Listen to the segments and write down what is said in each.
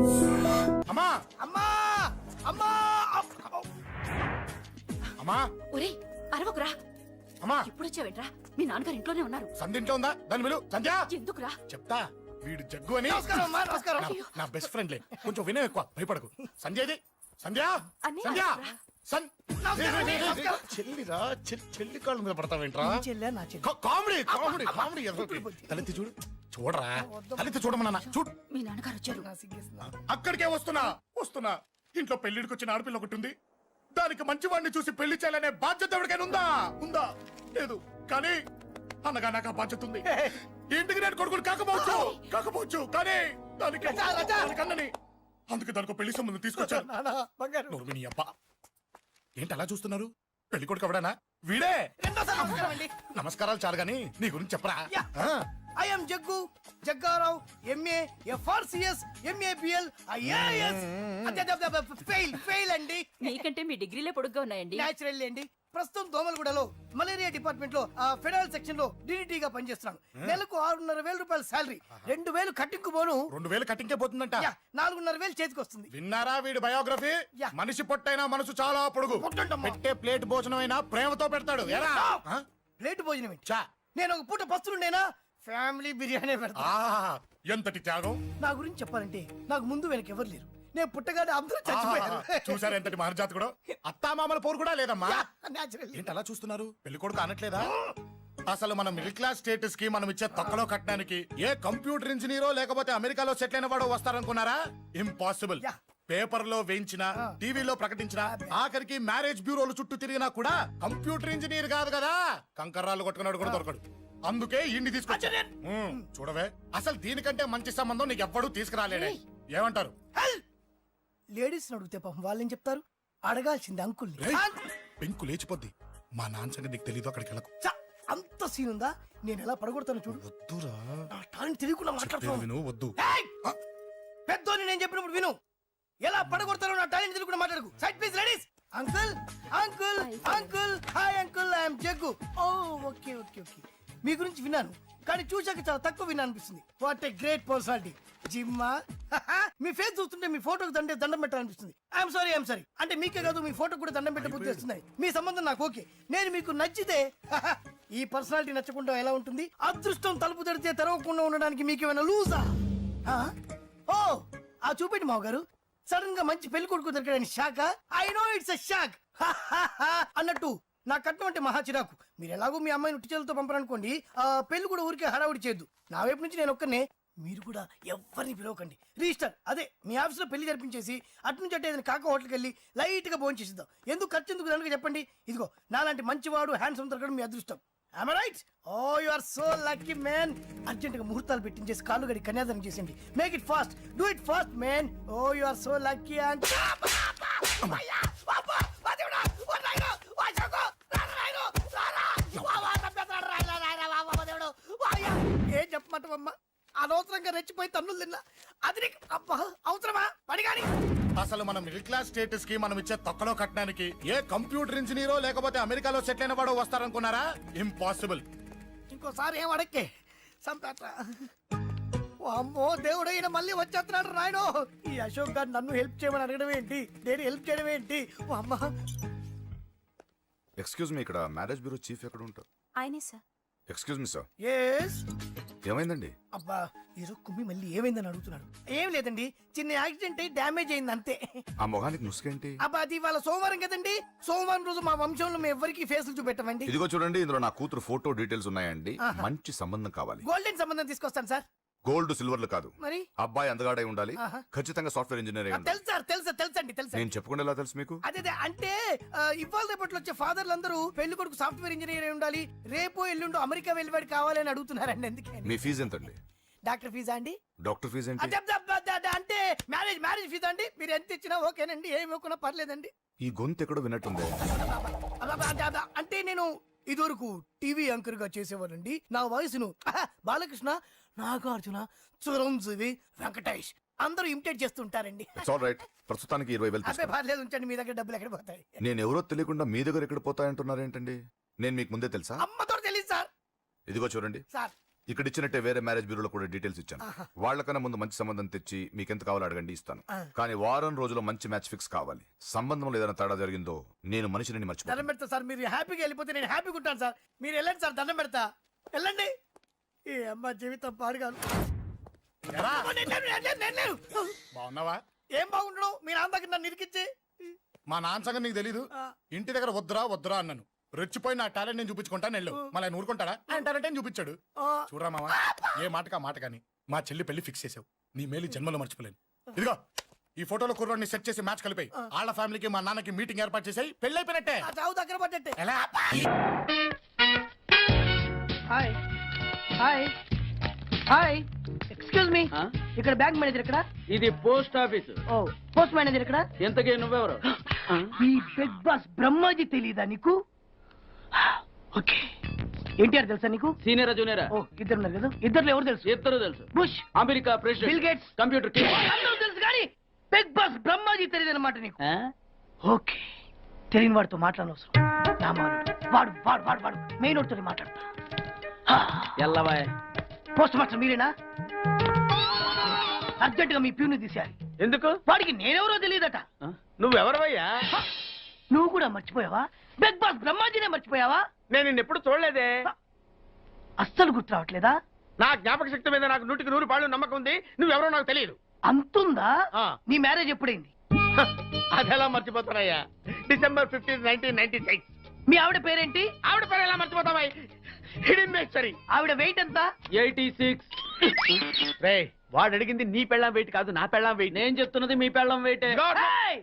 అమ్మా అమ్మా అమ్మా అమ్మా ఒరేయ్ అరవకురా. అమ్మా ఇప్పుడు వచ్చావేంట్రా? మీ నాన్నగారు ఇంట్లోనే ఉన్నారు. సంధ్య ఇంట్లో ఉందా? దాని విలు. సంధ్య ఎందుకురా? చెప్తా. వీడు జగ్గు అని నమస్కారం అమ్మా, నమస్కారం. నా బెస్ట్ ఫ్రెండ్లే. కొంచెం వినయం ఎక్కువ, భయపడకు. సంధ్యది. సంధ్య అన్నయ్య, సంధ్య రా. నమస్కారం. చెల్లిరా చెల్లి కాళ్ళ మీద పడతావేంట్రా? చెల్లె నా చెల్లి. Comedy comedy comedy. తలెత్తి చూడు. చూడరా, తలెత్తి చూడమన్నా. చూడు. మీ నాన్నగారు వచ్చారు. నా సిగ్గేస్తుంది. అక్కడికే వస్తున్నా. ఇంట్లో పెళ్లిడికి వచ్చిన ఆడపిల్ల ఒకటి ఉంది. దానికి మంచివాడిని చూసి పెళ్లి చేయాలనే బాధ్యత ఎవరికైనా ఉందా? లేదు. కానీ అన్నగా నాకు ఆ బాధ్యత ఉంది. ఇంటికి నేను కొడుకుని కాకపోవచ్చు కానీ దానికన్నని. అందుకే దానికి పెళ్లి సంబంధం తీసుకొచ్చాను. నానా, బంగారు. నోరు నీ అబ్బా. ఏంటి అలా చూస్తున్నారు? పెళ్లి కొడుకు ఎవడనా? వీడే. రెండోసారి నమస్కారం అండి. నమస్కారాలు చాలు గాని నీ గురించి చెప్పరా. Yeah. I am Jaggu, Jaggarao, MA, FRCS, MABL, IAS. Fail అండి. మీకంటే మీ డిగ్రీలే పొడుగ్గా ఉన్నాయండి. న్యాచురల్ అండి. ప్రస్తుతం దోమలగూడలో మలేరియా డిపార్ట్మెంట్ లో ఫెడరల్ సెక్షన్ లో DDT గా పనిచేస్తున్నాను. నెలకు 6,500 రూపాయల శాలరీ, 2,000 కట్టింకు పోను. 2,000 కట్టింకే పోతుందంట. 4,500 చేతికి వస్తుంది. విన్నారా వీడి బయోగ్రఫీ? యా. మనిషి పొట్టైనా మనసు చాలా పొడుగు. పొట్టంటమ్మా. పెట్టే ప్లేట్ భోజనం అయినా ప్రేమతో పెడతాడు. ఎరా? ఆ? ప్లేట్ భోజనం ఏంటి? చా. నేను ఒక పూట పస్తులుండేనా ఫ్యామిలీ బిర్యానీ పెడతా. ఎంతటి త్యాగం. నా గురించి చెప్పాలంటే నాకు ముందు వెనక ఎవరు లేరు. నేను పుట్టగానే అందరూ చచ్చిపోయారు. చూసారు ఎంతటి మహర్జాత్ కూడా. అత్తామామల పోరు కూడా లేదమ్మా. న్యాచురల్. ఏంటి అలా చూస్తున్నారు? పెళ్లి కొడుకు అనట్లేదా? అసలు మన మిడిల్ క్లాస్ స్టేటస్ కి మనం ఇచ్చే తొక్కలో కట్టడానికి ఏ కంప్యూటర్ ఇంజనీరో లేకపోతే అమెరికాలో సెటిల్ అయిన వాడు వస్తారనుకున్నారా? ఇంపాసిబుల్. యా. పేపర్ లో వేయించిన, టీవీలో ప్రకటించిన, ఆఖరికి మ్యారేజ్ బ్యూరోలు చుట్టూ తిరిగినా కూడా కంప్యూటర్ ఇంజనీర్ కాదు కదా, కంకర్రాలు కొట్టుకున్నాడు కూడా దొరకడు. అందుకే ఇండి తీసుకొచ్చా. చూడవే, అసలు దీనికంటే మంచి సంబంధం నీకు ఎవ్వడూ తీసుకురాలేడే. ఏమంటారు? లేడీస్ అడిగితే పాపం వాళ్ళేం చెప్తారు? అడగాల్సింది అంకుల్. పెంకు లేచిపోద్ది. మా నాన్న సంగతి నీకు తెలీదు. అక్కడికి వెళ్ళకు. అంత సీన్ ఉందా? నేను ఎలా పడగొడతాను చూడు. వద్దురా. నా టాలెంట్ తెలియకుండా మాట్లాడుతున్నాను. విను, వద్దు. పెద్దోని నేను చెప్పినప్పుడు విను. ఎలా పడగొడతారో నా టాలెంట్ తెలియకుండా మాట్లాడకు. Side please ladies. Uncle uncle uncle hi uncle, I'm Jaggu. ఓ ఓకే ఓకే ఓకే. మీ గురించి విన్నాను కానీ చూశాక చాలా తక్కువ విన్నా అనిపిస్తుంది. What a great personality. జిమ్మా, మీ ఫేస్ చూస్తుంటే మీ ఫోటోకి దండం పెట్టాలనిపిస్తుంది. I'm sorry. అంటే మీకే కాదు, మీ ఫోటో కూడా దండం పెట్టే బుద్ధి వస్తున్నాయి. మీ సంబంధం నాకు ఓకే. నేను మీకు నచ్చితే ఈ పర్సనాలిటీ నచ్చకుండా ఎలా ఉంటుంది? అదృష్టం తలుపు తెరితే తెరవకుండా ఉండడానికి మీకేమైనా లూజా? ఓ ఆ చూపెట్టి మావ గారు. సడన్ గా మంచి పెళ్లి కొడుకు దొరికాడని shock. I know it's a shock అన్నట్టు నా కట్నం అంటే మహా చిరాకు. మీరు ఎలాగో మీ అమ్మాయిని ఉట్టి చేతులతో పంపరనుకోండి, ఆ పెళ్లి కూడా ఊరికే హడావుడి చేయొద్దు. నా వైపు నుంచి నేను ఒక్కనే, మీరు కూడా ఎవరిని పిలవకండి. రిజిస్టర్ అదే మీ ఆఫీస్ లో పెళ్లి జరిపించేసి అటు నుంచి అంటే ఏదైనా కాక హోటల్కి వెళ్ళి లైట్ గా భోజనం చేసిద్దాం. ఎందుకు ఖర్చు ఎందుకు దానికి చెప్పండి. ఇదిగో నాలాంటి మంచివాడు హ్యాండ్సమ్ దొరకడం మీ అదృష్టం. Am I right? Oh, you are so lucky, man. Urgent గా ముహూర్తాలు పెట్టించేసి కాళ్ళు గడి కన్యాదానం చేసేయండి. Make it fast. Do it fast, man. Oh, you are so lucky and ఏం చెప్పమంటావమ్మా? అనవసరంగా రెచ్చిపోయి తన్నులు తిన్నా. అది నీకు అవసరమా? పడిగాని. అసలు మన మిడిల్ క్లాస్ స్టేటస్ కి మనం ఇచ్చే తొక్కలో కట్టడానికి ఏ కంప్యూటర్ ఇంజనీరో లేకపోతే అమెరికాలో సెటిల్ అయిన వాడు వస్తారనుకున్నారా? ఇంపాసిబుల్. ఇంకోసారి ఏం అడక్కే సంపేట. అమ్మో దేవుడు, ఈయన మళ్ళీ వచ్చేస్తున్నాడు రాయడు. ఈ అశోక్ గారు నన్ను హెల్ప్ చేయమని అడగడం ఏంటి? నేను హెల్ప్ చేయడం ఏంటి? అమ్మా. ఎక్స్క్యూజ్ మీ, ఇక్కడ మ్యారేజ్ బ్యూరో చీఫ్ ఎక్కడ ఉంటారు? ఆయనే sir. Excuse me sir. Yes. ఏమైందండి? అబ్బా ఈరోజు కుమ్మి మళ్ళీ ఏమైందని అడుగుతున్నాడు. ఏం లేదండి, చిన్న యాక్సిడెంట్ అయ్యి డ్యామేజ్ అయింది అంతే. ఆ మొహానికి ముసుకేంటి? అబ్బా అది ఇవాళ సోమవారం కదండి. సోమవారం రోజు మా వంశంలో మేము ఎవరికి ఫేసులు చూపెట్టమండి. ఇదిగో చూడండి, ఇందులో నా కూతురు ఫోటో డీటెయిల్స్ ఉన్నాయండి. మంచి సంబంధం కావాలి. గోల్డెన్ సంబంధం తీసుకొస్తాను సార్. గోల్డ్ సిల్వర్లు కాదు, మరి అబ్బాయి అందగాడై ఉండాలి. ఖచ్చితంగా సాఫ్ట్వేర్ ఇంజనీర్ అయి ఉండాలి. తెలుసండి. నేను చెప్పకుండా ఎలా తెలుసు మీకు? అదే అంటే ఇవాళ రేపట్లో వచ్చే ఫాదర్లు అందరూ పెళ్లి కొడుకు సాఫ్ట్వేర్ ఇంజనీర్ అయి ఉండాలి, రేపు ఎల్లుండు అమెరికా వెళ్ళివాడు కావాలని అడుగుతున్నారండి. అందుకే మీ ఫీజు ఎంతండి? డాక్టర్ ఫీజా అండి? డాక్టర్ ఫీజు ఏంటి? అంటే మ్యారేజ్ ఫీజా అండి. మీరు ఎంత ఇచ్చినా ఓకేనండి, ఏమి ఇవ్వకున్నా పర్లేదండి. ఈ గొంతు ఎక్కడో విన్నట్టుంది. అంటే నేను ఇదివరకు టీవీ యాంకర్ గా చేసేవాడండి. నా వయసును బాలకృష్ణ, నాగార్జున, చిరంజీవి, వెంకటేష్ అందరూ ఇమిటేట్ చేస్తుంటారండి. ప్రస్తుతానికి 20,000. అదే పర్లేదు, ఉంచండి. మీ దగ్గర డబ్బులు ఎక్కడ పోతాయి? నేను ఎవరో తెలియకుండా మీ దగ్గర ఎక్కడ పోతాయంటున్నారేంటండి? నేను మీకు ముందే తెలుసా? అమ్మతో తెలియదు సార్. ఇదిగో చూడండి సార్, ఇక్కడ ఇచ్చినట్టే వేరే మ్యారేజ్ బ్యూరోలో కూడా డీటెయిల్స్ ఇచ్చాను. వాళ్ళకన్నా ముందు మంచి సంబంధం తెచ్చి మీకు ఎంత కావాలో అడగండి, ఇస్తాను. కానీ వారం రోజుల్లో మంచి మ్యాచ్ ఫిక్స్ కావాలి. సంబంధంలో ఏదైనా తేడా జరిగిందో నేను మనిషిని దండం మర్చిపోతాను. పెడతా సార్, మీరు హ్యాపీగా వెళ్ళిపోతే నేను హ్యాపీగా ఉంటాను సార్. మీరు వెళ్ళండి సార్, దండం పెడతా. వెళ్ళండి. ఈ అమ్మ జీవితం పాడుగాను. ఎరా, నేను లేను. బాగున్నావా? ఏం బాగుండడం, మీ నాన్న దగ్గర నన్ను ఇరికిచ్చి. మా నాన్న సంగతి నీకు తెలీదు. ఇంటి దగ్గర వద్దురా వద్దురా అన్నాను. రెచ్చిపోయి నా టాలెంట్ నేను చూపించుకుంటాను వెళ్ళు. మళ్ళీ ఆయన ఊరుకుంటాడా? ఆయన టాలెంట్ ఏం చూపించాడు. చూడరా మావా, ఏ మాటకా మాట కానీ మా చెల్లి పెళ్లి ఫిక్స్ చేసావు. నీ మేలు జన్మలో మర్చిపోలేను. ఇదిగో ఈ ఫోటోలో కుర్రాడిని సెట్ చేసి మ్యాచ్ కలిపాయి. వాళ్ళ ఫ్యామిలీకి మా నాన్నకి మీటింగ్ ఏర్పాటు చేసాయి. పెళ్లి అయిపోయినట్టే. ఆ చావు దగ్గర పడ్డట్టే. ఎలా? Hi hi hi, excuse me, ఇక్కడ బ్యాంక్ మేనేజర్ ఇక్కడ. ఇది పోస్ట్ ఆఫీస్. ఓ, పోస్ట్ మేనేజర్ ఇక్కడ. ఎంతకే నువ్వెవరు? ఈ బిగ్ బాస్ బ్రహ్మాజీ తెలీదా నీకు? ఓకే, ఎన్టీఆర్ తెలుసా నీకు? సీనియరా జూనియరా? ఓ, ఇద్దరు ఉన్నారు కదా, ఇద్దరు ఎవరు తెలుసు? ఇద్దరు తెలుసు. Bush, America president, bill gates, computer king. అందరూ తెలుసు కానీ బిగ్ బాస్ బ్రహ్మాజీ తెలియదు అనమాట నీకు. ఓకే, తెలియని వాడితో మాట్లాడనవసరం. నా మానుడు వాడు వాడు వాడు వాడు మెయిన్ వాడితో మాట్లాడతా. ఎల్లవాయ్. పోస్ట్ మాస్టర్ మీరేనా? అర్జెంట్ గా మీ ప్యూని తీసేయాలి. ఎందుకు? వాడికి నేనెవరో తెలియదట. నువ్వెవరవయ్యా? నువ్వు కూడా మర్చిపోయావా? బిగ్ బాస్ బ్రహ్మాజీనే మర్చిపోయావా? నేను నిన్నెప్పుడు చూడలేదే. అస్సలు గుర్తు రావట్లేదా? నా జ్ఞాపక శక్తి మీద నాకు 100% నమ్మకం ఉంది. నువ్వెవరో నాకు తెలియదు. అంతుందా? ఆ. నీ మ్యారేజ్ ఎప్పుడైంది? అదెలా మర్చిపోతానయ్యా? December 15, 1996. మీ ఆవిడ పేరేంటి? ఆవిడ పేరు ఎలా మర్చిపోతావా? Hidden mystery. ఆవిడ వెయిట్ ఎంత? 86. రే, వాడు అడిగింది నీ పెళ్ళాం వెయిట్ కాదు, నా పెళ్ళాం వెయిట్. నేను చెప్తున్నది మీ పెళ్ళాం వెయిట్. ఏయ్!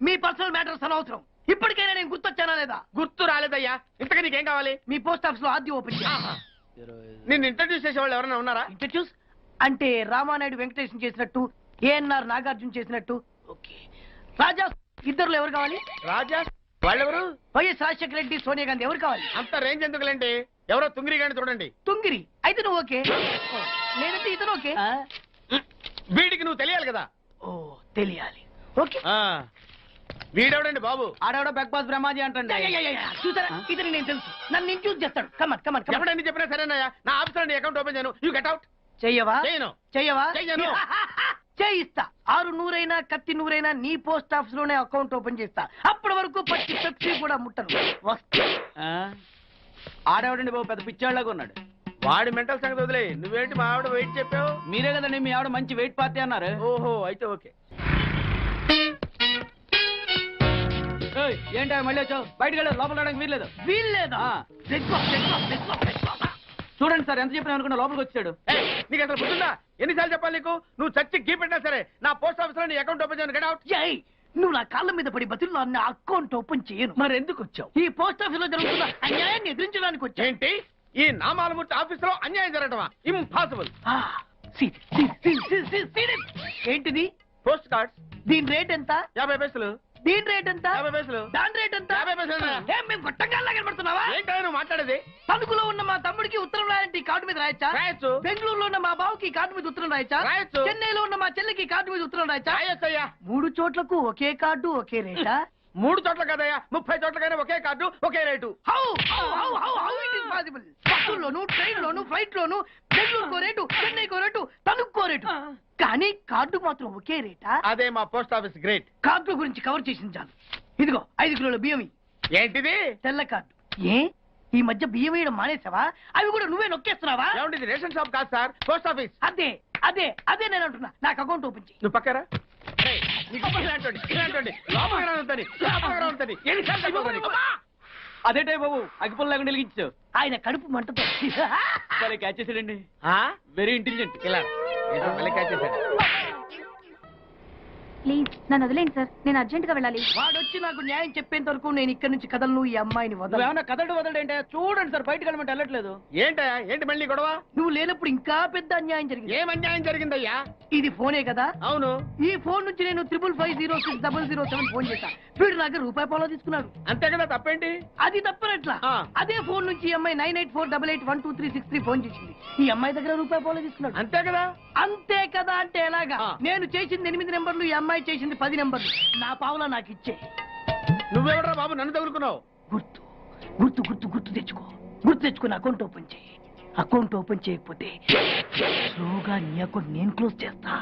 మీ పర్సనల్ మ్యాటర్స్ అనవసరం. ఇప్పటికైనా నేను గుర్తొచ్చానా లేదా? గుర్తు రాలేదయ్యా. ఇంతగా నీకేం కావాలి? మీ పోస్ట్ ఆఫీస్ లో ఆర్డీ ఓపెన్ చేయాలి. నిన్ను ఇంట్రడ్యూస్ చేసే వాళ్ళు ఎవరైనా ఉన్నారా? ఇంట్రడ్యూస్ అంటే రామానాయుడు వెంకటేశం చేసినట్టు, ఏఎన్ఆర్ నాగార్జున చేసినట్టు. ఓకే, రాజా ఇద్దరులో ఎవరు కావాలి? రాజా వాళ్ళెవరు? వైఎస్ రాజశేఖర రెడ్డి, సోనియా గాంధీ ఎవరు కావాలి? అంత రేంజ్ ఎందుకులేండి, ఎవరో తుంగిరి గాని చూడండి. తుంగిరి అయితే నువ్వు ఓకే, లేదంటే ఇతను ఓకే. వీడికి నువ్వు తెలియాలి కదా. ఓ, తెలియాలి. ఓకే, వీడెవడండి బాబు? ఆడవిడ బిగ్ బాస్ బ్రహ్మాజీ అంటే చూసారా, ఇతను నేను తెలుసు. నన్ను ఇంట్రడ్యూస్ చేస్తాడు. Come on come on come on. ఎప్పుడైనా చెప్పినా సరేనయ్యా, నా ఆఫీస్ లో అకౌంట్ ఓపెన్ చేయను. You get out. చెయ్యవా? చేయను. చెయ్యవా? చెయ్యను. చేయిస్తా. 6 నూరైనా కత్తి నూరైనా నీ పోస్ట్ ఆఫీస్ లోనే అకౌంట్ ఓపెన్ చేస్తా. అప్పటి వరకు పచ్చి పెప్సీ కూడా ముట్టను. వస్తా. ఆడేవాడండి బాబు, పెద్ద పిచ్చాళ్ళగా ఉన్నాడు. వాడి మెంటల్ సంగతి వదిలే. నువ్వేంటి మా ఆవిడ వెయిట్ చెప్పావు? మీరే కదండి మీ ఆవిడ మంచి వెయిట్ పార్టీ అన్నారు. ఓహో, అయితే ఓకే. ఏంటా మళ్ళీ వచ్చావు? బయటకు వెళ్ళదు, లోపల రావడానికి వీల్లేదు. వీల్లేదా? చూడండి సార్, ఎంత చెప్పినా అనుకున్నా లోపలికి వచ్చాడు. నీకు అసలు గుర్తుందా? ఎన్నిసార్లు చెప్పాలి నీకు? నువ్వు చచ్చి గీ పెట్టినా సరే నా పోస్ట్ ఆఫీస్ లో నీ అకౌంట్ ఓపెన్ చేయను. Get out. ఏయ్, నువ్వు నా కాళ్ళ మీద పడి బతుల్లో నా అకౌంట్ ఓపెన్ చేయను. మరి ఎందుకు వచ్చావు? ఈ పోస్ట్ ఆఫీస్ లో జరుగుతున్న అన్యాయాన్ని ఎదిరించడానికి వచ్చా. ఏంటి? ఈ నామాలమూర్తి ఆఫీస్ లో అన్యాయం జరగటమా? ఇంపాసిబుల్. ఏంటిది? Post cards. దీని రేట్ ఎంత? 50 పైసలు. దీని రేట్ ఎంత? 50 పైసలు. దాని రేట్ ఎంత? 50 పైసలు. ఏం మేము గొట్టంగాల్లా కనబడుతున్నావా? ఏంటో నువ్వు మాట్లాడేది? తణుకులో ఉన్న మా తమ్ముడికి ఉత్తరం రాయంటే కార్డు మీద రాయచ్చా? రాయొచ్చు. బెంగళూరులో ఉన్న మా బావుకి కార్డు మీద ఉత్తరం రాయచ్చా? రాయొచ్చు. చెన్నైలో ఉన్న మా చెల్లికి కార్డు మీద ఉత్తరం రాయచ్చా? రాయొచ్చయ్యా. 3 చోట్లకు ఒకే కార్డు ఒకే రేటా? 3 చోట్ల కదయ్యా, 30 చోట్లకైనా ఒకే కార్డు ఒకే rate. How it is possible? బస్సుల్లోను, ట్రైన్ లోను, ఫ్లైట్ లోను బెంగళూరుకో రేటు, చెన్నైకో రేటు, తణుక్కో రేటు, కానీ కార్డు మాత్రం ఒకే రేటా? అదే మా పోస్ట్ ఆఫీస్ గ్రేట్. కార్డు గురించి కవర్ చేసింది చాలు. ఇదిగో 5 కిలోల బియ్యం. ఏంటిది? తెల్ల కార్డు. ఏ ఈ మధ్య బియ్యం వేయడం మానేసావా? అవి కూడా నువ్వే నొక్కేస్తున్నావా? ఏమంటే రేషన్ షాప్ కాదు సార్, పోస్ట్ ఆఫీస్. అదే అదే అదే నేను అంటున్నా. నాకు అకౌంట్ ఓపెన్ చేయి. నువ్వు పక్కరా. అదేటే బాబు, అగ్గిపుల్ల లేకుండా వెలిగించావు. ఆయన కడుపు మంటతో సరే, క్యాచ్ చేసాడండి. Very intelligent. ఇలా మళ్ళీ క్యాచ్ చేశాడు. ప్లీజ్ నన్ను వదిలేండి సార్, నేను అర్జెంట్ గా వెళ్ళాలి. వాడొచ్చి నాకు న్యాయం చెప్పేంత వరకు నేను ఇక్కడి నుంచి కదలను. ఈ అమ్మాయిని వదలను. ఏమన్నా కదలడు వదలంటే చూడండి సార్, బయటకు వెళ్ళమంటే వెళ్ళట్లేదు. ఏంటయ్యా? ఏంటి మళ్ళీ గొడవ? నువ్వు లేనప్పుడు ఇంకా పెద్ద అన్యాయం జరిగింది. ఏం అన్యాయం జరిగిందయ్యా? ఇది ఫోనే కదా? అవును. ఈ ఫోన్ నుంచి నేను 555060007 ఫోన్ చేశా. వీడు నాకు ₹1 తీసుకున్నాడు. అంతే కదా, తప్పేంటి? అది తప్పనట్లా. అదే ఫోన్ నుంచి ఈ అమ్మాయి 9848812363 ఫోన్ చేసింది. ఈ అమ్మాయి దగ్గర ₹1 తీసుకున్నాడు. అంతే కదా. అంతే కదా అంటే ఎలాగా? నేను చేసింది 8 నెంబర్లు, ఈ అమ్మాయి చేసింది 10 నెంబర్లు. నా పావులా నాకు ఇచ్చే. నువ్వెవడరా బాబు నన్ను తగులుకున్నావు? గుర్తు గుర్తు గుర్తు గుర్తు తెచ్చుకో. గుర్తు తెచ్చుకుని అకౌంట్ ఓపెన్ చేయి. అకౌంట్ ఓపెన్ చేయకపోతే స్లోగా నీ అకౌంట్ నేను క్లోజ్ చేస్తా.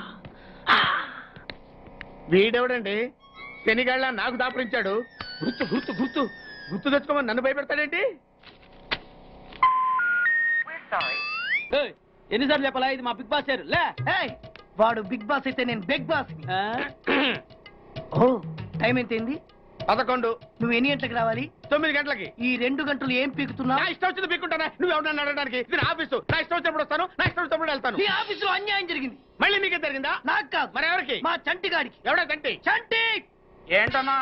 వీడెవడండి శనిగాళ్ళ నాకు దాపరించాడు. గుర్తు గుర్తు గుర్తు గుర్తు తెచ్చుకోమని నన్ను భయపెడతాడేంటి? ఏయ్, ఎన్నిసార్లు చెప్పాలా ఇది మా బిగ్ బాస్ సార్ లే. ఏయ్, వాడు బిగ్ బాస్ అయితే నేను బిగ్ బాస్. ఓ, టైం ఎంతైంది? 11. నువ్వు ఎన్ని గంటలకు రావాలి? 9 గంటలకి. ఈ 2 గంటలు ఏం పీకుతున్నావు? నా ఇష్టం వచ్చింది పీక్కుంటానా? నువ్వు ఎవరన్నా అడగడానికి? ఇది నా ఆఫీసు. నా ఇష్టం వచ్చినప్పుడు వస్తాను, నా ఇష్టం వచ్చినప్పుడు వెళ్తాను. ఈ ఆఫీసులో అన్యాయం జరిగింది. మళ్ళీ నీకే జరిగిందా? నాకు కాదు, మరి ఎవరికి? మా చంటి గాడికి. ఎవడా తంటి? చంటి! ఏంటన్నా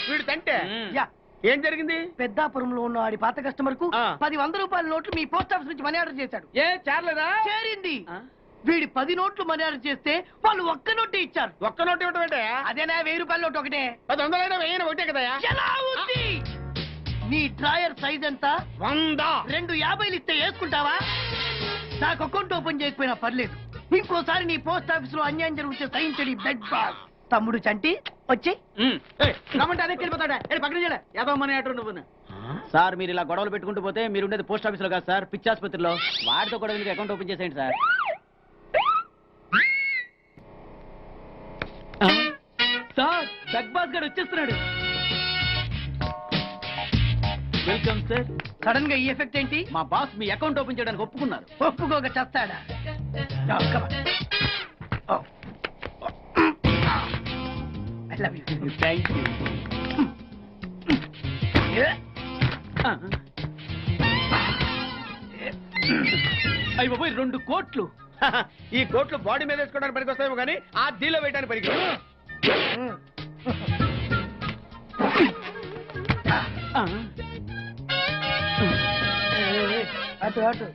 వీడు తంటే? యా, ఏం జరిగింది? పెద్దాపురంలో ఉన్న వాడి పాత కస్టమర్ కు ఆ. 10 రూపాయల నోట్లు మీ పోస్ట్ ఆఫీస్ నుంచి మనీ ఆర్డర్ చేశాడు. ఏ చేరలేదా? చేరింది. వీడి 10 నోట్లు మనీ ఆర్డర్ చేస్తే వాళ్ళు ఒక్క నోటు ఇచ్చారు. ఒక్క నోటు ఇవ్వటం ఏంటే? అదేనా 1000 రూపాయల నోటు ఒకటే. 100 వెయ్యి ఒకటే కదా? ఎలా ఉంది? నీ డ్రాయర్ సైజ్ ఎంత? 100. 2 50లు ఇస్తే వేసుకుంటావా? నాకు అకౌంట్ ఓపెన్ చేయకపోయినా పర్లేదు. ఇంకోసారి నీ పోస్ట్ ఆఫీస్ లో అన్యాయం జరిగితే సహించడి బెడ్ బాస్. తమ్ముడు చంటి వచ్చి రమ్మంటే అదే వెళ్ళిపోతాడా? పక్కన చేయలే ఏదో మనీ ఆర్డర్ నువ్వు. సార్ మీరు ఇలా గొడవలు పెట్టుకుంటూ పోతే మీరు ఉండేది పోస్ట్ ఆఫీస్ లో కాదు సార్, పిచ్చి ఆసుపత్రిలో. వాడితో కూడా మీకు అకౌంట్ ఓపెన్ చేసేయండి సార్. సార్ బిగ్ బాస్ గారు వచ్చేస్తున్నాడు. Welcome sir. సడన్ గా ఈ ఎఫెక్ట్ ఏంటి? మా బాస్ మీ అకౌంట్ ఓపెన్ చేయడానికి ఒప్పుకున్నారు. ఒప్పుకోక చస్తాడా? I love you. Thank you. అయ్యి బాబోయ్ 2 కోట్లు. ఈ కోట్లు బాడీ మీద వేసుకోవడానికి పనికొస్తాయేమో కానీ ఆ దీలో వేయడానికి పనికి. అటు అటు.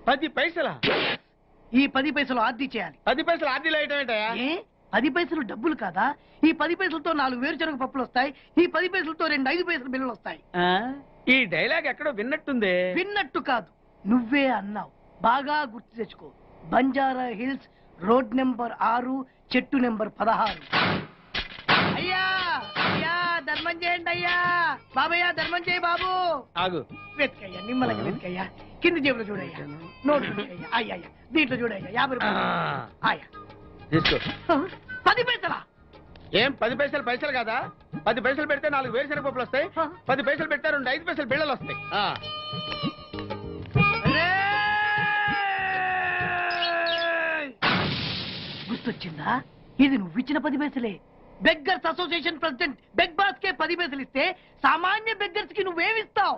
10 పైసలా? ఈ 10 పైసలు ఆర్డీ చేయాలి. 10 పైసలు ఆర్డీలో వేయటం ఏంటయ్యా? ఏ 10 పైసలు డబ్బులు కాదా? ఈ 10 పైసలతో 4 వేరుశనగ పప్పులు వస్తాయి. ఈ 10 పైసలతో 2 5 పైసలు బిల్లులు వస్తాయి. ఈ డైలాగ్ ఎక్కడో విన్నట్టుంది. విన్నట్టు కాదు, నువ్వే అన్నావు. బాగా గుర్తు తెచ్చుకో. బంజారా హిల్స్, రోడ్ నెంబర్ 6, చెట్టు నెంబర్ 16. అయ్యా అయ్యా ధర్మం చేయండి అయ్యా. బాబయ్య ధర్మం చేయి బాబు. ఆగు. వెతికయ్యా, నిమ్మలంగా వెతికయ్యా. కింది జేబులో చూడయ్యా. నోట్లు చూడయ్యా. అయ్యా అయ్యా దీంట్లో చూడయ్యా. 50 రూపాయలు. అయ్యా తీసుకో. 10 పైసలా? ఏం 10 పైసలు పైసలు కాదా? 10 పైసలు పెడితే 4 వేరుశనగ పప్పులు వస్తాయి. 10 పైసలు పెడితే 2 5 పైసలు బిళ్ళలు వస్తాయి. గుర్తొచ్చిందా? ఇది నువ్వు ఇచ్చిన 10 పైసలే. Beggars association president big boss కే 10 పైసలు ఇస్తే సామాన్య బెగ్గర్స్ కి నువ్వేమిస్తావు?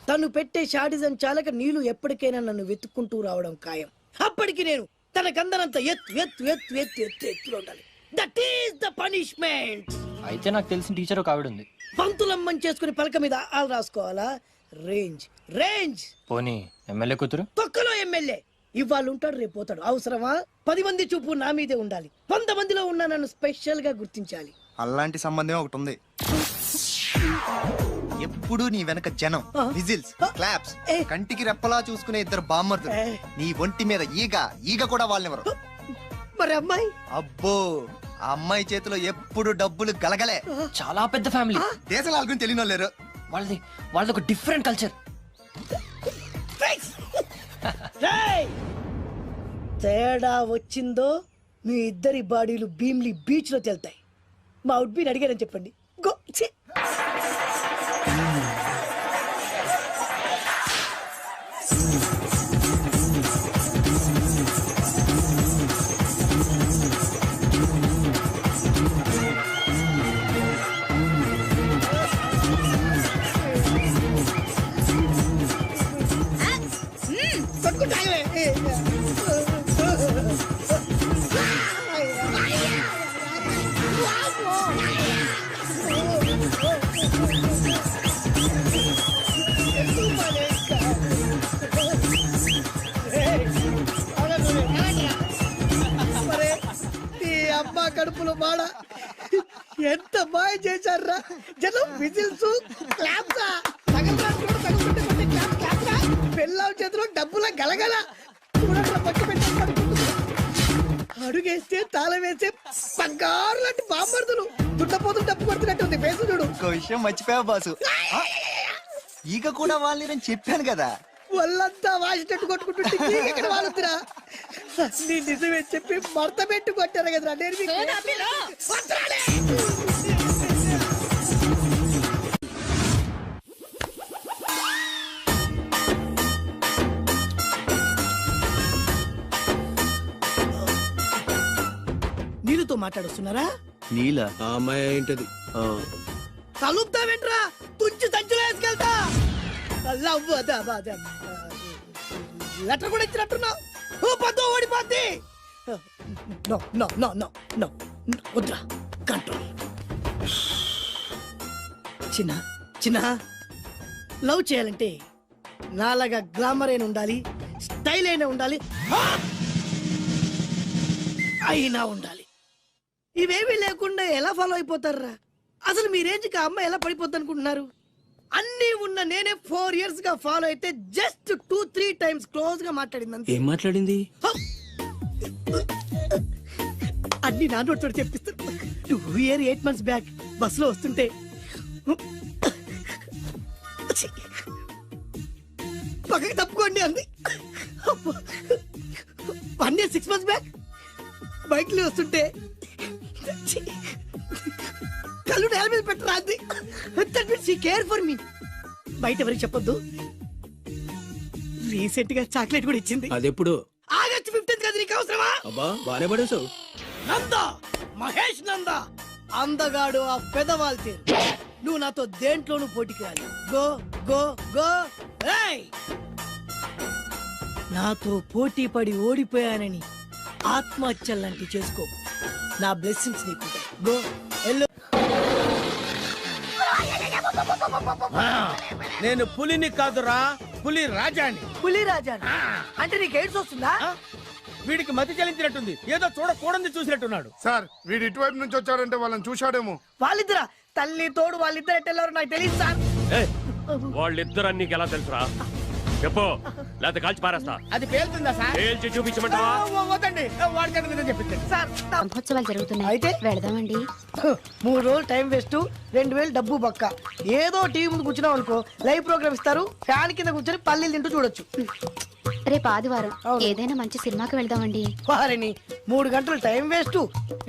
తను పెట్టే షాడిజం చాలక నీళ్లు ఎప్పటికైనా నన్ను వెతుక్కుంటూ రావడం ఖాయం. అప్పటికి నేను తనకందనంత ఎత్తులో ఉండాలి. That is the punishment. అయితే నాకు తెలిసిన టీచర్ ఒక ఆవిడ ఉంది. పంతులమ్మని చేసుకుని పలక మీద ఆలు రాసుకోవాలా? Range range. పోనీ ఎమ్మెల్యే కూతురు? తొక్కలో ఎమ్మెల్యే. ఇవాళ ఉంటాడు, రేపు పోతాడు. అవసరమా? 10 మంది చూపు నా మీదే ఉండాలి. 100 మందిలో ఉన్న నన్ను స్పెషల్ గా గుర్తించాలి. అలాంటి సంబంధం ఒకటి ఉంది. ఎప్పుడు నీ వెనక జనం, విజిల్స్, క్లాప్స్, కంటికి రెప్పలా చూసుకునే 2 బామ్మర్దులు. నీ ఒంటి మీద ఈగ కూడా వాళ్ళెవరు. మరి అమ్మాయి? అబ్బో, ఆ అమ్మాయి చేతిలో ఎప్పుడు డబ్బులు గలగలే. చాలా పెద్ద ఫ్యామిలీ. దేశాల గురించి తెలియని లేరు. వాళ్ళది ఒక డిఫరెంట్ కల్చర్. తేడా వచ్చిందో మీ ఇద్దరి బాడీలు భీమ్లీ బీచ్ లో తేల్తాయి. మా ఉడ్బీని అడిగారని చెప్పండి. గో. కడుపులో బాడ ఎంత బాగా చేశారా జనం. విజిల్స్, క్లాప్సా, పిల్లల చేతిలో డబ్బుల గలగల. అడుగేస్తే తాళం వేస్తే బంగారు లాంటి బామ్మర్దులు దున్నపోతులు డప్పు కొడుతున్నట్టుంది ఫేసు చూడు. ఇంకో విషయం మర్చిపోయావు బాసు. ఈగ కూడా వాళ్ళని చెప్పాను కదా. వాళ్ళంతా వాసినట్టు కొట్టుకుంటుంటే ఇక్కడ వాళ్ళుతురా. నీ నిజమే చెప్పి మడత పెట్టి కొట్టారు కదరా నేను మీకు. వదరాలే. నీళ్ళతో మాట్లాడుస్తున్నారా? నీలా ఆ అమ్మాయి ఏంటది? కలుపుతావేంట్రా తుంచి సంచులో వేసుకెళ్తా. లెటర్ కూడా ఇచ్చినట్టున్నావు. పద్దు ఓడిపోద్ది. No no no no no వద్రా కంట్రోల్. చిన్న చిన్న లవ్ చేయాలంటే నాలాగా గ్లామర్ అయినా ఉండాలి, స్టైల్ అయినా ఉండాలి, అయినా ఉండాలి. ఇవేమీ లేకుండా ఎలా ఫాలో అయిపోతారా? అసలు మీ రేంజ్కి ఆ అమ్మాయి ఎలా పడిపోద్ది అనుకుంటున్నారు? అన్నీ ఉన్న నేనే 4 years గా ఫాలో అయితే జస్ట్ 2-3 times క్లోజ్ గా మాట్లాడింది అంతే. ఏం మాట్లాడింది? అన్ని నా నోటితో చెప్పిస్తాను. 8 months బ్యాక్ బస్సులో వస్తుంటే పక్కకి తప్పుకోండి అంది. 1 year 6 months బ్యాక్ బైక్ లో వస్తుంటే కళ్ళు నేల మీద పెట్టరా అంది. Care for me. బయట ఎవరికి చెప్పొద్దు. రీసెంట్ గా చాక్లెట్ కూడా ఇచ్చింది. అదెప్పుడు? ఆగస్ట్ 15th కదా. నీకు అవసరమా? అబ్బా బానే పడేసావు. నందా, మహేష్ నందా, అందగాడు ఆ పెదవాల్ తీరు. నువ్వు నాతో దేంట్లోనూ పోటీకి రాలి. Go go go. ఏయ్! నాతో పోటీ పడి ఓడిపోయానని ఆత్మహత్యలాంటి చేసుకో. నా బ్లెస్సింగ్స్ నీకుంటాయి. Go yellow. నేను పులిని కాదురా, పులి రాజాని. పులి రాజా అంటే నీకు ఎయిడ్స్ వస్తుందా? వీడికి మతి చెల్లించినట్టుంది. ఏదో చూడకూడదు చూసినట్టున్నాడు. సార్ వీడు ఇటువైపు నుంచి వచ్చాడంటే వాళ్ళని చూశాడేమో. వాళ్ళిద్దరా? తల్లి తోడు వాళ్ళిద్దరు ఎట్టెళ్ళారు నాకు తెలియదు సార్. వాళ్ళిద్దరు నీకు ఎలా తెలుసురా? చెప్పు, లేకపోతే కాల్చి పారేస్తా. అది పేలుతుందా సార్? పేల్చి చూపించమంటావా? వద్దండి, వాడికన్నా నిజం చెప్పించండి సార్. బ్రహ్మోత్సవాలు జరుగుతున్నాయి, అయితే వెళదామండి. 3 రోజులు టైం వేస్ట్, 2000 డబ్బు బక్క. ఏదో టీవీ ముందు కూర్చున్నాం అనుకో, లైవ్ ప్రోగ్రామ్ ఇస్తారు, ఫ్యాన్ కింద కూర్చొని పల్లీలు తింటూ చూడొచ్చు. రేపు ఆదివారం ఏదైనా మంచి సినిమాకి వెళ్దామండి. వారిని 3 గంటలు టైం వేస్ట్,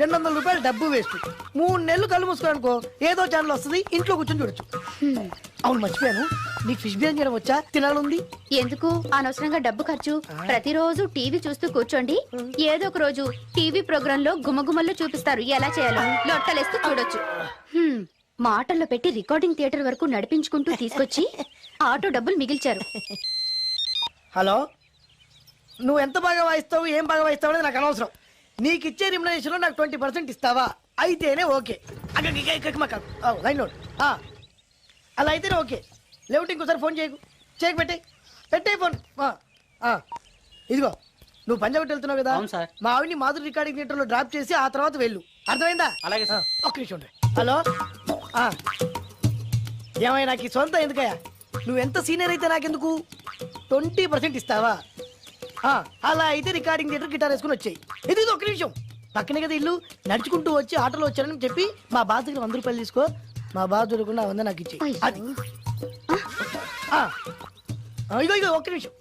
200 రూపాయలు డబ్బు వేస్ట్. 3 నెలలు కళ్ళు మూసుకో అనుకో, ఏదో ఛానల్ వస్తుంది, ఇంట్లో కూర్చొని చూడొచ్చు. అవును మర్చిపోయాను, నీకు ఫిష్ బిర్యానీ చేయడం వచ్చా? తినాలంది. ఎందుకు అనవసరంగా డబ్బు ఖర్చు? ప్రతిరోజు టీవీ చూస్తూ కూర్చోండి, ఏదో ఒక రోజు టీవీ ప్రోగ్రామ్ లో గుమగుమల్లో చూపిస్తారు ఎలా చేయాలో. లొట్టలేస్తూ చూడొచ్చు. మాటల్లో పెట్టి రికార్డింగ్ థియేటర్ వరకు నడిపించుకుంటూ తీసుకొచ్చి ఆటో డబ్బులు మిగిల్చారు. హలో, నువ్వు ఎంత బాగా వాయిస్తావు, ఏం బాగా వాయిస్తావు అనేది నాకు అనవసరం. నీకు ఇచ్చే రిమ్యునరేషన్ లో నాకు 20% ఇస్తావా? అయితేనే ఓకే. Line note. అలా అయితేనే ఓకే. లేవుటి ఇంకోసారి ఫోన్ చేయకు. పెట్టే ఫోన్. ఇదిగో నువ్వు పంజాబ్ వెళ్తున్నావు కదా, మా ఆవిడ్ని మాధురి రికార్డింగ్ థియేటర్ లో డ్రాప్ చేసి ఆ తర్వాత వెళ్ళు. అర్థమైందా? అలాగే సార్. ఒక్క నిమిషం ఉండు. హలో, ఏమైనా నాకు ఈ సొంత ఎందుకయ్యా? నువ్వెంత సీనియర్ అయితే నాకెందుకు? 20% ఇస్తావా? అలా అయితే రికార్డింగ్ థియేటర్ గిటార్ వేసుకుని వచ్చాయి. ఇది ఒక్క నిమిషం. పక్కనే కదా ఇల్లు, నడుచుకుంటూ వచ్చి ఆటోలో వచ్చానని చెప్పి మా బాస్ దగ్గర 100 రూపాయలు తీసుకో. మా బాస్ దొరకకుండా 100 నాకు ఇచ్చేయి. అది ఇగో ఒక్క నిమిషం.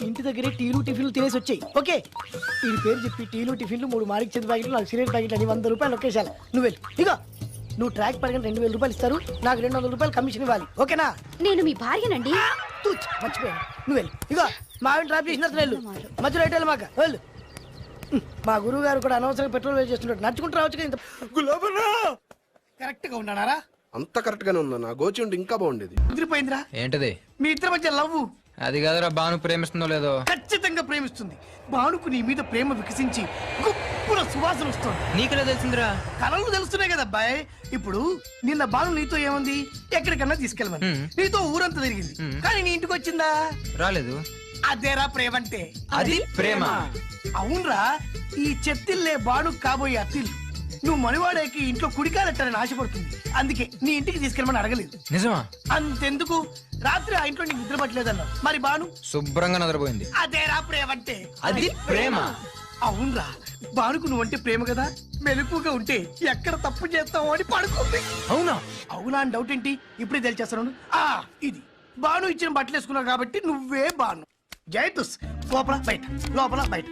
ఇంటి దగ్గరే టీలు టిఫిన్లు తినేసి వచ్చాయి. ఓకే, ఈ పేరు చెప్పి టీలు టిఫిన్లు 3 మారికి చెంది ప్యాకెట్లు, 4 సిగరెట్ ప్యాకెట్లు అని 100 రూపాయలు ఒకేసారి. నువ్వు వెళ్ళు. ఇగో నువ్వు ట్రాక్ పడగానే 2000 రూపాయలు ఇస్తారు, నాకు 200 రూపాయలు కమిషన్ ఇవ్వాలి. ఓకేనా? నేను మీ భార్యనండి. మర్చిపోయాను. నువ్వు వెళ్ళు. ఇగో మా ఆవిడ డ్రాప్ చేసిన వెళ్ళు. మధ్యలో రైట్ వెళ్ళి మాక వెళ్ళు. మా గురువు గారు కూడా అనవసరంగా పెట్రోల్ వేస్ట్ చేస్తున్నాడు. నడుచుకుంటూ రావచ్చు కదా. కరెక్ట్ గా ఉన్నారా? అంత కరెక్ట్ గానే ఉందా? నా గోచి ఉంటే ఇంకా బాగుండేది. కుదిరిపోయిందిరా. ఏంటది? మీ ఇద్దరి మధ్య లవ్. అది కాదురా, బాను ప్రేమిస్తుందో లేదో. ఖచ్చితంగా ప్రేమిస్తుంది. బానుకు నీ మీద ప్రేమ వికసించి గుప్పుల సువాసన వస్తుంది. నీకెలా తెలిసిందిరా? కలలు తెలుస్తున్నాయి కదా అబ్బాయి. ఇప్పుడు నిన్న బాను నీతో ఏముంది, ఎక్కడికన్నా తీసుకెళ్ళమని నీతో ఊరంతా తిరిగింది, కానీ నీ ఇంటికి వచ్చిందా? రాలేదు. అదేరా ప్రేమ అంటే. అది ప్రేమ. అవునరా, ఈ చెత్తిల్లే బాను కాబోయే అత్తిల్లు. నువ్వు మనివాడేకి ఇంట్లో కుడికాలెట్టాలని ఆశపడుతుంది, అందుకే నీ ఇంటికి తీసుకెళ్ళమని అడగలేదు. నిజమా? అంతెందుకు, రాత్రి ఆ ఇంట్లో నీకు నిద్ర పట్టలేదన్నా. మరి బాను శుభ్రంగా నిద్రపోయింది. అదేరా ప్రేమ అంటే. అది ప్రేమ. అవునరా, బానుకు నువ్వంటే ప్రేమ కదా, మెలకుగా ఉంటే ఎక్కడ తప్పు చేస్తావో అని పడుకుంది. అవునా? అవునా అని డౌట్ ఏంటి, ఇప్పుడే తెలిచేస్తాను. ఇది బాను ఇచ్చిన బట్టలు వేసుకున్నావు కాబట్టి నువ్వే బాను. జైతుస్ లోపల బయట, లోపల బయట.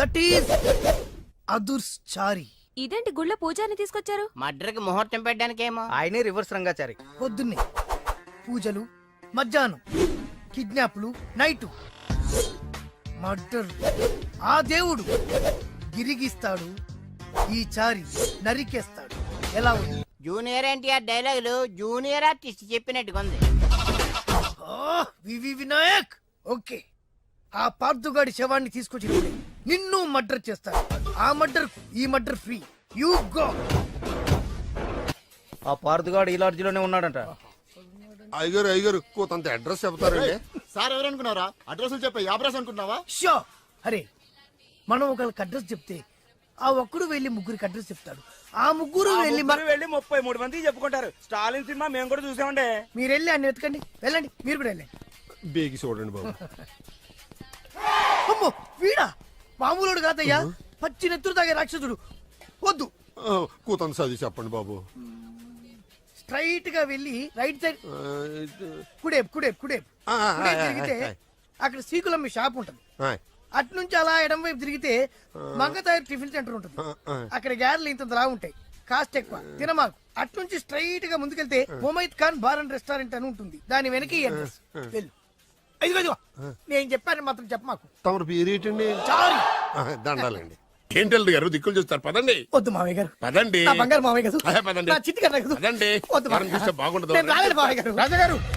దట్ ఈస్ అదుర్స్ చారి. ఇదేంటి గుళ్ళ పూజారిని తీసుకొచ్చారు? మడ్రకి ముహూర్తం పెట్టడానికేమో. ఆయనే రివర్స్ రంగాచారి. పొద్దున్నే పూజలు, మధ్యాహ్నం కిడ్నాప్లు, నైటు మర్డర్. ఆ దేవుడు గిరిగిస్తాడు, ఈ చారి నరికేస్తాడు. ఎలా ఉంది? జూనియర్ ఎన్టీఆర్ డైలాగులు జూనియర్ ఆర్టిస్ట్ చెప్పినట్టుగా ఉంది. వివి వినాయక్. ఓకే, ఆ పార్థుగాడి శవాన్ని తీసుకొచ్చినప్పుడు నిన్ను మర్డర్ చేస్తాడు. ఆ మర్డర్, ఈ మర్డర్ ఫ్రీ. You go. ఆ పార్థుగాడు ఈ లాడ్జిలోనే ఉన్నాడంట. అయ్యగారు కొంత అడ్రస్ చెప్తారండి. సార్ ఎవరనుకున్నారా? అడ్రస్ చెప్పే అడ్రస్ అనుకున్నావా? షో. అరే, మనం ఒకళ్ళకి అడ్రస్ చెప్తే ఆ ఒక్కడు వెళ్ళి ముగ్గురికి అడ్రస్ చెప్తాడు. ఆ ముగ్గురు వెళ్ళి 33 మంది చెప్పుకుంటారు. స్టాలిన్ సినిమా మేము కూడా చూసామండి. మీరు వెళ్ళి అన్ని వెతకండి. వెళ్ళండి, మీరు కూడా వెళ్ళండి. బేగి చూడండి బాబు. అమ్మో, వీడా? మామూలుడు కాదయ్యా, పచ్చి నెత్తురు తాగే రాక్షసుడు. వద్దు, కూతంత చదివి చెప్పండి బాబు. స్ట్రైట్ గా వెళ్ళి రైట్ సైడ్ కుడేపు కుడేపు కుడేపు కుడేపు తిరిగితే అక్కడ సీకులమ్మి షాప్ ఉంటుంది. అటు నుంచి అలా ఎడం వైపు తిరిగితే మంగతాయి టిఫిన్ సెంటర్ ఉంటుంది. అక్కడ గ్యారెలు ఇంత రా ఉంటాయి, కాస్ట్ ఎక్కువ, తినమాకు. అటు నుంచి స్ట్రైట్ గా ముందుకెళ్తే Mumaith Khan bar and restaurant అని ఉంటుంది. దాని వెనక ఈ అడ్రస్. వెళ్ళు. ఇదిగో నేను చెప్పాను మాత్రం చెప్పమాకు. తమరు పేరేటండి? చారి. దండాలండి. ఏంటల్లుడు గారు దిక్కులు చూస్తారు, పదండి. వద్దు మామయ్య గారు, పదండి. నా బంగారు మామయ్య గారు, పదండి. నా చిట్టి గారు కదా. పదండి. వద్దు మనం చూస్తే బాగుండదు. నేను రాలేదు మామయ్య గారు.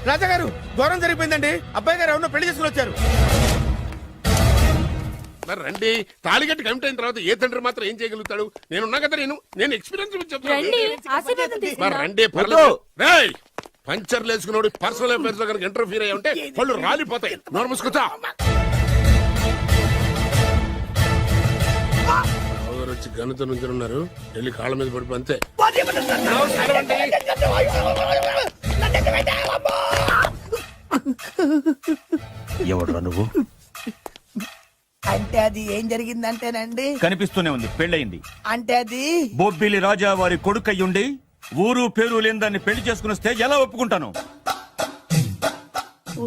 రాజాగారు దూరం జరిగిపోయిందండి. అబ్బాయి గారు ఎవరినో పెళ్లి చేసుకుని వచ్చారు. మరి రండి. తాళిగట్టి కమిట్ అయిన తర్వాత ఏ తండ్రి మాత్రం ఏం చేయగలుగుతాడు? నేనున్నా కదా, నేను ఎక్స్పీరియన్స్ చెప్తాను. మరి రండి, పర్లేదు. రేయ్, పంచర్లు వేసుకున్నాడు పర్సనల్ అఫైర్స్ లో కనుక ఇంటర్ఫీర్ అయ్యి ఉంటే వాళ్ళు రాలిపోతాయి. నోరు మూసుకుంటా. వచ్చి గనుత నుంచి ఉన్నారు, వెళ్ళి కాళ్ళ మీద పడిపో అంతే. ఎవడురా నువ్వు? అంటే అది ఏం జరిగిందంటేనండి, కనిపిస్తూనే ఉంది, పెళ్ళయింది. అంటే అది బొబ్బిలి రాజా వారి కొడుకయ్యుండి ఊరు పేరు లేని దాన్ని పెళ్లి చేసుకుని వస్తే ఎలా ఒప్పుకుంటాను?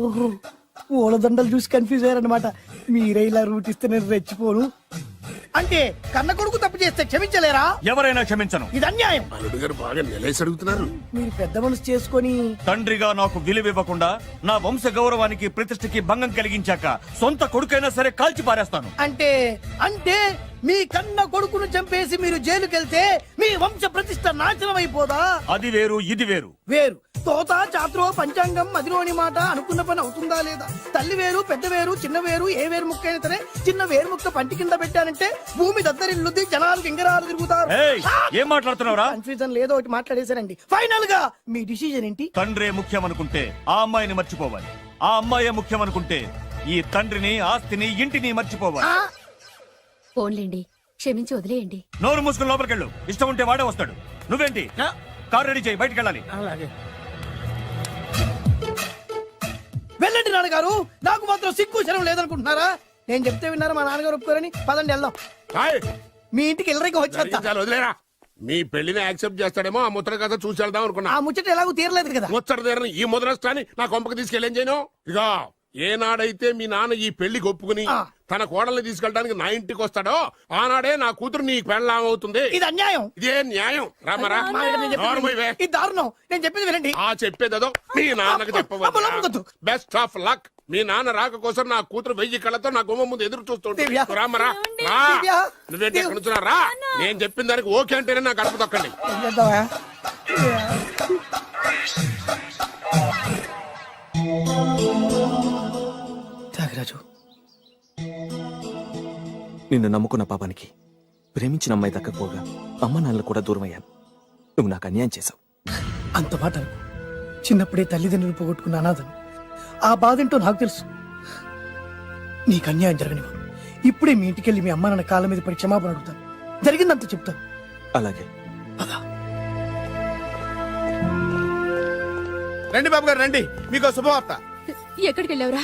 ఓహో, ఓలదండలు చూసి కన్ఫ్యూజ్ అయ్యారనమాట. మీరే ఇలా రూట్ ఇస్తే నేను రెచ్చిపోను. అంటే కన్న కొడుకు తప్పు చేస్తే క్షమించలేరా? ఎవరైనా క్షమించను. ఇది అన్యాయం. అల్లుడు గారు బాగా నిలేసి అడుగుతున్నారు. మీరు పెద్ద మనసు చేసుకొని తండ్రిగా నాకు విలువివ్వకుండా నా వంశ గౌరవానికి ప్రతిష్టకి భంగం కలిగించాక సొంత కొడుకైనా సరే కాల్చి పారేస్తాను. అంటే అంటే మీ కన్న కొడుకును చంపేసి మీరు జైలుకెళ్తే మీ వంశ ప్రతిష్ట నాశనం అయిపోదా? అది వేరు, ఇది వేరు. వేరు. తోత చాత్రో పంచాంగం మదిలోని మాట అనుకున్న పని అవుతుందా లేదా? తల్లి వేరు, పెద్ద వేరు, చిన్న వేరు, ఏ వేరు ముక్క అయినా సరే చిన్న వేరు ముక్క పంటి కింద పెట్టానంటే భూమి దద్దరిల్లుద్ది, జనాలు గింగరాలు తిరుగుతారు. ఏం మాట్లాడుతున్నావురా? కన్ఫ్యూజన్ లేదో ఒకటి మాట్లాడేశారండి. ఫైనల్ గా మీ డిసిజన్ ఏంటి? తండ్రే ముఖ్యం అనుకుంటే ఆ అమ్మాయిని మర్చిపోవాలి. ఆ అమ్మాయే ముఖ్యం అనుకుంటే ఈ తండ్రిని, ఆస్తిని, ఇంటిని మర్చిపోవాలి. ఫోన్లేండి, క్షమించి వదిలేయండి. నోరు మూసుకుని లోపలికెళ్ళు. ఇష్టం ఉంటే వాడే వస్తాడు. నువ్వేంటి? కార్ రెడీ చేయి, బయటికి వెళ్ళాలి. వెళ్ళండి నాన్నగారు, నాకు మాత్రం సిగ్గు శరం లేదనుకుంటున్నారా? నేను చెప్తే విన్నారా మా నాన్నగారు ఒప్పుకోరని? పదండి వెళ్దాం. మీ ఇంటికి వెళ్ళరికి వచ్చేస్తా. వదిలేరా, మీ పెళ్లిని యాక్సెప్ట్ చేస్తాడేమో. ఆ ముద్ర కథ చూసి వెళ్దాం అనుకున్నా. ఆ ముచ్చట ఎలాగో తీరలేదు కదా. ముచ్చట తీరని ఈ ముద్రష్టాన్ని నా కొంపకి తీసుకెళ్ళేం చేయను. ఇక ఏనాడైతే మీ నాన్న ఈ పెళ్లికి ఒప్పుకుని తన కోడల్ని తీసుకెళ్ళడానికి నా ఇంటికి వస్తాడో ఆనాడే నా కూతురు నీ పెళ్ళాం అవుతుంది. ఇది అన్యాయం. ఇదే న్యాయం. రామరా, ఇది దారుణం. నేను చెప్పేది వినండి. ఆ చెప్పేదో మీ నాన్నకి చెప్పవచ్చు. Best of luck. మీ నాన్న రాక కోసం నా కూతురు 1000 కళ్ళతో నా గుమ్మ ముందు ఎదురు చూస్తుంటే. రామరా, నువ్వేంటి ఎక్కడ నుంచున్నా? రా, నేను చెప్పిన దానికి ఓకే అంటేనే నా గడప తొక్కండి. త్యాగరాజు, నిన్ను నమ్ముకున్న పాపానికి ప్రేమించిన అమ్మాయి దక్కకపోగా అమ్మ నాన్నలు కూడా దూరం అయ్యాను. నువ్వు నాకు అన్యాయం చేశావు. అంత మాట చిన్నప్పుడే తల్లిదండ్రులు పోగొట్టుకున్న అనాథను. ఆ బాధ ఏంటో నాకు తెలుసు. నీకు అన్యాయం జరగనివ్వను. ఇప్పుడే మీ ఇంటికెళ్ళి మీ అమ్మ నాన్న కాళ్ళ మీద పడి క్షమాపణ అడుగుతాను. జరిగిందంత చెప్తాను. అలాగే. రండి బాబు గారు రండి, మీకు శుభవార్త. ఎక్కడికి వెళ్ళావురా?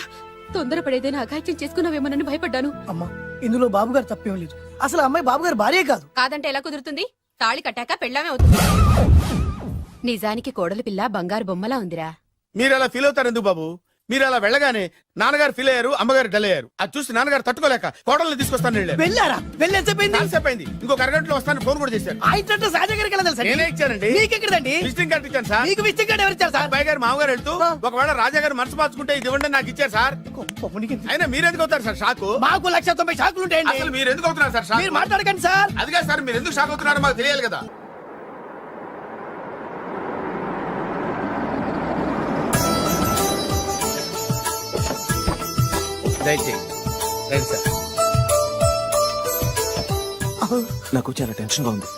తొందరపడేదైనా అఘాయిత్యం చేసుకున్నావేమోనని భయపడ్డాను. అమ్మా ఇందులో బాబు గారు తప్పేం లేదు. అసలు ఆ అమ్మాయి బాబు గారు భార్యే కాదు. కాదంటే ఎలా కుదురుతుంది? తాళి కట్టాక పెళ్ళామే అవుతుంది. నిజానికి కోడలి పిల్ల బంగారు బొమ్మలా ఉందిరా. మీరు అలా ఫీల్ అవుతారు ఎందుకు బాబు? మీరు అలా వెళ్ళగానే నాన్నగారు ఫీల్ అయ్యారు, అమ్మగారు డల్ అయ్యారు. అది చూసి నాన్నగారు తట్టుకోలేక కోడల్ని తీసుకొస్తాను వెళ్ళారు. వెళ్ళారా? వెళ్ళేసేపోయింది. అయింది, ఇంకొక అరగంటలో వస్తాను ఫోన్ కూడా చేశారు. ఆ ఇంట్లో సహజ గారికి ఎలా తెలుసా? నేనే ఇచ్చానండి. మీకెక్కడండి? విజిటింగ్ కార్డు ఇచ్చాను సార్. మీకు విజిటింగ్ కార్డు ఎవరు ఇచ్చారు సార్? అబ్బాయి గారు మామగారు వెళ్తూ ఒకవేళ రాజా గారు మనసు మార్చుకుంటే ఇది ఇవ్వండి నాకు ఇచ్చారు సార్. అయినా మీరు ఎందుకు అవుతారు సార్ షాక్? మాకు 190 షాకులు ఉంటాయండి. అసలు మీరు ఎందుకు అవుతున్నారు సార్ షాక్? మీరు మాట్లాడకండి సార్. అదిగా సార్, మీరు ఎందుకు షాక్ అవుతున్నారో మాకు తెలియాలి కదా. నాకు చాలా టెన్షన్ గా ఉంది.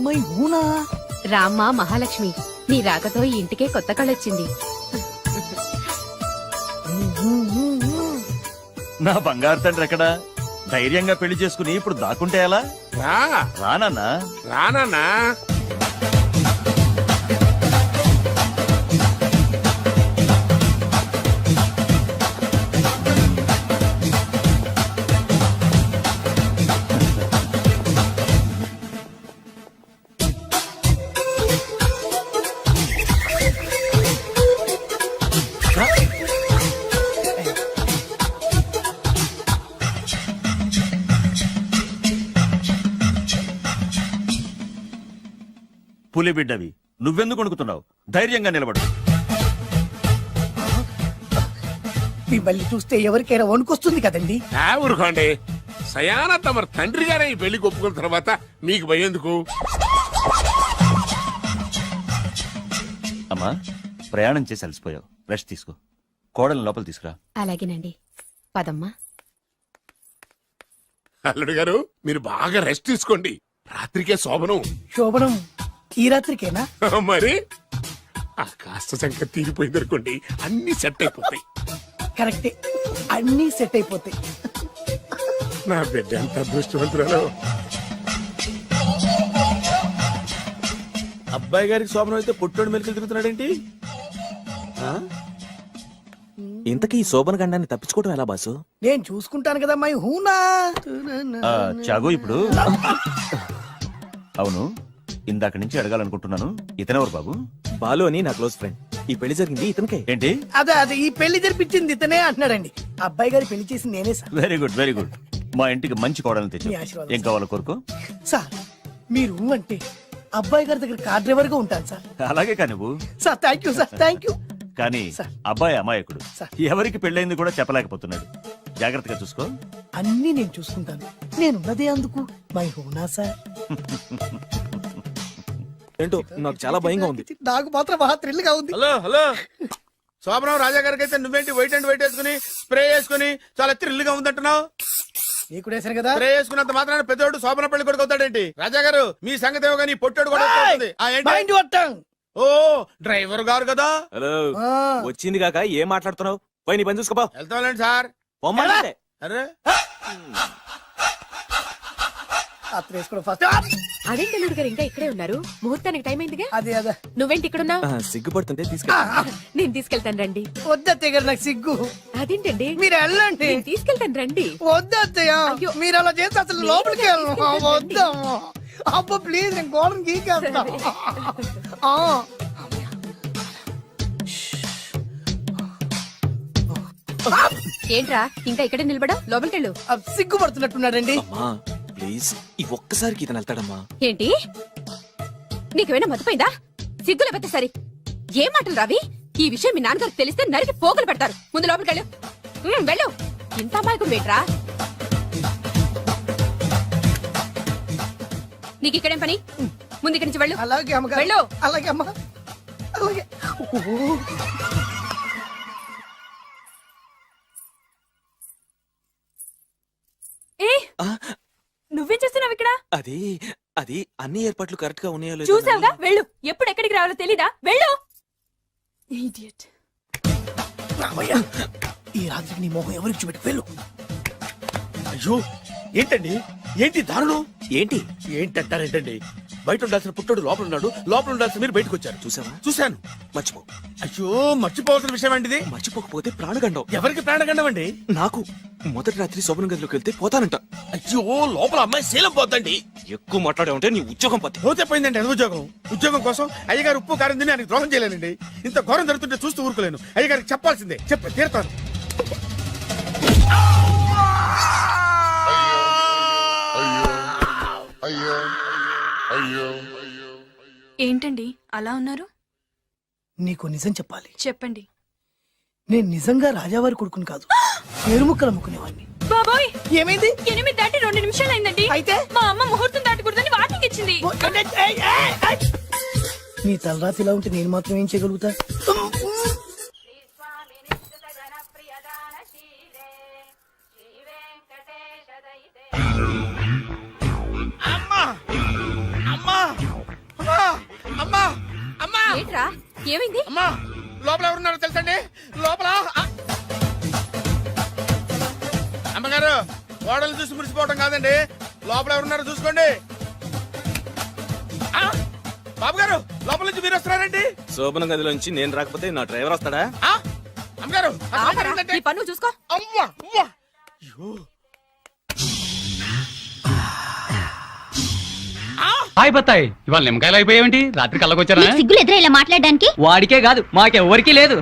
మై ఊనా రామ్మ మహాలక్ష్మి, నీ రాకతో ఈ ఇంటికే కొత్త కళొచ్చింది. నా బంగారు తండ్రి ఎక్కడా? ధైర్యంగా పెళ్లి చేసుకుని ఇప్పుడు దాక్కుంటే ఎలా? రానన్నా రానా పులి బిడ్డవి, నువ్వెందుకు వణుకుతున్నావు? ధైర్యంగా నిలబడు. మిమ్మల్ని చూస్తే ఎవరికైనా వణుకొస్తుంది కదండి. ఊరుకోండి. సయానా తమ తండ్రి గారే ఈ పెళ్లి ఒప్పుకున్న తర్వాత మీకు భయందుకు? అమ్మా, ప్రయాణం చేసి అలసిపోయావు, రెస్ట్ తీసుకో. కోడలు లోపల తీసుకురా. అలాగేనండి, పదమ్మా. అల్లుడు గారు మీరు బాగా రెస్ట్ తీసుకోండి, రాత్రికే శోభనం. శోభనం ఈ రాత్రికేనా? మరి ఆ కాస్త సంఖ్య తీరిపోయింది అనుకోండి, అన్ని సెట్ అయిపోతాయి. కరెక్టే, అన్నీ సెట్ అయిపోతాయి. నా బిడ్డ ఎంత అదృష్టవంతురాలు. అబ్బాయి గారికి శోభనం అయితే పుట్టోడు మెలికలు తిరుగుతున్నాడేంటి? ఇంతకీ ఈ శోభన గండాన్ని తప్పించుకోవడం ఎలా బాసు? నేను చూసుకుంటాను కదా మై హూనా. చాగు ఇప్పుడు. అవును, ఇందాక నుంచి అడగాలనుకుంటున్నాను, ఇతనెవరు బాబు? బాలు అని నా క్లోజ్ ఫ్రెండ్. ఈ పెళ్లి జరిగింది ఇతనికే. ఏంటి? అదే ఈ పెళ్లి జరిపించింది ఇతనే అంటున్నాడండి. అబ్బాయి గారి పెళ్లి చేసింది నేనే sir. Very good, very good. మా ఇంటికి మంచి కోడలు తెచ్చు. మీ ఆశీర్వాదం ఏం కావాలో కోరుకో. సార్ మీరు అంటే అబ్బాయి గారి దగ్గర కార్ డ్రైవర్ గా ఉంటాను సార్. అలాగే కానీ నువ్వు. Sir thank you sir, thank you. కానీ సార్. అబ్బాయి అమాయకుడు, సార్. ఎవరికి పెళ్ళైంది కూడా చెప్పలేకపోతున్నాడు. జాగ్రత్తగా చూసుకో. అన్నీ నేను చూసుకుంటాను, నేనున్నదే అందుకు మై హూనా సార్. ఏంటో నాకు చాలా భయంగా ఉంది. నాకు మాత్రం బాగా థ్రిల్ గా ఉంది. హలో హలో, శోభనం రాజా గారికి అయితే నువ్వేంటి వైట్ అండ్ వైట్ వేసుకుని స్ప్రే వేసుకుని చాలా థ్రిల్గా ఉందంటున్నావు? నీకు వేసాను కదా. స్ప్రే వేసుకున్నంత మాత్రాన పెద్దోడు శోభన పెళ్లి కొడుకు అవుతాడేంటి? రాజా గారు మీ సంగతి ఏమో కానీ పొట్టోడు కూడా అవుతుంది. Mind your tongue. ఓ డ్రైవర్ గారు కదా. హలో, వచ్చింది కాక ఏం మాట్లాడుతున్నావు? పోయి నీ పని చూసుకోపో. వెళ్తాంలేండి సార్. అరే అత్త వేసుకోవడం ఫస్ట్. అదేంటి అల్లుడు గారు ఇంకా ఇక్కడే ఉన్నారు? ముహూర్తానికి టైం అయిందిగా. అదే అదే నువ్వేంటి ఇక్కడున్నావు? సిగ్గుపడుతుంటే తీసుకెళ్ళి. నేను తీసుకెళ్తాను రండి. వద్దత్తయ్య గారు, నాకు సిగ్గు. అదేంటండి? మీరు వెళ్ళండి. నేను తీసుకెళ్తాను రండి. వద్దత్తయ్య, అయ్యో. మీరు అలా చేస్తే అసలు లోపలికి వెళ్ళను. వద్దమ్మా. అబ్బా ప్లీజ్, నేను గోడను గీకేస్తా. ఏంట్రా ఇంకా ఇక్కడే నిలబడా? లోపలికెళ్ళు. సిగ్గుపడుతున్నట్టున్నాడండి. ప్లీజ్, ఈ ఒక్కసారికి ఇతను వెళ్తాడమ్మా. ఏంటి నీకేమైనా మతిపోయిందా? సిగ్గులు పెద్ద సరి. ఏం మాటలు రావి? ఈ విషయం మీ నాన్నగారికి తెలిస్తే నరికి పోగులు పెడతారు. ముందు లోపలికెళ్ళు. వెళ్ళు. ఇంత అమాయకుడు వేట్రా? నీకు ఇక్కడేం పని? ముందు ఇక్కడి నుంచి వెళ్ళు. అలాగే అమ్మగారు. వెళ్ళు. అలాగే అమ్మా, అలాగే. నువ్వేం చేస్తున్నావు ఇక్కడ? అది అది అన్ని ఏర్పాట్లు కరెక్ట్ గా ఉన్నాయో లేదో చూసావుగా, వెళ్ళు. ఎప్పుడు ఎక్కడికి రావాలో తెలీదా? వెళ్ళు. Idiot. రామయ్య, ఈ రాత్రికి నీ మొహం ఎవరికి చూపెట్టి వెళ్ళు. అయ్యో ఏంటండి, ఏంటి దారుణం? ఏంటి ఏంటంటారేంటండి? బయట ఉండాల్సిన పుట్టోడు లోపల ఉన్నాడు, లోపల ఉండాల్సిన మీరు బయటకు వచ్చారు. చూసావా? చూశాను. మర్చిపో. అయ్యో, మర్చిపోవాల్సిన విషయం ఏంటిది? మర్చిపోకపోతే ప్రాణగండం. ఎవరికి ప్రాణగండం అండి? నాకు. మొదటి రాత్రి శోభన గదిలోకి వెళ్తే పోతానంట. అయ్యో, లోపల అమ్మాయి శీలం పోతండి. ఎక్కువ మాట్లాడే ఉంటే నీ ఉద్యోగం పోతే పోయిందండి. అది ఉద్యోగం. ఉద్యోగం కోసం అయ్యగారు ఉప్పు కారం తిని ఆయనకు ద్రోహం చేయలేనండి. ఇంత ఘోరం జరుగుతుంటే చూస్తూ ఊరుకోలేను. అయ్యగారికి చెప్పాల్సిందే. చెప్పి తీరుతాను. ఏంటండి అలా ఉన్నారు? నీకు నిజం చెప్పాలి. చెప్పండి. నేను నిజంగా రాజావారి కొడుకుని కాదు, పేరుముక్కలు అమ్ముకునేవాడిని. బాబోయ్, ఏమైంది? 8 దాటి 2 నిమిషాలు అయిందండి. అయితే మా అమ్మ ముహూర్తం దాటకూడదని వార్నింగ్ ఇచ్చింది. నీ తలరాతి ఇలా ఉంటే నేను మాత్రం ఏం చేయగలుగుతా? ఏంట్రా, ఏమైంది? అమ్మా, లోపల ఎవరున్నారో తెలుసండి? లోపల అమ్మగారు, గోడలు చూసి మురిసిపోవడం కాదండి, లోపల ఎవరున్నారో చూసుకోండి. బాబు గారు, లోపల నుంచి మీరు వస్తున్నారండి? శోభన గదిలోంచి నేను రాకపోతే నా డ్రైవర్ వస్తాడా? అమ్మగారు, నీ పన్ను చూసుకో. అమ్మా, అమ్మా. అయ్యో. హాయ్ బత్తాయి, ఇవాళ నిమ్మకాయలు అయిపోయావేంటి? రాత్రి కళ్ళకొచ్చారా? సిగ్గులు ఎదురా ఇలా మాట్లాడడానికి? వాడికే కాదు, మాకెవ్వరికీ లేదు.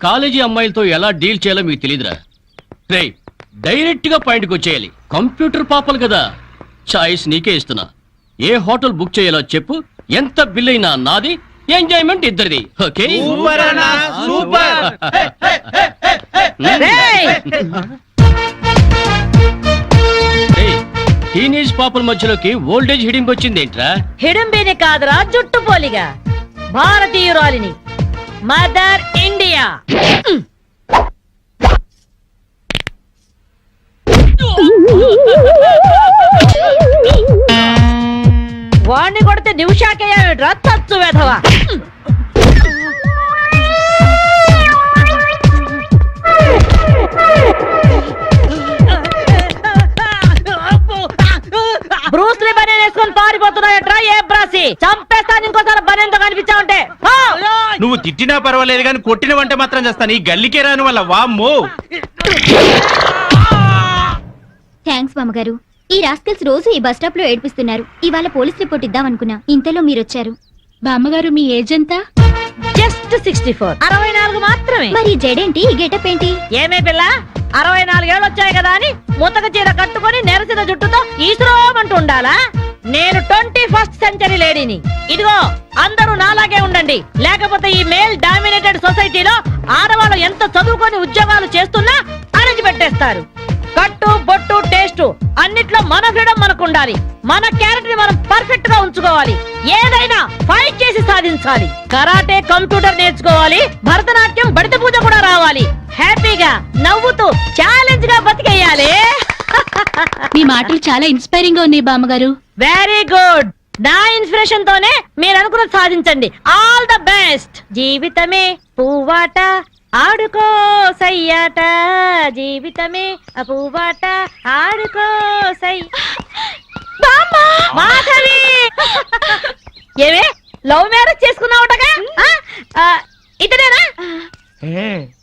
కాలేజీ అమ్మాయిలతో ఎలా డీల్ చేయాలో మీకు తెలియదురా. రేయ్, డైరెక్ట్ గా పాయింట్కి వచ్చేయాలి. కంప్యూటర్ పాపలు కదా, చాయిస్ నీకే ఇస్తున్నా. ఏ హోటల్ బుక్ చేయాలో చెప్పు, ఎంత బిల్ అయినా నాది, ఎంజాయ్మెంట్ ఇద్దరిది. ఓకే? టీనేజ్ పాపల మధ్యలోకి ఓల్డేజ్ హిడింపు వచ్చింది ఏంట్రా? హిడంబేనే కాదురా, జుట్టు పోలిగా భారతీయురాలిని, మదర్ ఇండియా. వాణ్ణి కొడితే నిమిషాకేయా తచ్చు వెధవా. బ్రూస్లీ బనేన్ వేసుకొని పారిపోతున్నాయట్రా ఏ బ్రాసి. చంపేస్తాను ఇంకోసారి బనేన్తో కనిపించావంటే. నువ్వు తిట్టినా పర్వాలేదు కానీ కొట్టినవంటే మాత్రం చేస్తాను. ఈ గల్లికే రాను వల్ల వామ్మో. థ్యాంక్స్ బామ్మగారు. ఈ రాస్కల్స్ రోజు ఈ బస్ స్టాప్ లో ఏడిపిస్తున్నారు. ఇవాళ పోలీస్ రిపోర్ట్ ఇద్దాం అనుకున్నా, ఇంతలో మీరొచ్చారు. బామ్మగారు, మీ ఏజ్ ఎంత? జస్ట్ 64. 64 మాత్రమే. మరి జడేంటి, ఈ గెటప్ ఏంటి? ఏమే పిల్ల, 64 ఏళ్ళు వచ్చాయి కదా అని ముతక చీర కట్టుకొని నెరసిన జుట్టుతో ఈశ్వరమంటూ ఉండాలా? నేను 21st సెంచరీ లేడీని. ఇదిగో, అందరూ నాలాగే ఉండండి, లేకపోతే ఈ మేల్ డామినేటెడ్ సొసైటీలో ఆడవాళ్ళు ఎంత చదువుకొని ఉద్యోగాలు చేస్తున్నా అణిచిపెట్టేస్తారు. కట్టు బొట్టు టేస్ట్ అన్నిట్లో మన ఫ్రీడమ్ మనకు ఉండాలి. మన క్యారెక్టర్ ని మనం పర్ఫెక్ట్ గా ఉంచుకోవాలి. ఏదైనా ఫైట్ చేసి సాధించాలి. కరాటే, కంప్యూటర్ నేర్చుకోవాలి. భరతనాట్యం, బడిత పూజ కూడా రావాలి. హ్యాపీగా నవ్వుతూ ఛాలెంజ్ గా బతికేయాలి. మీ మాటలు చాలా ఇన్స్పైరింగ్ గా ఉన్నాయి బామ్మగారు. Very good. నా ఇన్స్పిరేషన్ తోనే మీరు అనుకున్నది సాధించండి. All the best. జీవితమే పువ్వాట, ఆడుకో సయ్యాట, జీవితమే అపువాట, ఆడుకో సై. మాధవి, ఏమే లవ్ మ్యారేజ్ చేసుకున్నావుటగా? ఇతనేనా?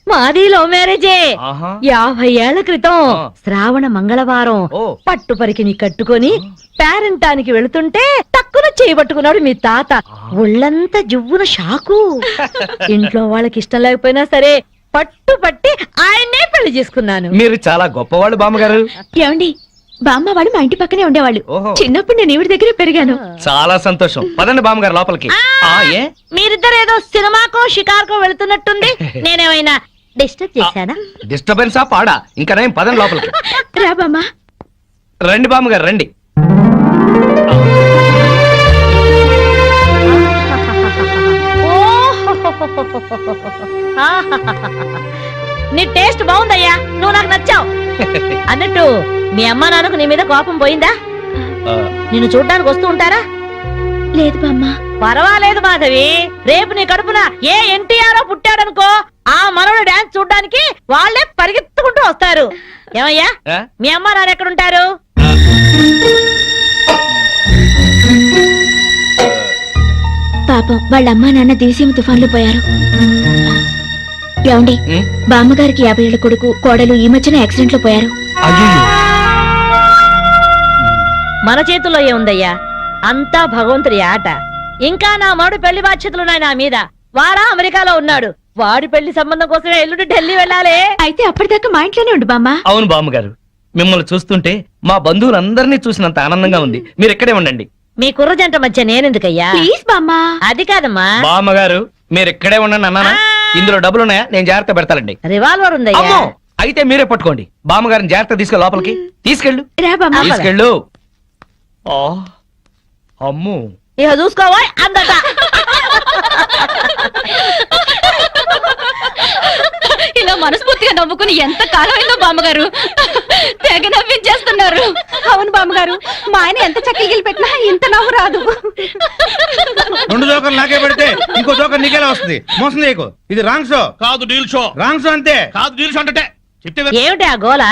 మాది లవ్ మ్యారేజే. 50 ఏళ్ల క్రితం శ్రావణ మంగళవారం పట్టు పరికిని కట్టుకొని పేరంటానికి వెళుతుంటే తక్కువ చేయబట్టుకున్నాడు మీ తాత. ఒళ్ళంతా జువ్వున షాకు. ఇంట్లో వాళ్ళకి ఇష్టం లేకపోయినా సరే పట్టు పట్టి ఆయన్నే పెళ్లి చేసుకున్నాను. మీరు చాలా గొప్పవాళ్ళు బామ్మగారు. ఏమండి, బామ్మ వాళ్ళు మా ఇంటి పక్కనే ఉండేవాళ్ళు. చిన్నప్పుడు నేను ఈవిడ దగ్గర పెరిగాను. చాలా సంతోషం. పదండి బామ్మగారు లోపలికి. మీరిద్దరు ఏదో సినిమాకో షికార్కో వెళుతున్నట్టుంది. నేనేమైనా డిస్టర్బ్ చేశానా? డిస్టర్బెన్స్ ఆ పాడా? ఇంకా నేను పదండి లోపలికి. రా బామ్మ. రండి బామ్మగారు రండి. నీ టేస్ట్ బాగుందయ్యా, నువ్వు నాకు నచ్చావు. అన్నట్టు మీ అమ్మా నాన్నకు నీ మీద కోపం పోయిందా? నిన్ను చూడ్డానికి వస్తూ ఉంటారా? లేదు బామ్మ. పర్వాలేదు మాధవి, రేపు నీ కడుపున ఏ ఎన్టీఆర్ పుట్టాడనుకో, ఆ మనవడు డాన్స్ చూడ్డానికి వాళ్ళే పరిగెత్తుకుంటూ వస్తారు. ఏమయ్యా, మీ అమ్మా నాన్న ఎక్కడుంటారు? పాపం వాళ్ళ అమ్మా నాన్న దివిసీమ తుఫాన్లో పోయారు. ఏమండి, బామ్మగారికి 50 ఏళ్ల కొడుకు కోడలు ఈ మధ్యన యాక్సిడెంట్ లో పోయారు. మన చేతుల్లో ఏముందయ్యా, అంతా భగవంతుడి ఆట. ఇంకా నా మాడు పెళ్లి బాధ్యతలున్నాయి నా మీద. వాడా అమెరికాలో ఉన్నాడు. వాడి పెళ్లి సంబంధం కోసమే ఎల్లుండి ఢిల్లీ వెళ్ళాలి. అయితే అప్పటిదాకా మా ఇంట్లోనే ఉండు బామ్మ. అవును బామ్మగారు, మిమ్మల్ని చూస్తుంటే మా బంధువులందరినీ చూసినంత ఆనందంగా ఉంది. మీరు ఇక్కడే ఉండండి. మీ కుర్ర జంట మధ్య నేనెందుకయ్యా? ప్లీజ్ బామ్మ. అది కాదమ్మా. బామ్మగారు మీరు ఇక్కడే ఉండండి అన్నానా? ఇందులో డబ్బులున్నాయా? నేను జాగ్రత్త పెడతానండి. రివాల్వర్ ఉందయ్యా. అమ్మో, అయితే మీరే పట్టుకోండి. బామ్మగారిని జాగ్రత్త తీసుకెళ్ళి లోపలికి తీసుకెళ్ళు. రా బామ్మ. తీసుకెళ్ళు. ఆ, అమ్ము ఇక చూసుకోవా అందట. ఇలా మనస్ఫూర్తిగా నవ్వుకుని ఎంత కాలమైందో బామ్మగారు. తెగ నవ్వించేస్తున్నారు. అవును బామ్మగారు, మా ఆయన ఎంత చక్కగిలి పెట్టినా ఇంత నవ్వు రాదు. 2 జోకర్లు నాకే పెడితే ఇంకో జోకర్ నీకేలా వస్తుంది? మోసం చేయకు. ఇది రాంగ్ షో కాదు డీల్ షో. రాంగ్ షో అంతే. కాదు డీల్ షో అంటే చెప్తే ఏమిటి ఆ గోల?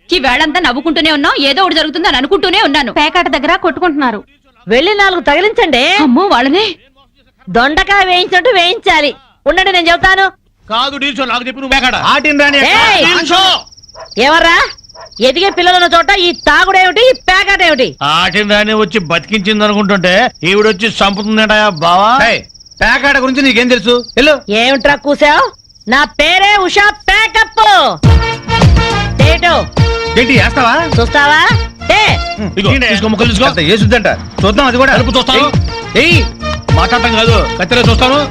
ఈ వేళంతా నవ్వుకుంటూనే ఉన్నాం. ఏదో ఒకటి జరుగుతుందని అనుకుంటూనే ఉన్నాను. పేకాట దగ్గర కొట్టుకుంటున్నారు. వెళ్ళి 4 తగిలించండి. అమ్మో వాళ్ళనే. దొండకాయ వేయించినట్టు వేయించాలి. ఉండండి నేను చెబుతాను. కాదు డీల్ షో. నాకు చెప్పి నువ్వు బేకాడ. ఆటిని రాని ఏయ్! Deal show. ఎవర్రా ఎదిగే పిల్లలున్న చోట ఈ తాగుడేమిటి, ఈ పేకాట ఏమిటి? ఆటిని రాని వచ్చి బతికించింది అనుకుంటుంటే ఈవిడొచ్చి చంపుతుందట బావా. పేకాట గురించి నీకేం తెలుసు? వెళ్ళు. ఏమిట్రా కూసావు? నా పేరే ఉషా పేకప్. ఏంటి వేస్తావా? చూస్తావా? ఇదిగో, తీసుకో, ముక్కలు తీసుకో. ఏసుద్దంట చూద్దాం. అది కూడా కలుపు చూస్తాను. ఏయ్ మాట్లాడటం కాదు, కత్తిరే చూస్తాను.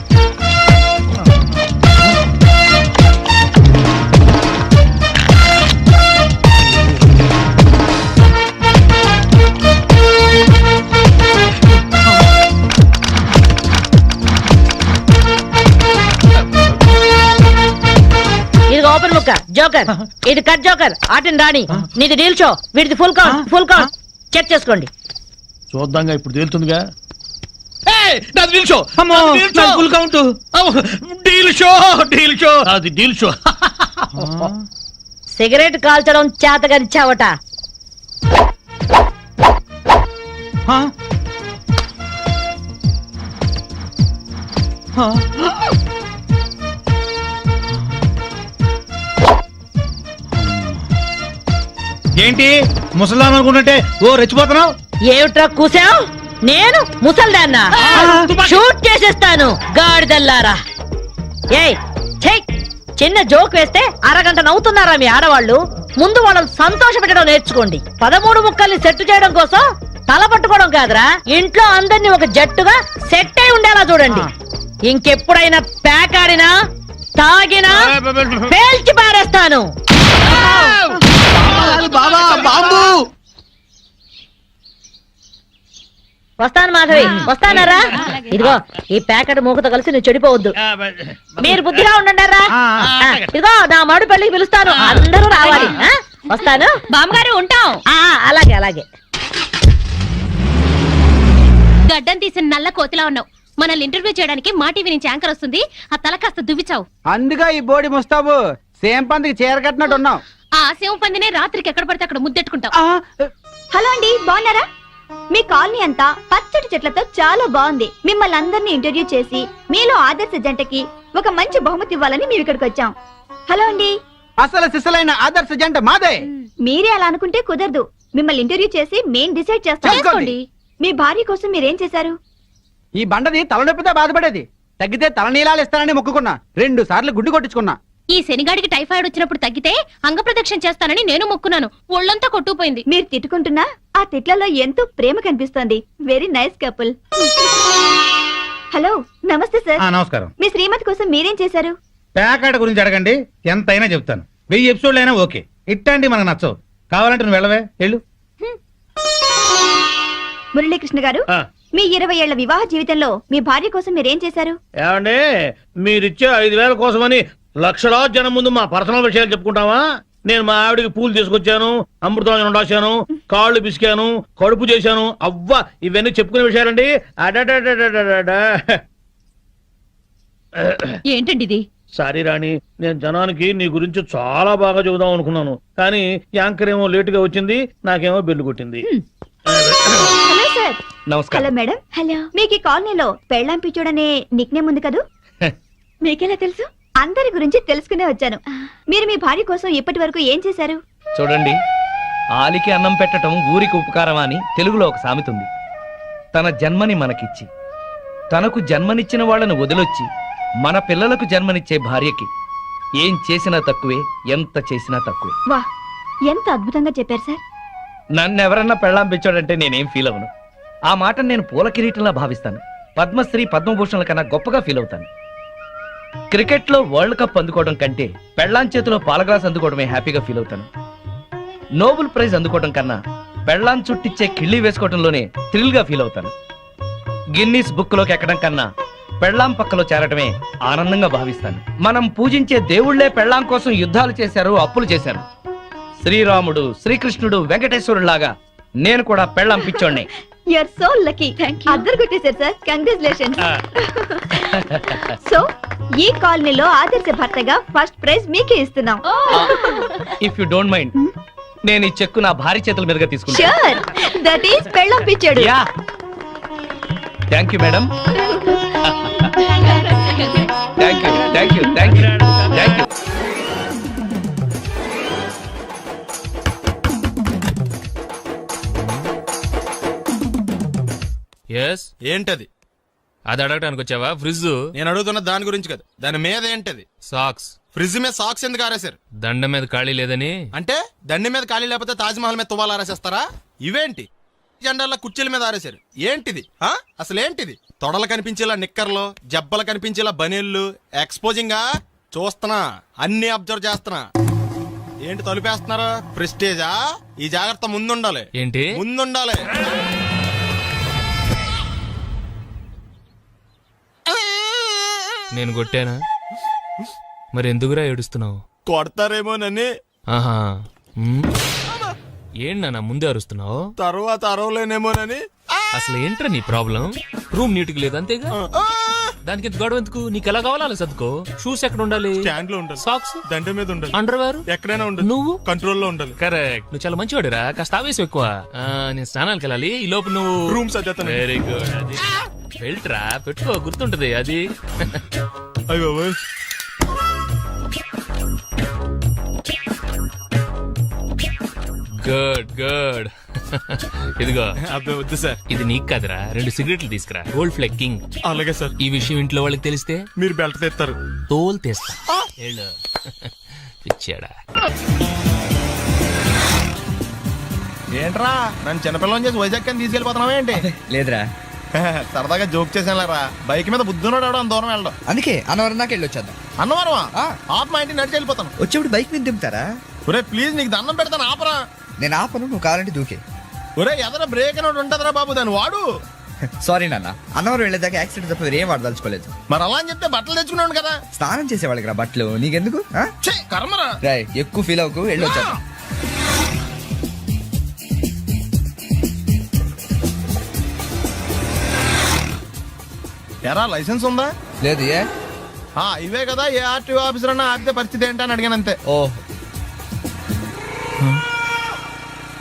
ఇది ఓపెన్ ముక్క జోకర్, ఇది కట్ జోకర్. ఆటిని రాణి, నీది డీల్ షో, వీడిది full count. Full count check చేసుకోండి. చూద్దాంగా, ఇప్పుడు తేలుతుందిగా. నాది డీల్ షో. అమ్మో, నాది డీల్ షో. నాది full count. Deal show, deal show. అది డీల్ షో. సిగరెట్ కాల్చడం చేతగరిచావట. ఏంటి ముసలాం అనుకుంటుంటే ఓ రెచ్చిపోతున్నావు? ఏమిట్రా కూసావు? నేను ముసల్దాన్నా? షూట్ చేసేస్తాను గాడిదల్లారా. ఏయ్ ఛై, చిన్న జోక్ వేస్తే అరగంట నవ్వుతున్నారా మీ ఆడవాళ్ళు? ముందు వాళ్ళని సంతోష పెట్టడం నేర్చుకోండి. 13 ముక్కల్ని సెట్ చేయడం కోసం తల పట్టుకోవడం కాదురా, ఇంట్లో అందరినీ ఒక జట్టుగా సెట్ అయి ఉండేలా చూడండి. ఇంకెప్పుడైనా పేకాడినా తాగినా పేల్చి పారేస్తాను. వస్తాను మాధవి, వస్తానరా. ఇదిగో ఈ ప్యాకెట్ మూకతో కలిసి నువ్వు చెడిపోవద్దు. మీరు బుద్ధిగా ఉండండిరా. ఇదిగో నా మాడు పెళ్లికి పిలుస్తాను, అందరూ రావాలి. వస్తాను బామ్మగారు, ఉంటాం. అలాగే అలాగే. గడ్డం తీసిన నల్ల కోతిలా ఉన్నావు. మనల్ని ఇంటర్వ్యూ చేయడానికి మా టీవీ నుంచి యాంకర్ వస్తుంది. ఆ తల కాస్త దువ్విచావు. అందుగా ఈ బోడి ముస్తాబు సేమ్ పందికి చీర కట్టినట్టు ఉన్నావు. ఆ సేవ పందినే రాత్రికి ఎక్కడ పడితే అక్కడ ముద్దెట్టుకుంటావు. హలో అండి, బాగున్నారా? మీ కాలనీ అంతా పచ్చటి చెట్లతో చాలా బాగుంది. మిమ్మల్ని అందరినీ ఇంటర్వ్యూ చేసి మీలో ఆదర్శ జంటకి ఒక మంచి బహుమతి ఇవ్వాలని మేము ఇక్కడికి వచ్చాం. హలో అండి. అసలు సిసలైన ఆదర్శ జంట మాదే. మీరే అలా అనుకుంటే కుదరదు. మిమ్మల్ని ఇంటర్వ్యూ చేసి మేం డిసైడ్ చేస్తాం. చేసుకోండి. మీ భార్య కోసం మీరేం చేశారు? ఈ బండది తలనొప్పితో బాధపడేది. తగ్గితే తలనీలాలు ఇస్తానని మొక్కుకున్నా. 2 సార్లు గుడ్డు కొట్టించుకున్నా. ఈ శనిగాడికి టైఫాయిడ్ వచ్చినప్పుడు తగ్గితే అంగప్రదక్షిణ చేస్తానని నేను మొక్కున్నాను. ఒళ్ళంతా కొట్టుకుపోయింది. మీరు తిట్టుకుంటున్నా ఆ తిట్లలో ఎంతో ప్రేమ కనిపిస్తోంది. Very nice couple. హలో, నమస్తే సార్. నమస్కారం. మీ శ్రీమతి కోసం మీరేం చేశారు? పేకాట గురించి అడగండి, ఎంతైనా చెప్తాను. 1000 ఎపిసోడ్లు అయినా ఓకే. ఇట్టాంటి మనకు నచ్చవు. కావాలంటే నువ్వు వెళ్ళవే, వెళ్ళు. మురళీకృష్ణ గారు, మీ 20 ఏళ్ల వివాహ జీవితంలో మీ భార్య కోసం మీరేం చేశారు? ఏమండి, మీరిచ్చే 5000 కోసమని లక్షలాది జనం ముందు మా పర్సనల్ విషయాలు చెప్పుకుంటావా? నేను మా ఆవిడికి పూలు తీసుకొచ్చాను, అమృతం రాశాను, కాళ్ళు పిసికాను, కడుపు చేశాను. అవ్వ, ఇవన్నీ చెప్పుకునే విషయాలండి. ఏంటండి ఇది? సారీ రాణి, నేను జనానికి నీ గురించి చాలా బాగా చెబుదాం అనుకున్నాను, కానీ యాంకర్ ఏమో లేటుగా వచ్చింది, నాకేమో బెల్లు కొట్టింది. Hello sir. నమస్కారం. Hello madam. హలో. మీకు ఈ కాలనీలో పెళ్ళాం పిచ్చోడనే నిక్ నేమ్ ఉంది కదూ? మీకెలా తెలుసు? అందరి గురించి తెలుసుకునే వచ్చాను. మీరు మీ భార్య కోసం ఇప్పటి వరకు ఏం చేశారు? చూడండి, ఆలికి అన్నం పెట్టడం ఊరికి ఉపకారం అని తెలుగులో ఒక సామెత ఉంది. తన జన్మని మనకిచ్చి తనకు జన్మనిచ్చిన వాళ్ళను వదిలొచ్చి మన పిల్లలకు జన్మనిచ్చే భార్యకి ఏం చేసినా తక్కువే, ఎంత చేసినా తక్కువే. వా, ఎంత అద్భుతంగా చెప్పారు సార్. నన్నెవరన్నా పెళ్ళాం పిచ్చోడంటే నేనేం ఫీల్ అవను. ఆ మాట నేను పూల కిరీటంలా భావిస్తాను. పద్మశ్రీ పద్మభూషణల కన్నా గొప్పగా ఫీల్ అవుతాను. క్రికెట్ లో వరల్డ్ కప్ అందుకోవడం కంటే పెళ్ళాం చేతిలో పాల గ్లాస్ అందుకోవడమే హ్యాపీగా ఫీల్ అవుతాను. నోబెల్ ప్రైజ్ అందుకోవడం కన్నా పెళ్ళాం చుట్టిచ్చే కిళ్ళి వేసుకోవడంలోనే థ్రిల్ గా ఫీల్ అవుతాను. గిన్నీస్ బుక్ లోకి ఎక్కడం కన్నా పెళ్ళాం పక్కలో చేరటమే ఆనందంగా భావిస్తాను. మనం పూజించే దేవుళ్లే పెళ్ళాం కోసం యుద్ధాలు చేశారు, అప్పులు చేశారు. శ్రీరాముడు, శ్రీకృష్ణుడు, వెంకటేశ్వరులాగా నేను కూడా పెళ్ళాం పిచ్చోడ్నే. You are so lucky. అద్దరు కొట్టేశారు సార్. కంగ్రాచులేషన్స్. సో ఈ కాలనీలో ఆదర్శ భర్తగా ఫస్ట్ ప్రైజ్ మీకే ఇస్తున్నాం. ఇఫ్ యు డోంట్ మైండ్, నేను ఈ చెక్కు నా భార్య చేతుల మీదుగా తీసుకుంటా. షూర్, దట్ ఈస్ పెళ్ళాం పిచ్చోడు. Yeah, thank you madam. Thank you, thank you, thank you, thank you. Yes, ఏంటది? అది అడగడానికి వచ్చావా? ఫ్రిడ్జ్. నేను అడుగుతున్న దాని గురించి కదా, దాని మీద ఏంటది? సాక్స్. ఫ్రిడ్జ్ మీద సాక్స్ ఎందుకు ఆరేశారు? దండ మీద ఖాళీ లేదని. అంటే దండి మీద ఖాళీ లేకపోతే తాజ్మహల్ మీద తువ్వాలు ఆరేసేస్తారా? ఇవేంటి జెండాల కుర్చీల మీద ఆరేశారు? ఏంటిది? అసలు ఏంటిది? తొడలు కనిపించేలా నిక్కర్లు, జబ్బలు కనిపించేలా బనీళ్లు, ఎక్స్పోజింగ్ చూస్తున్నా, అన్ని అబ్జర్వ్ చేస్తున్నా. ఏంటి తలుపేస్తున్నారు? ప్రెస్టేజా? ఈ జాగ్రత్త ముందుండాలి. ఏంటి ముందుండాలి. నేను కొట్టానా? మరి ఎందుకురా ఏడుస్తున్నావు? కొడతారేమోనని. ఆహా, ఏంటి నాన్న ముందే అరుస్తున్నావు? తర్వాత అరవలేనేమోనని. అసలు ఏంట్రా నీ ప్రాబ్లం? రూమ్ నీట్ గా లేదు అంతేగా, దానికి గొడవ ఎందుకు? నీకు ఎలా కావాలో సర్దుకో. షూస్ ఎక్కడ ఉండాలి? స్టాండ్ లో ఉండాలి. సాక్స్ దండ మీద ఉండాలి. అండర్వేర్ ఎక్కడైనా ఉండాలి. నువ్వు కంట్రోల్లో ఉండాలి. కరెక్ట్. నువ్వు చాలా మంచివాడిరా, కాస్త ఆవేశం ఎక్కువ. నేను స్నానానికి వెళ్ళాలి, ఈ లోపు నువ్వు రూమ్ సర్దేస్తాను. Very good. అది బెల్ట్రా, పెట్టుకో, గుర్తుంటది అది. అయ్యో, గుడ్ గుడ్. ఇదిగో, అబ్బాయి వద్దు సార్. ఇది నీకు కాదురా, 2 సిగరెట్లు తీసుకురా. Gold Flake King. అలాగే సార్. ఈ విషయం ఇంట్లో వాళ్ళకి తెలిస్తే మీరు బెల్ట్ తెస్తారు. తోలు తీస్తా. వెళ్ళు. పిచ్చాడా. ఏంట్రా నన్ను చిన్నపిల్లని చేసి వైజాగ్ అని తీసుకెళ్ళిపోతున్నావా ఏంటి? లేదురా, సరదాగా జోక్ చేసానులేరా. బైక్ మీద బుద్ధున్నాడు అంత దూరం వెళ్ళడం. అందుకే అన్నవరం దాకా వెళ్ళి వచ్చేద్దాం. అన్నవరమా? ఆప్ మా ఇంటికి నడిచి వెళ్ళిపోతాను. వచ్చేప్పుడు బైక్ మీద దింపుతారా? ఒరే ప్లీజ్, నీకు దండం పెడతాను, ఆపరా. నేను ఆపను, నువ్వు కావాలంటే దూకే. ఒరే ఎదర బ్రేక్ అని ఉంటుందిరా బాబు, దాన్ని వాడు. సారీ నాన్న, అన్నవరం వెళ్ళేదాకా యాక్సిడెంట్ తప్ప ఏం వాడదలుచుకోలేదు. మరి అలా అని చెప్తే బట్టలు తెచ్చుకున్నాను కదా. స్నానం చేసేవాళ్ళకి రా బట్టలు, నీకెందుకు? ఛీ, కర్మరా. రాయ్, ఎక్కువ ఫీల్ అవ్వకు, వెళ్ళి వచ్చేద్దాం. ఎరా లైసెన్స్ ఉందా? లేదు. ఏ ఇవే కదా, ఏ ఆర్టీఓ ఆఫీసర్ అన్నా ఆపితే పరిస్థితి ఏంటని అడిగాను అంతే. ఓ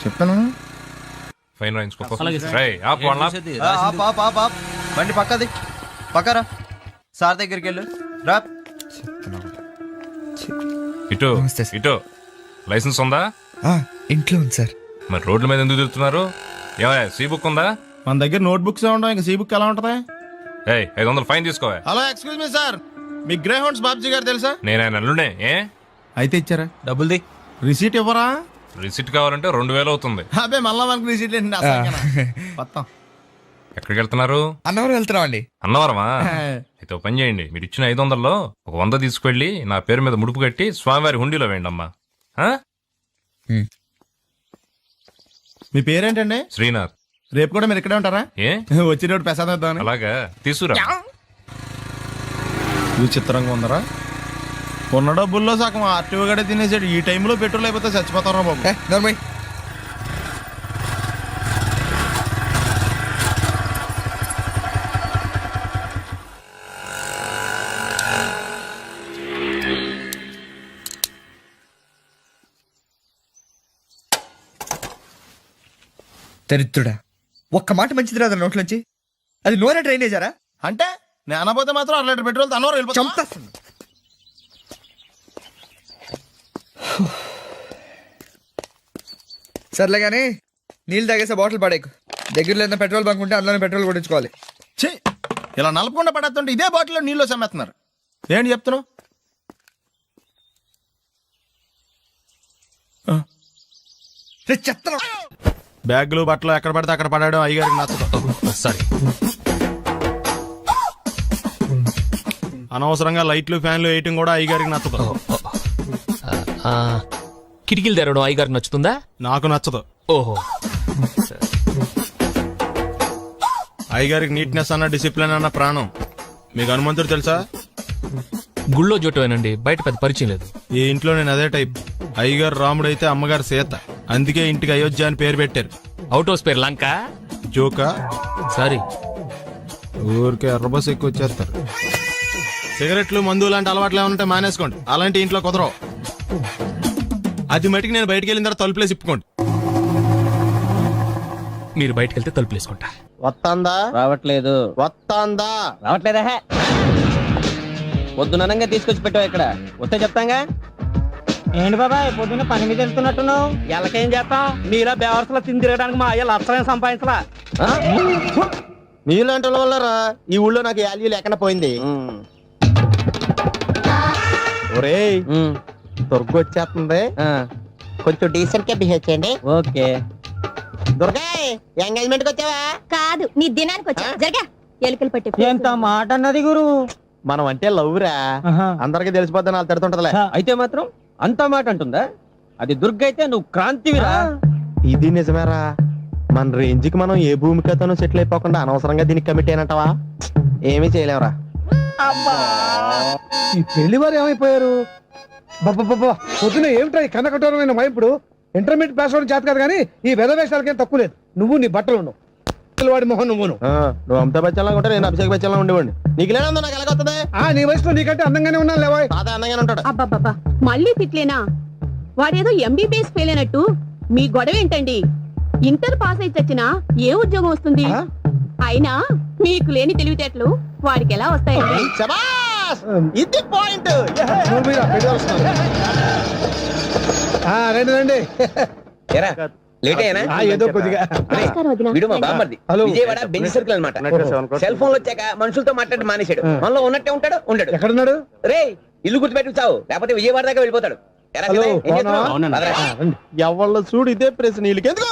చెప్తాను. బండి పక్కది, పక్కరా. సార్ దగ్గరికి వెళ్ళు రా. ఇటు ఇటు. లైసెన్స్ ఉందా? ఇంట్లో ఉంది సార్. మరి రోడ్ల మీద ఎందుకు తిరుగుతున్నారు? ఏమయ్య, సీ బుక్ ఉందా? మన దగ్గర నోట్ బుక్స్ ఉండవు, ఇంకా సీ బుక్ ఎలా ఉంటది? 500 ఫైన్ తీసుకోవా. హలో, ఎక్స్క్యూజ్ మీ సార్, మీ గ్రే హౌండ్స్ బాబ్జీ గారు తెలుసా? నేను ఆయన అల్లుడే. ఏ అయితే ఇచ్చారా? డబ్బుల్ది. రిసీట్ ఇవ్వరా? రిసిట్ కావాలంటే 2000 అవుతుంది. అబ్బే మళ్ళా మనకు రిసీట్ ఏంటి? మొత్తం ఎక్కడికి వెళ్తున్నారు? అన్నవరం వెళ్తున్నాం అండి. అన్నవరమా? అయితే పని చేయండి, మీరు ఇచ్చిన 500లో ఒక 100 తీసుకెళ్లి నా పేరు మీద ముడుపు కట్టి స్వామివారి హుండీలో వేయండి అమ్మా. మీ పేరేంటండి? శ్రీనాథ్. రేపు కూడా మీరు ఇక్కడే ఉంటారా? ఏ వచ్చినప్పుడు ప్రసాదం ఇద్దామని. అలాగా, తీసుకురా. విచిత్రంగా ఉందరా. ఉన్న డబ్బుల్లో సగం ఆర్టీఓ గడే తినేసాడు. ఈ టైంలో పెట్రోల్ అయిపోతే చచ్చిపోతారా బాబు. నార్మల్. దరిద్రుడా, ఒక్క మాట మంచిది రాదా నోట్లోంచి? అది నోరే డ్రైనేజారా? అంటే నేను అనబోతే మాత్రం 2 లీటర్ పెట్రోల్ తనవరం వెళ్ళిపోతాం. చంపేస్తుంది. సర్లే కానీ నీళ్ళు తాగేసే బాటిల్ పడేకు. దగ్గరలో ఏదైనా పెట్రోల్ బంక్ ఉంటే అందులోనే పెట్రోల్ కొట్టించుకోవాలి. ఛీ, ఇలా నలపకుండా పడేస్తుంటే ఇదే బాటిల్లో నీళ్ళు సమ్మేస్తున్నారు. ఏంటి చెప్తున్నావు? చెత్త బ్యాగులు బట్టలు ఎక్కడ పడితే అక్కడ పడడం అయ్యగారికి నచ్చదు. సారీ. అనవసరంగా లైట్లు ఫ్యాన్లు వేయటం కూడా అయ్యగారికి నచ్చదు. కిటికీలు తెరవడం అయ్యగారికి నచ్చుతుందా? నాకు నచ్చదు. ఓహో. అయ్యగారికి నీట్నెస్ అన్న డిసిప్లిన్ అన్న ప్రాణం. మీకు హనుమంతుడు తెలుసా? గుళ్ళో జోటమేనండి, బయట పెద్ద పరిచయం లేదు. ఈ ఇంట్లో నేను అదే టైప్. అయ్యగారు రాముడు అయితే అమ్మగారు సీత. అందుకే ఇంటికి అయోధ్య అని పేరు పెట్టారు. అవుట్ హౌస్ పేరు లంక. జోకా? సారీ. ఊరికే ఎర్రబస్ ఎక్కువ వచ్చేస్తారు. సిగరెట్లు మందు లాంటి అలవాట్లు ఏమైనా ఉంటే మానేసుకోండి. అలాంటి ఇంట్లో కుదరవు. అది మటుకు నేను బయటికి వెళ్ళిన తర్వాత తలుపులేసి ఇప్పుకోండి. మీరు బయటకు వెళ్తే తలుపులు వేసుకుంటా. వస్తాందా? రావట్లేదు. వస్తాందా? రావట్లేదా? పొద్దుననంగా తీసుకొచ్చి పెట్టావు ఇక్కడ, వస్తే చెప్తాంగా. ఏంటి బాబాయ్ పొద్దున్న పని మీద వెళ్తున్నట్టున్నావు? ఎలాకేం చేస్తాం? మీలా బేవర్సలా తిని తిరగడానికి మా అయ్య లక్షణం సంపాదించలా. మీలాంటి వల్లరా ఈ ఊళ్ళో నాకు వాల్యూ లేకుండా పోయింది. ఒరేయ్, దుర్గ వచ్చేస్తుంది, కొంచెం డీసెంట్ గా బిహేవ్ చేయండి. ఓకే. దుర్గా, ఎంగేజ్మెంట్ కి వచ్చావా? కాదు, నీ దినానికి వచ్చా. జరగా ఎలుకలు పట్టి. ఎంత మాట అన్నది గురు. మనం అంటే లవ్ రా, అందరికి తెలిసిపోద్దని వాళ్ళు తిడుతుంటదిలే. అయితే మాత్రం అంత మాట అంటుందా? అది దుర్గ అయితే నువ్వు క్రాంతివిరా. ఇది నిజమేరా. మన రేంజ్ కి మనం ఏ భూమికతోనూ సెటిల్ అయిపోకుండా అనవసరంగా దీనికి కమిట్ అయినట్టవా? ఏమీ చేయలేవురా. ఈ పెళ్లి వారు ఏమైపోయారు? పొద్దున ఏమిటా ఈ కన్నకఠోరమైన వైపుడు? ఇంటర్మీడియట్ పాస్ అవడం చేత కాదు కానీ ఈ వెధవేషాలకేం తక్కువ లేదు. నువ్వు నీ బట్టలు ఉండవు, వాడి మొహం నువ్వును. నువ్వు అమితాబ్ బచ్చన్ లాగా ఉంటే నేను అభిషేక్ బచ్చన్ లాగా ఉండేవాడిని. నీకు లేనందో నాకు ఎలాగొస్తుంది? నీ వయసులో నీకంటే అందంగానే ఉన్నాను లేవా? తాత అందంగానే ఉంటాడు. అబ్బాబ్బా, మళ్ళీ తిట్లేనా? వాడేదో ఎంబీబీఎస్ ఫెయిల్ అయినట్టు మీ గొడవ ఏంటండి? ఇంటర్ పాస్ అయి చచ్చినా ఏ ఉద్యోగం వస్తుంది? అయినా మీకు లేని తెలివితేటలు వాడికి ఎలా వస్తాయండి? శభాష్! ఇది పాయింట్. రండి రండి. ఏదో కొద్దిగా విజయవాడ బెంచ్ సర్కిల్ అనమాట. సెల్ ఫోన్ వచ్చాక మనుషులతో మాట్లాడి మానేశాడు. మనలో ఉన్నట్టే ఉంటాడు, ఉండడు. ఎక్కడున్నాడు? రే, ఇల్లు గుర్తుపెట్టి చావు, లేకపోతే విజయవాడ దాకా వెళ్ళిపోతాడు. ఎవళ్ళ చూడు ఇదే ప్రశ్న. వీళ్ళకి ఎందుకు?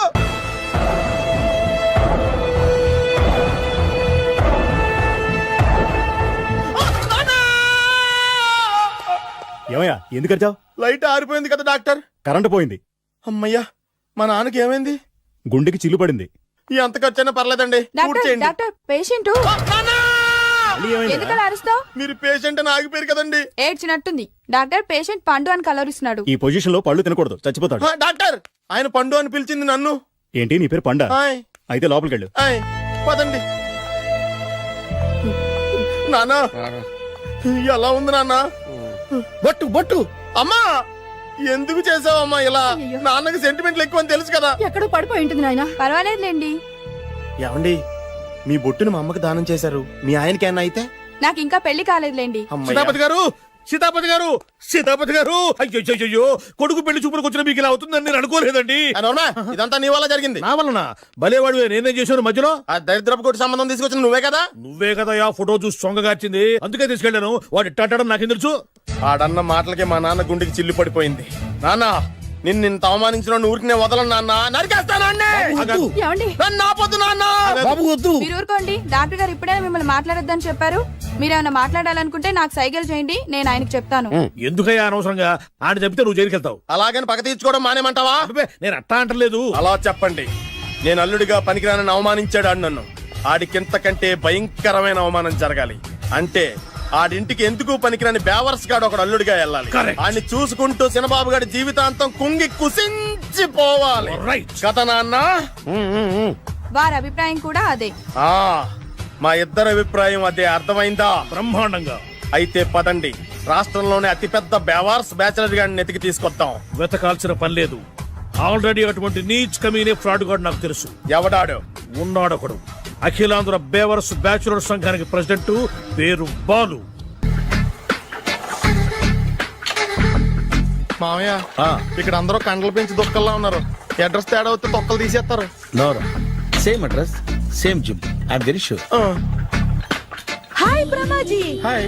ఏమయ్యా, ఎందుకు వచ్చావు? లైట్ ఆరిపోయింది కదా డాక్టర్. కరెంటు పోయింది. అమ్మయ్యా, మా నాన్నకి ఏమైంది? గుండెకి చిల్లు పడింది. ఎంత ఖర్చైనా పర్లేదండి. పేషెంట్ మీరు పేషెంట్ అని ఆగిపోయారు కదండి. ఏడ్చినట్టుంది. డాక్టర్ పేషెంట్ పండు అని కలవరిస్తున్నాడు. ఈ పొజిషన్ లో పళ్ళు తినకూడదు, చచ్చిపోతాడు. డాక్టర్, ఆయన పండు అని పిలిచింది నన్ను. ఏంటి నీ పేరు పండా? ఆయ్. అయితే లోపలికి వెళ్ళు. పదండి. నాన్న, ఎలా ఉంది నాన్న? బొట్టు బొట్టు. అమ్మా, ఎందుకు చేసావమ్మా ఇలా? నాన్నకి సెంటిమెంట్లు ఎక్కువ అని తెలుసు కదా. ఎక్కడో పడిపోయి ఉంటుంది నాయన. పర్వాలేదులేండి. ఏమండి, మీ బొట్టుని మా అమ్మకి దానం చేశారు, మీ ఆయనకి ఏమన్నా అయితే? నాకు ఇంకా పెళ్లి కాలేదులేండి. సీతాపతి గారు, సీతాపతి గారు, సీతాపతి గారు, అయ్యో, కొడుకు పెళ్లి చూపులకు వచ్చిన మీకు ఇలా అవుతుందని నేను అనుకోలేదండి. ఇదంతా నీ వల్ల జరిగింది. నా వలన? భలేవాడు, నేనేం చేశాను మధ్యలో? ఆ దరిద్రపు కొట్టి సంబంధం తీసుకొచ్చిన నువ్వే కదా. నువ్వే కదా ఆ ఫోటో చూసి సొంగగార్చింది, అందుకే తీసుకెళ్లాను. వాడు ఇట్టాడని నాకేం తెలుసు? ఆడన్న మాటలకే మా నాన్న గుండెకి చిల్లు పడిపోయింది. నాన్న, నిన్ను అవమానించిన ఊరికి నేను వదలను నాన్న. నరికేస్తానండి. మీరు ఊరుకోండి. డాక్టర్ గారు ఇప్పుడే మిమ్మల్ని మాట్లాడొద్దని చెప్పారు. మీరేమైనా మాట్లాడాలనుకుంటే నాకు సైగలు చేయండి, నేను ఆయనకు చెప్తాను. ఎందుకయ్యా అనవసరంగా? ఆయన చెప్తే నువ్వు జైలుకెళ్తావు. అలాగని పక్క తీర్చుకోవడం మానేమంటావా? నేను అట్టా అంటలేదు. అలా చెప్పండి. నేను అల్లుడిగా పనికిరానని అవమానించాడు ఆడు నన్ను. ఆడికింతకంటే భయంకరమైన అవమానం జరగాలి. అంటే ఆడింటికి ఎందుకు పనికిరాని బేవర్స్ గాడు ఒకడు అల్లుడిగా వెళ్ళాలి. ఆడిని చూసుకుంటూ చిన్నబాబు గారి జీవితాంతం కుంగి కుసించిపోవాలి కదా నాన్న. వారి అభిప్రాయం కూడా అదే. మా ఇద్దరి అభిప్రాయం అదే. అర్థమైందా? బ్రహ్మాండంగా. అయితే పదండి, రాష్ట్రంలోనే అతిపెద్ద బేవార్స్ బ్యాచిలర్ గాడిని ఎతికి తీసుకొద్దాం. వెతకాల్సిన పని లేదు. ఆల్రెడీ అటువంటి నీచ్ కమీనే ఫ్రాడ్ గాడు నాకు తెలుసు. ఎవడాడు? ఉన్నాడొకడు. అఖిలాంధ్ర బేవరస్ బ్యాచులర్ సంఘానికి ప్రెసిడెంట్, పేరు బాలు. మామయ్య ఇక్కడ అందరూ కండలు పెంచి దుక్కల్లా ఉన్నారు. అడ్రస్ తేడా వస్తే తొక్కలు తీసేస్తారు. Same address, same gym. I'm very sure. Hi Brahmaji. Hi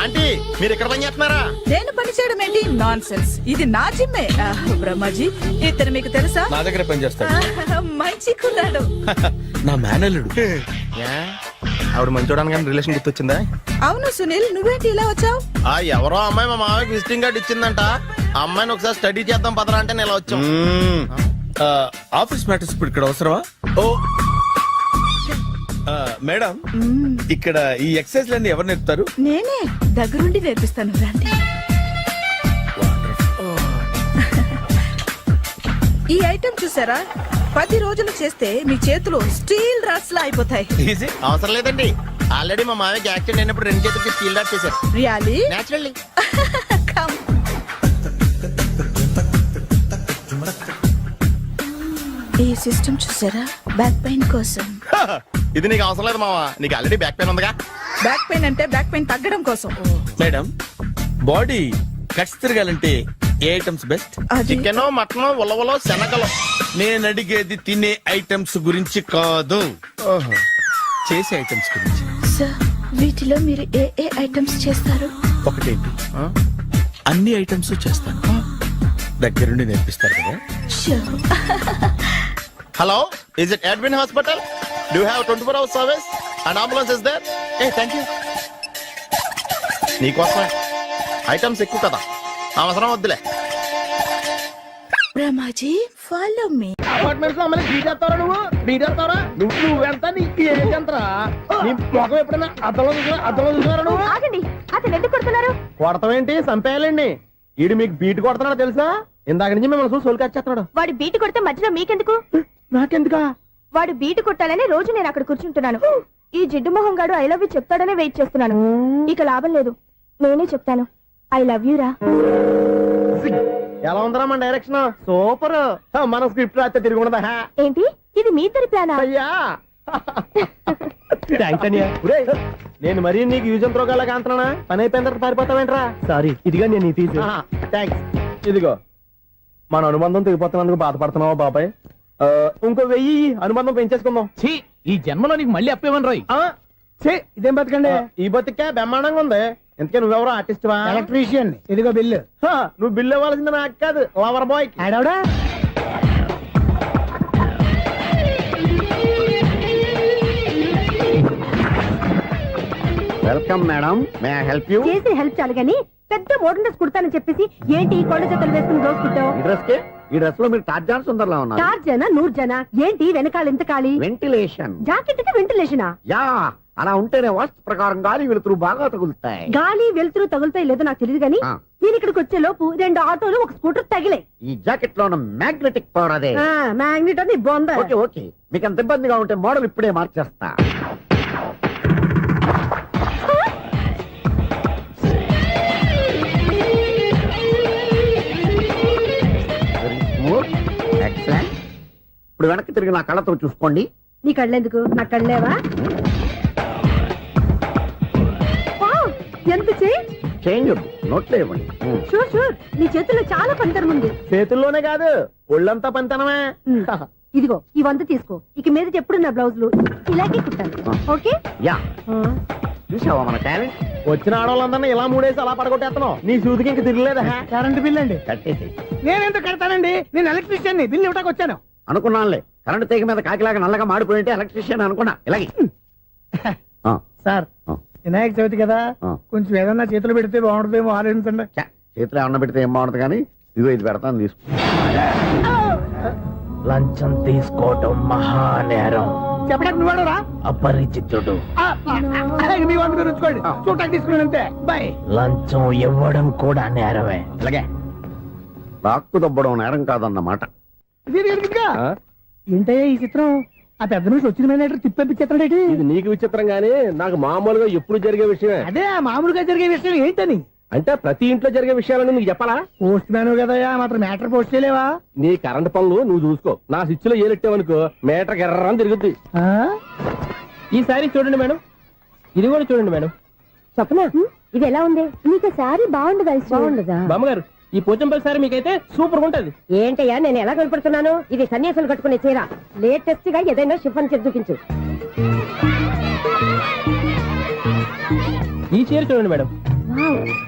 aunty, మీరు ఇక్కడ పని చేస్తున్నారా? నేను పని చేయడం ఏంటి? Non sense. ఇది నా జిమ్మే. బ్రహ్మాజీ, ఇతను మీకు తెలుసా? నా దగ్గర పని చేస్తాడు. మంచి కుర్రాడు. నా మేనల్లుడు. ఆవిడ మంచోడానికి కానీ రిలేషన్ గుర్తొచ్చిందా? అవును సునీల్, నువ్వేంటి ఇలా వచ్చావు? ఎవరో అమ్మాయి మా మామయ్యకి విజిటింగ్ కార్డు ఇచ్చిందంట. ఆ అమ్మాయిని ఒకసారి స్టడీ చేద్దాం పదరా అంటే నేను ఇలా వచ్చాం. ఆఫీస్ మ్యాటర్స్ ఇప్పుడు ఇక్కడ అవసరమా? ఓ మేడం, ఇక్కడ ఈ ఎక్సర్సైజ్ లన్నీ ఎవరు నేర్పుతారు? నేనే దగ్గరుండి నేర్పిస్తాను, రండి. ఈ ఐటెం చూసారా? 10 రోజులు చేస్తే మీ చేతులు స్టీల్ రాట్స్ లా అయిపోతాయి. అవసరం లేదండి, ఆల్రెడీ మా మామయ్యకి యాక్సిడెంట్ అయినప్పుడు 2 చేతులకి స్టీల్ డాట్ చేశారు. రియల్లీ? నేచురల్లీ. కమ్. ఈ సిస్టమ్ చూసారా? బ్యాక్ పెయిన్ కోసం. ఇది నీకు అవసరం లేదు మావా, నీకు ఆల్రెడీ బ్యాక్ పెయిన్ ఉందిగా. బ్యాక్ పెయిన్ అంటే బ్యాక్ పెయిన్ తగ్గడం కోసం. మేడం, బాడీ కట్స్ తిరగాలంటే ఏ ఐటమ్స్ బెస్ట్? చికెన్, మటన్, ఉలవలో, శనగలు. నేను అడిగేది తినే ఐటమ్స్ గురించి కాదు, చేసే ఐటమ్స్ గురించి. సార్, వీటిలో మీరు ఏ ఏ ఐటమ్స్ చేస్తారు? ఒకటేంటి, అన్ని ఐటమ్స్ చేస్తాను. దగ్గరుండి నేర్పిస్తారు కదా. Hello, is it admin hospital? Do have 24 hours service and ambulance is there? ఏ థ్యాంక్ యూ. నీకోసమే ఐటమ్స్ ఎక్కువ కదా, అవసరం వద్దులే. Brahmaji, follow me. అపార్ట్మెంట్స్ లో అమ్మని బీటేస్తారా? నువ్వెంత నీకు ఏంటంతరా? నీ మొఖం ఎప్పుడైనా అద్దంలో చూసారా నువ్వు? ఆగండి, అతను ఎందుకు కొడుతున్నారు? కొడతామేంటి, చంపేయాలండి. ఈడు మీకు బీట్ కొడుతున్నాడు తెలుసా? ఇందాక నుంచి మిమ్మల్ని చూసి సోల్కొచ్చేస్తున్నాడు. వాడు బీటు కొడితే మధ్యలో మీకెందుకు? నాకెందుకా? వాడు బీటు కొట్టాలని రోజు నేను అక్కడ కూర్చుంటున్నాను. ఈ జిడ్డు మొహం గాడు ఐ లవ్ యూ చెప్తాడనే వెయిట్ చేస్తున్నాను. ఇక లాభం లేదు, నేనే చెప్తాను. ఐ లవ్ యూ రా. ఎలా ఉందరా మన డైరెక్షన్? సూపర్. మన స్క్రిప్ట్ రాస్తే తిరిగి ఉండదా? ఏంటి ఇది మీ ఇద్దరి ప్లానా? అయ్యా నేను మరీ నీకు యూజ్ అంత రోగాలకు అంటున్నా. పని అయిపోయిన తర్వాత పారిపోతావేంట్రా? సారీ, ఇదిగా నేను తీసి. థ్యాంక్స్. ఇదిగో, మన అనుబంధం తెగిపోతున్నందుకు బాధపడుతున్నావా బాబాయ్? ఇంకో 1000 అనుబంధం పెంచేసుకుందాం. ఈ జన్మలో నీకు మళ్ళీ అప్పేమని రాయి. ఇదేం బతకండి? ఈ బతికే బ్రహ్మాండంగా ఉంది. ఎందుకే నువ్వెవరో ఆర్టిస్ట్ వా? ఎలక్ట్రీషియన్. ఇదిగో బిల్లు. నువ్వు బిల్లు ఇవ్వాల్సింది నాకు కాదు, లవర్ బాయ్. ఆడవడా? Welcome madam, may I help you? చేసి హెల్ప్ చాలు గానీ పెద్ద మోడల్ డ్రెస్ కుడతానని చెప్పేసి ఏంటి కొండ జతలు వేసుకుని దోసుకుంటావు? ఈ డ్రెస్ లో మీరు టార్జాన్ సుందర్లా ఉన్నారు. 4 జన 100 జన ఏంటి వెనకాల ఎంత ఖాళీ? వెంటిలేషన్. జాకెట్ కి వెంటిలేషనా? యా, అలా ఉంటేనే వాస్తు ప్రకారం గాలి వెలుతురు బాగా తగులుతాయి. గాలి వెలుతురు తగులుతాయి లేదో నాకు తెలియదు గానీ నేను ఇక్కడికి వచ్చే లోపు 2 ఆటోలు 1 స్కూటర్ తగిలే. ఈ జాకెట్ లో ఉన్న మ్యాగ్నెటిక్ పవర్ అదే. మ్యాగ్నెట్ అని బొంద. ఓకే ఓకే, మీకు అంత ఇబ్బందిగా ఉంటే మోడల్ ఇప్పుడే మార్చేస్తా. ఇప్పుడు వెనక్కి తిరిగి నా కళ్ళతో చూసుకోండి. నీ కళ్ళెందుకు? నా కళ్ళేవా? ఎంత చేంజ్ నోట్లో ఇవ్వండి. షూర్ షూర్, నీ చేతుల్లో చాలా పనితనం ఉంది. చేతుల్లోనే కాదు, ఒళ్ళంతా పనితనమే. ఇదిగో ఈ 100 తీసుకో. ఇక మీద ఎప్పుడు నా బ్లౌజులు ఇలాగే కుట్టాను. ఓకే? యా, చూసావా మన టాలెంట్? వచ్చిన ఆడవాళ్ళందరినీ ఇలా మూడేసి అలా పడగొట్టేస్తున్నావు. నీ సూదికి ఇంక తిరగలేదా? కరెంట్ బిల్ అండి. కట్టేసి. నేనెందుకు కడతానండి? నేను ఎలక్ట్రీషియన్ ని, బిల్ ఇవ్వడానికి వచ్చాను. అనుకున్నానులే, కరెంట్ తీగ మీద కాకిలాగా నల్లగా మాడిపోయింటే ఎలక్ట్రీషియన్ అనుకున్నా. ఇలాగే సార్, వినాయక చవితి కదా, కొంచెం ఏదన్నా చేతులు పెడితే బాగుంటుందేమో ఆలోచించండి. చేతులు ఏమన్నా పెడితే ఏం బాగుంటుంది కానీ ఇదిగో ఇది పెడతాను, తీసుకో. లంచం తీసుకోవటం మహానేరం. చెప్పడానికి నువ్వేడరా? అపరిచితుడు. మీ వంట మీరు ఉంచుకోండి, చూడటానికి తీసుకున్నానంతే. బాయ్. లంచం ఇవ్వడం కూడా నేరమే. ఇలాగే రాక్కు దబ్బడం నేరం కాదన్నమాట. ఏంటయ్యా ఈ చిత్రం? ఆ పెద్ద నుంచి వచ్చిన మేనేటర్ తిప్పించేస్తాడు. ఇది నీకు విచిత్రం గానీ నాకు మామూలుగా ఎప్పుడు జరిగే విషయమే. అదే మామూలుగా జరిగే విషయం ఏంటని? అంటే ప్రతి ఇంట్లో జరిగే విషయాలను నీకు చెప్పాలా? పోస్ట్ మ్యాన్ కదయ్యా, మాత్రం మ్యాటర్ పోస్ట్ చేయలేవా? నీ కరెంట్ పనులు నువ్వు చూసుకో. నా స్విచ్ లో ఏలెట్టావనుకో మీటర్ ఎర్రని తిరుగుద్ది. ఈసారి చూడండి మేడం, ఇది కూడా చూడండి మేడం. చెప్పనా ఇది ఎలా ఉంది? నీకు సారీ బాగుండదా? బాగుండదా బామ్మగారు, ఈ పోచంపల్లి సారీ మీకైతే సూపర్ ఉంటది. ఏంటయ్యా నేను ఎలా కనపడుతున్నాను? ఇది సన్యాసులు కట్టుకునే చీర. లేటెస్ట్ గా ఏదైనా షిఫన్ చేసి చూపించు. ఈ చీర చూడండి మేడం.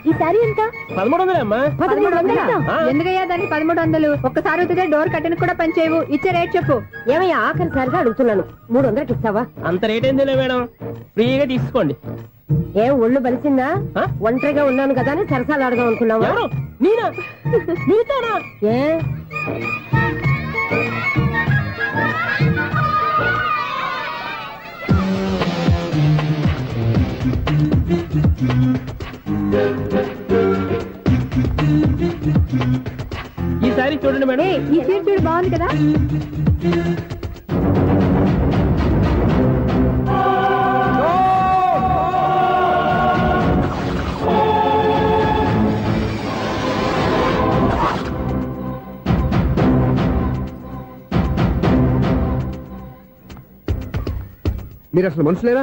ఈ సారీ ఎంత? 1300 అమ్మా. 1300? ఎందుకయ్యా దాన్ని 1300? ఒక్కసారి వచ్చితే డోర్ కట్టను కూడా పనిచేయవు. ఇచ్చే రేట్ చెప్పు. ఏమయ్యా ఆఖరిసారిగా అడుగుతున్నాను, 300కి ఇస్తావా? అంత రేట్ ఏందిలే మేడం, ఫ్రీగా తీసుకోండి. ఏం ఒళ్ళు బలిసిందా? ఒంటరిగా ఉన్నాను కదా అని సరసాలు అడదాం అనుకున్నావా? ఎవరు? నేనా? నీతోనా? ఏ ఈ సారీ చూడండి మేడం. ఈ చీర చూడు, బాగుంది కదా? మీరు అసలు మనుషులేనా?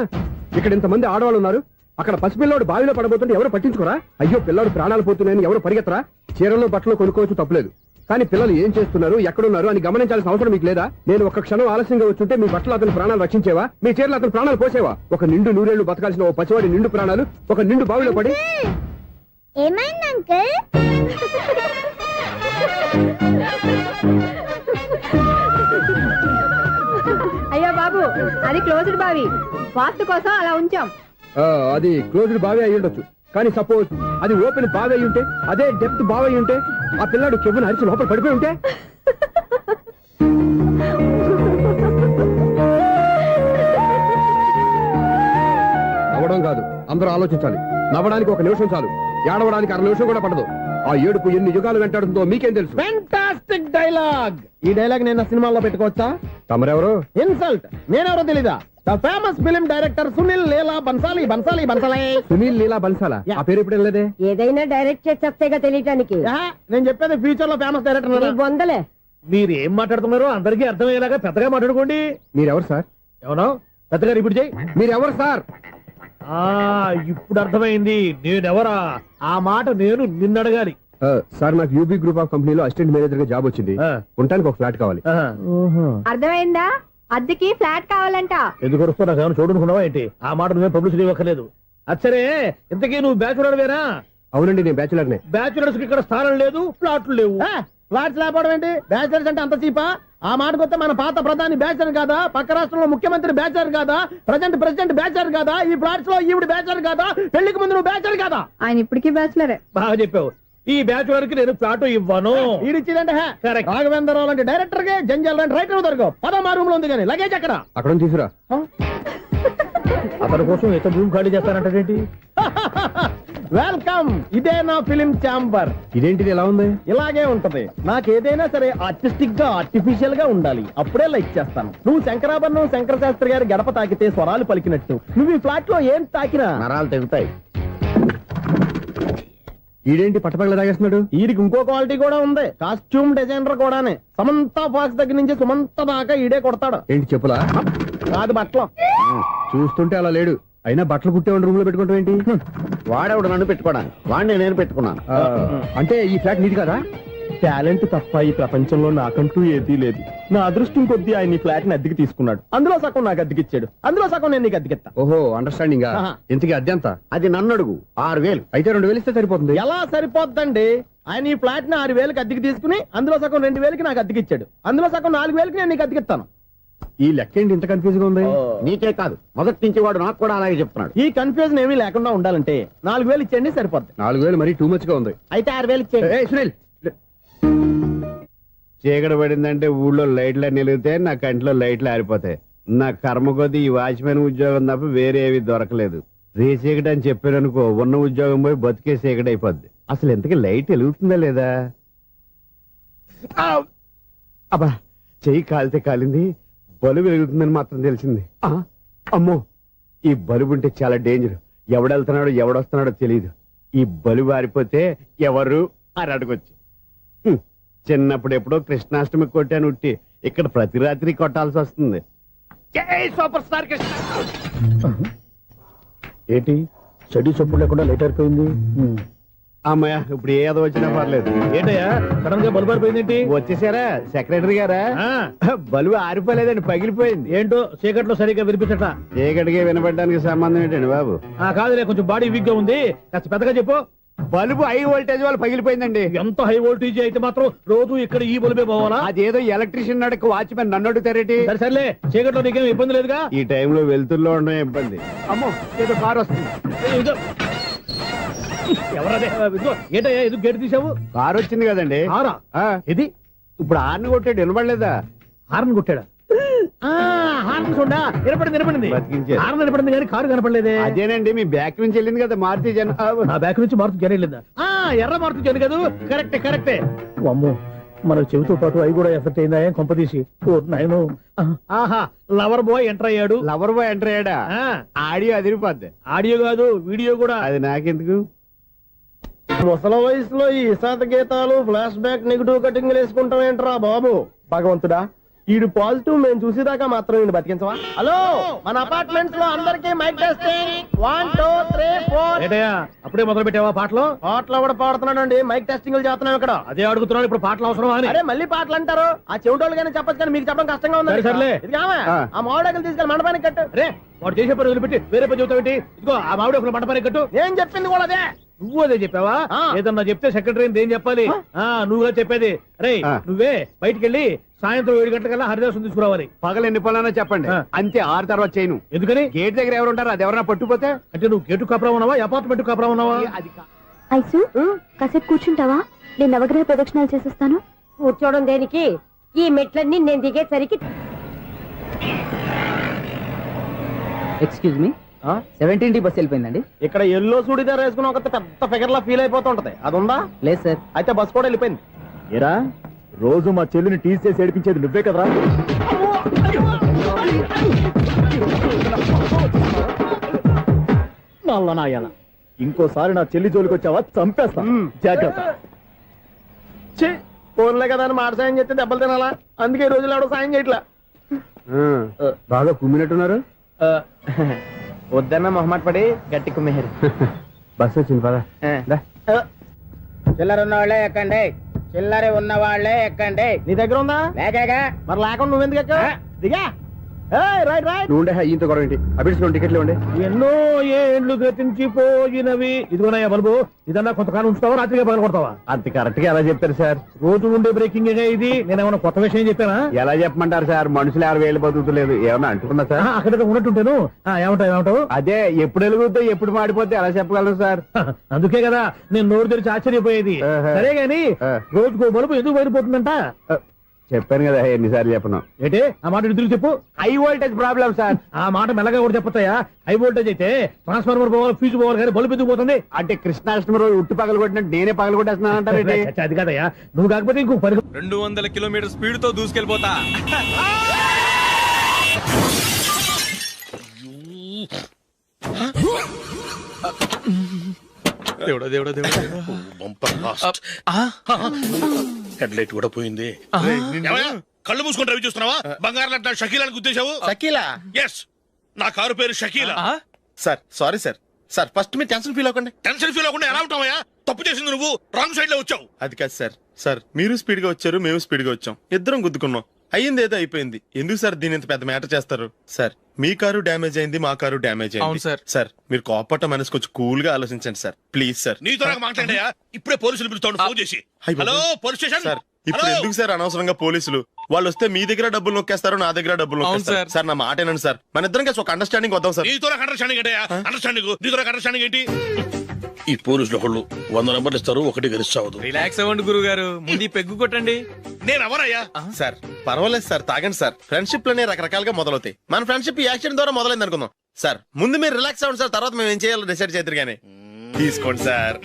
ఇక్కడ ఇంతమంది ఆడవాళ్ళు ఉన్నారు, అక్కడ పసిపిల్లాడు బావిలో పడబోతుంటే ఎవరు పట్టించుకోరా? అయ్యో పిల్లాడు ప్రాణాలు పోతున్నాయని ఎవరు పరిగెత్తరా? చీరల్లో బట్టలు కొనుక్కోవచ్చు, తప్పలేదు. కానీ పిల్లలు ఏం చేస్తున్నారు, ఎక్కడున్నారు అని గమనించాల్సిన అవసరం మీకు లేదా? నేను ఒక్క క్షణం ఆలస్యంగా వచ్చుంటే మీ బట్టలు అతని ప్రాణాలు రక్షించేవా? మీ చీరలు అతని ప్రాణాలు పోసేవా? ఒక నిండు నూరేళ్లు బతకాల్సిన ఓ పసివాడి నిండు ప్రాణాలు ఒక నిండు బావిలో పడి. ఏమైంది అంకుల్? అయ్యో బాబు, అది క్లోజ్డ్ బావి, వాస్తు కోసం అలా ఉంచాం. అది క్లోజ్డ్ బావి అయి ఉండొచ్చు, కానీ సపోజ్ అది ఓపెన్ బావి అయి ఉంటే, అదే డెప్త్ బావి అయి ఉంటే, ఆ పిల్లాడు కెవ్వును అరిచి లోపల పడిపోయి ఉంటే. నవ్వడం కాదు, అందరూ ఆలోచించాలి. నవ్వడానికి ఒక నిమిషం చాలు, ఏడవడానికి 1/2 నిమిషం కూడా పడదు. ఆ ఏడుపు ఎన్ని యుగాలు వెంటాడుతుందో మీకేం తెలుసు? Fantastic dialogue. ఈ డైలాగ్ నేను సినిమాలో పెట్టుకోవచ్చా? తమరెవరు? ఇన్సల్ట్. నేనెవరో తెలీదా? The famous film director Sunil Leela Bansali. Sunil Leela బన్సాలా? ఆ పేరు ఇప్పుడు లేదే. ఏదైనా డైరెక్ట్ చేసి చెప్తేగా తెలియటానికి. నేను చెప్పేది ఫ్యూచర్ లో ఫేమస్ డైరెక్టర్. బొందలే. మీరు ఏం మాట్లాడుతున్నారో అందరికీ అర్థమయ్యేలాగా పెద్దగా మాట్లాడుకోండి. మీరెవరు సార్? ఎవరో పెద్దగా రిపీట్ చేయి. మీరెవరు సార్? ఇప్పుడు అర్థమైంది నేనెవరా. ఆ మాట నేను నిన్నడగాలి. సార్, నాకు యూబీ గ్రూప్ ఆఫ్ కంపెనీలో అసిస్టెంట్ మేనేజర్ గా జాబ్ వచ్చింది. ఉండటానికి ఒక ఫ్లాట్ కావాలి. అర్థమైందా? అద్దెకి ఫ్లాట్ కావాలంట. ఎందుకు వస్తున్నా నాకు చూడనుకున్నావా ఏంటి? ఆ మాట నువ్వే పబ్లిసిటీ ఇవ్వక్కర్లేదు. అచ్చరే, ఇంతకీ నువ్వు బ్యాచులర్ వేరా? అవునండి, నేను బ్యాచులర్నే. బ్యాచులర్స్ కి ఇక్కడ స్థానం లేదు, ఫ్లాట్లు లేవు. ఫ్లాట్స్ లేకపోవడం ఏంటి? బ్యాచులర్స్ అంటే అంత చీపా? ఆ మాటకొస్తే మన పాత ప్రధాని బ్యాచులర్ కాదా? పక్క రాష్ట్రంలో ముఖ్యమంత్రి బ్యాచులర్ కాదా? ప్రెసిడెంట్ బ్యాచులర్ కాదా? ఈ ఫ్లాట్స్ లో ఈవిడ బ్యాచులర్ కాదా? పెళ్లికి ముందు నువ్వు బ్యాచులర్ కాదా? ఆయన ఇప్పటికీ బ్యాచులరే. బాగా చెప్పావు. ఈ బ్యాచులర్ కి నేను ఫ్లాట్ ఇవ్వను. ఇడిచిందంటే రాఘవేంద్రరావు లాంటి డైరెక్టర్ కి జంజల్ లాంటి రైటర్ దొరకవు. 13 రూమ్ లో ఉంది కానీ లగేజ్ అక్కడ. అక్కడ తీసుకురా. అతని కోసం ఎంత భూమి ఖాళీ చేస్తానంటే వెల్కమ్. ఇదే నా ఫిలిం ఛాంబర్. ఇదేంటిది ఎలా ఉంది? ఇలాగే ఉంటది. నాకేదైనా సరే ఆర్టిస్టిక్ గా ఆర్టిఫిషియల్ గా ఉండాలి, అప్పుడే లైక్ చేస్తాను. నువ్వు శంకరాభరణం శంకర శాస్త్రి గారి గడప తాకితే స్వరాలు పలికినట్టు నువ్వు ఈ ఫ్లాట్ లో ఏం తాకినా నరాలు తెగుతాయి. ఈడేంటి పట్టపగల తాగేస్తున్నాడు? వీడికి ఇంకో క్వాలిటీ కూడా ఉంది. కాస్ట్యూమ్ డిజైనర్ కూడానే. సమంత ఫాక్స్ దగ్గర నుంచి సుమంత దాకా ఈడే కొడతాడు. ఏంటి చెప్పులా? కాదు, బట్టలు. చూస్తుంటే అలా లేడు. అయినా బట్టలు కుట్టే రూమ్ లో పెట్టుకుంటాం ఏంటి? వాడేవాడు నన్ను పెట్టుకోవడానికి, వాడిని నేను పెట్టుకున్నాను. అంటే ఈ ఫ్లాట్ నీది కదా? టాలెంట్ తప్ప ఈ ప్రపంచంలో నాకంటూ ఏదీ లేదు. నా అదృష్టం కొద్దీ ఆయన ఈ ఫ్లాట్ ని అద్దెకి తీసుకున్నాడు. అందులో సగం నాకు అద్దెకిచ్చాడు, అందులో సగం నేను నీకు అద్దెకిస్తా. ఓహో, అండర్స్టాండింగ్. ఇంతకీ అద్దె ఎంత? అది నన్ను అడుగు. 6000. అయితే 2000 ఇస్తే సరిపోతుంది. ఎలా సరిపోద్దండి? ఆయన ఈ ఫ్లాట్ ని 6000కి అద్దెకి తీసుకుని అందులో సగం 2000కి నాకు అద్దెకిచ్చాడు, అందులో సగం 4000కి నేను నీకు అద్దెకిస్తాను. ఈ లెక్క ఏంటి ఇంత కన్ఫ్యూజ్ గా ఉంది? నీకే కాదు, మొదటి నుంచి వాడు నాకు కూడా అలాగే చెప్తున్నాడు. ఈ కన్ఫ్యూజన్ ఏమీ లేకుండా ఉండాలంటే 4000 ఇచ్చేయండి, సరిపోద్ది. 4000 మరీ టూ మచ్ గా ఉంది. అయితే 6000 ఇచ్చేయండి. సునీల్, చీకటి పడిందంటే ఊళ్ళో లైట్లు నిలిగితే నా కంటిలో లైట్లు ఆరిపోతాయి. నా కర్మ కొద్దీ ఈ వాచ్మెన్ ఉద్యోగం తప్ప వేరే ఏవి దొరకలేదు. రేచీకటి అని చెప్పారనుకో, ఉన్న ఉద్యోగం పోయి బతికే చీకటి అయిపోద్ది. అసలు ఎంతకీ లైట్ వెలుగుతుందా లేదా? అబ్బా, చెయ్యి కాలితే కాలింది, బలుబు వెలుగుతుందని మాత్రం తెలిసింది. అమ్మో, ఈ బలుబు ఉంటే చాలా డేంజర్. ఎవడెళ్తున్నాడో ఎవడొస్తున్నాడో తెలియదు. ఈ బలు వారిపోతే ఎవరు అని అడగొచ్చు. చిన్నప్పుడు ఎప్పుడో కృష్ణాష్టమి కొట్టాను ఉట్టి, ఇక్కడ ప్రతి రాత్రి కొట్టాల్సి వస్తుంది. జై సూపర్ స్టార్ కృష్ణ. ఏంటి చెడు చొప్పుడు లేకుండా లేట్ అయిపోయింది? అమ్మయ్య, ఇప్పుడు ఏదో వచ్చినా పర్లేదు. ఏంటయ్యా సడన్ గా బల్బు అయిపోయింది? వచ్చేసారా సెక్రటరీ గారా? బలువు ఆరిపోలేదండి, పగిలిపోయింది. ఏంటో చీకట్లో సరిగ్గా వినిపించట. చీకటికి వినపడడానికి సంబంధం ఏంటండి బాబు? కాదులే, కొంచెం బాడీ వీక్ గా ఉంది, కాస్త పెద్దగా చెప్పు. బల్బు హై వోల్టేజ్ వాళ్ళు పగిలిపోయిందండి. ఎంత హై వోల్టేజ్ అయితే మాత్రం రోజు ఇక్కడ ఈ బల్బే పోవాలా? అదేదో ఎలక్ట్రీషియన్ నడక వాచ్మెన్ నన్ను అడుగుతారేటి? సర్లే, చీకట్లో నీకేం ఇబ్బంది లేదుగా? ఈ టైంలో వెళ్తుల్లో ఉండడం ఇబ్బంది. అమ్మో, ఏదో కారు వస్తుంది. ఎవరదే? ఏంటయ్యా ఇది గేట్ తీసావు? కారు వచ్చింది కదండి. కారా? ఇది ఇప్పుడు హార్న్ కొట్టాడు, వినపడలేదా? హార్న్ కొట్టాడా? హార్న్ చూడా వినపడింది. హార్న్ వినపడింది కానీ కారు కనపడలేదే. అదేనండి, మీ బ్యాక్ నుంచి వెళ్ళింది కదా మారుతి జన. నా బ్యాక్ నుంచి మారుతి జన వెళ్ళిందా? ఎర్ర మారుతి జన కదా. కరెక్టే. అమ్మో, మన చెవితో పాటు అవి కూడా ఎఫెక్ట్ అయిందా కొంపదీసి? నాయను. ఆహా, లవర్ బాయ్ ఎంటర్ అయ్యాడు. లవర్ బాయ్ ఎంటర్ అయ్యాడా? ఆడియో అదిరిపోద్ది. ఆడియో కాదు, వీడియో కూడా. అది నాకెందుకు? ముసల వయసులో ఈ ఇసాత గీతాలు, ఫ్లాష్ బ్యాక్, నెగిటివ్ కటింగ్ వేసుకుంటాం ఏంట్రా బాబు? భగవంతుడా, ఈడు పాజిటివ్ మేము చూసేదాకా మాత్రం ఈయన బతికించవా? హలో, మన అపార్ట్మెంట్స్ లో అందరికీ మైక్ టెస్టింగ్. 1 2 3 4. ఏంటయ్యా అప్పుడే మొదలు పెట్టావా పాటలు? పాటలు కూడా పాడుతున్నాడు, మైక్ టెస్టింగ్ చేస్తున్నాం ఇక్కడ. అదే అడుగుతున్నాడు, ఇప్పుడు పాటలు అవసరమా అని. అరే మళ్ళీ పాటలు అంటారు, ఆ చెవిటోళ్ళు కానీ చెప్పచ్చు కానీ మీకు చెప్పడం కష్టంగా ఉంది. సర్లే, ఆ మామిడాకులు తీసుకెళ్ళి మండపానికి కట్టు. అరే వాడు చేసే పని వదిలిపెట్టి వేరే పని చెబుతావేంటి? ఇదిగో ఆ మామిడి ఒకరు మంటపానికి కట్టు. నేను చెప్పింది కూడా అదే. నువ్వు అదే చెప్పావా? ఏదన్నా చెప్తే సెక్రటరీ ఏం చెప్పాలి? నువ్వుగా చెప్పేది. రే నువ్వే బయటికి వెళ్ళి సాయంత్రం 7 గంటలకల్లా హరిదాసు తీసుకురావాలి. పగలు ఎన్ని పనులన్నా చెప్పండి, అంతే. 6 తర్వాత చేయను. ఎందుకని? గేట్ దగ్గర ఎవరు ఉంటారు, అది ఎవరన్నా పట్టుకుపోతే. అంటే నువ్వు గేటు కాపురా ఉన్నావా, అపార్ట్మెంట్ కాపురా ఉన్నావా? ఐసు కాసేపు కూర్చుంటావా? నేను నవగ్రహ ప్రదక్షిణాలు చేసేస్తాను. కూర్చోవడం దేనికి? ఈ మెట్లన్నీ నేను దిగేసరికి. Excuse me, 17 bus వెళ్ళిపోయిందండి. ఇక్కడ ఎల్లో చూడిదార్ వేసుకుని ఒక పెద్ద ఫిగర్ లా ఫీల్ అయిపోతుంటది, అది ఉందా? లేదు సార్. అయితే బస్ కూడా వెళ్ళిపోయింది. ఏరా, రోజు మా చెల్లిని టీస్ చేసి ఏడిపించేది నువ్వే కదరా? నాయన, ఇంకోసారి నా చెల్లి జోలికి వచ్చావా చంపేస్తా, జాగ్రత్త. ఫోన్లే కదా అని మాట సాయం చేస్తే దెబ్బలు తినాలా? అందుకే ఈ రోజులు ఎవడో సాయం చేయట్లా. బాగా కుమ్మినట్టున్నారు. వద్దన్న మొహమాట పడి గట్టి కుమ్మేరు. బస్సు వచ్చింది పదా. చిల్లర ఉన్న వాళ్ళే ఎక్కండి, చిల్లర ఉన్న వాళ్ళే ఎక్కండి. నీ దగ్గర ఉందా? లేక మరి లేకుండా నువ్వెందుకు ఎక్క? దిగా. Right right. నువ్వు ఉండే ఇంత గొడవ ఏంటి? అభిడ్చుకోండి, టికెట్లు ఇవ్వండి. ఎన్నో ఏండ్లు గతించిపోయినవి. ఇదిగోనయ్యా బల్బు, ఇదన్నా కొంతకాలం ఉంచుతావా, రాత్రిగా పగల కొడతావా? అంత కరెక్ట్ గా ఎలా చెప్తారు సార్? రోజు ఉండే బ్రేకింగ్ ఇది. నేనేమన్నా కొత్త విషయం చెప్పానా? ఎలా చెప్పమంటారు సార్? మనుషులు 60,000 బతుకుతలేదు, ఏమన్నా అంటున్నా సార్? అక్కడ ఉన్నట్టుంటాను. ఏమంటావు? అదే ఎప్పుడు వెలుగుతో ఎప్పుడు మాడిపోతే ఎలా చెప్పగలను సార్? అందుకే కదా నేను నోరు తెరిచి ఆశ్చర్యపోయేది. సరే గాని రోజుకో బల్బు ఎందుకు బయటపోతుందంట? చెప్పాను కదా ఎన్నిసార్లు చెప్పను. ఏంటి ఆ మాట ఎదురు చెప్పు. High voltage problem sir. ఆ మాట మెల్లగా కూడా చెప్పతాయా? హై వోల్టేజ్ అయితే ట్రాన్స్ఫార్మర్ పోవాలి, ఫ్యూజ్ పోవాలి, కానీ బల్బు ఎందుకు పోతుంది? అంటే కృష్ణాష్టమి రోజు ఉట్టు పగలు కొట్టినట్టు నేనే పగలు కొట్టేస్తున్నాను అంటారు. అది కాదయ్యా, నువ్వు కాకపోతే ఇంకో 200 కిలోమీటర్ స్పీడ్ తో దూసుకెళ్ళిపోతా. దేవుడా దేవుడా దేవుడా, బంపర్ లాస్ట్. హెడ్ లైట్ కూడా పోయింది. కళ్ళు మూసుకుంటే రవి చూస్తున్నావా? బంగారం లాంటి షకీలాని గుర్తించావు? షకీలా? ఎస్, నా కారు పేరు Shakeela. Sir sorry sir. Sir first మీరు టెన్షన్ ఫీల్ అవ్వకండి. టెన్షన్ ఫీల్ అవ్వకుండా ఎలా ఉంటావయ్యా? తప్పు చేసింది నువ్వు, రాంగ్ సైడ్ లో వచ్చావు. అది కాదు సార్. సార్ మీరు స్పీడ్ గా వచ్చారు, మేము స్పీడ్ గా వచ్చాం, ఇద్దరం గుద్దుకున్నాం. అయ్యింది ఏదో అయిపోయింది. ఎందుకు సార్ దీని ఇంత పెద్ద మ్యాటర్ చేస్తారు? సార్ మీ కారు డ్యామేజ్ అయింది, మా కారు డ్యామేజ్ అయింది. సార్. సార్ మీరు కోపట్ట మనసు కొంచెం కూల్ గా ఆలోచించండి సార్, ప్లీజ్ సార్. నీతో నాకు మాట్లాడయా? ఇప్పుడే పోలీసులు పిలుస్తాను, ఫోన్ చేసి. Hello police station. సార్ ఇప్పుడు ఎందుకు సార్ అనవసరంగా పోలీసులు? వాళ్ళు వస్తే మీ దగ్గర డబ్బులు నొక్కేస్తారు, నా దగ్గర డబ్బులు నొక్కేస్తారు. సార్ నా మాట ఏనండి సార్, మన ఇద్దరం కలిసి ఒక అండర్స్టాండింగ్ వద్దాం సార్. నీతో నాకు అండర్స్టాండింగ్ ఏంటయ్యా? అండర్స్టాండింగ్ నీతో నాకు అండర్స్టాండింగ్ ఏంటి? ఈ పోలీసులు ఒకళ్ళు 100 నెంబర్లు ఇస్తారు, ఒకటి గెలుస్తావు. రిలాక్స్ అవ్వండి గురువు గారు, ముందు పెగ్గు కొట్టండి. నేను ఎవరయ్యా? సార్ పర్వాలేదు సార్, తాగండి సార్. ఫ్రెండ్షిప్ లోనే రకరకాలుగా మొదలవుతాయి. మన ఫ్రెండ్షిప్ ఈ యాక్సిడెంట్ ద్వారా మొదలైంది అనుకుందాం. సార్ ముందు మీరు రిలాక్స్ అవ్వండి సార్, తర్వాత మేము ఏం చేయాలో డిసైడ్ చేద్దరు గానీ. తీసుకోండి సార్.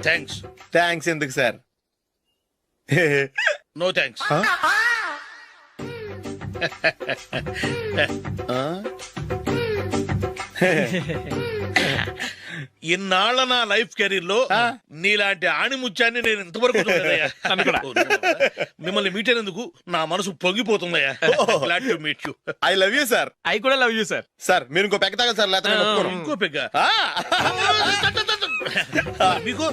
థ్యాంక్స్. థ్యాంక్స్ ఎందుకు సార్? No thanks. ఇన్నాళ్ళ నా లైఫ్ కెరీర్ లో నీలాంటి ఆణిముత్యాన్ని నేను ఇంతవరకు చూడలేదయ్యా. మిమ్మల్ని మీట్ అయినందుకు నా మనసు పొంగిపోతుందయ్యా. Glad to meet you. I love you sir. I కూడా లవ్ యూ సార్. సార్ మీరు ఇంకో పెక్క తాగండి సార్, లేకపోతే నేను ఒప్పుకోను. ఇంకో పెగ్గ మీకు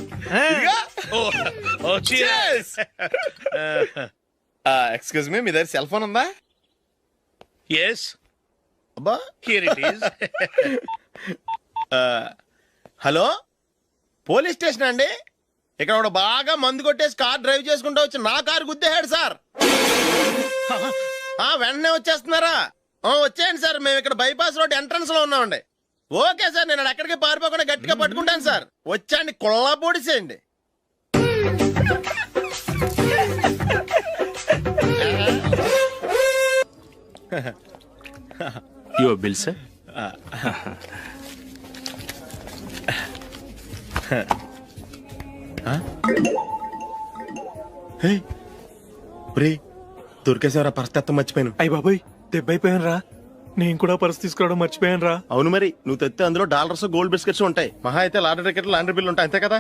ఎక్స్క్యూజ్ మీ, మీ దగ్గర సెల్ ఫోన్ ఉందా? ఎస్, అబ్బా here it is. Hello, police station అండి. ఇక్కడ ఒకడు బాగా మందు కొట్టేసి కార్ డ్రైవ్ చేసుకుంటూ వచ్చి నా కారు గుద్దేశాడు సార్. వెంటనే వచ్చేస్తున్నారా? వచ్చేయండి సార్, మేము ఇక్కడ బైపాస్ రోడ్ ఎంట్రన్స్ లో ఉన్నామండి. ఓకే సార్, నేను ఎక్కడికి పారిపోకుండా గట్టిగా పట్టుకుంటాను సార్. వచ్చాండి, కుళ్ళా పొడిసేయండి. Your bill sir. దొరికేసేవరా, పరిస్థితి మర్చిపోయాను. అయ్య బాబాయ్, దెబ్బైపోయాను రా. నేను కూడా పర్స్ తీసుకురావడం మర్చిపోయాను రా. అవును మరి, నువ్వు తెస్తే అందులో డాలర్స్ గోల్డ్ బిస్కెట్స్ ఉంటాయి. మహా అయితే లాటరీ టికెట్ లాండ్రీ బిల్లు ఉంటాయి, అంతే కదా.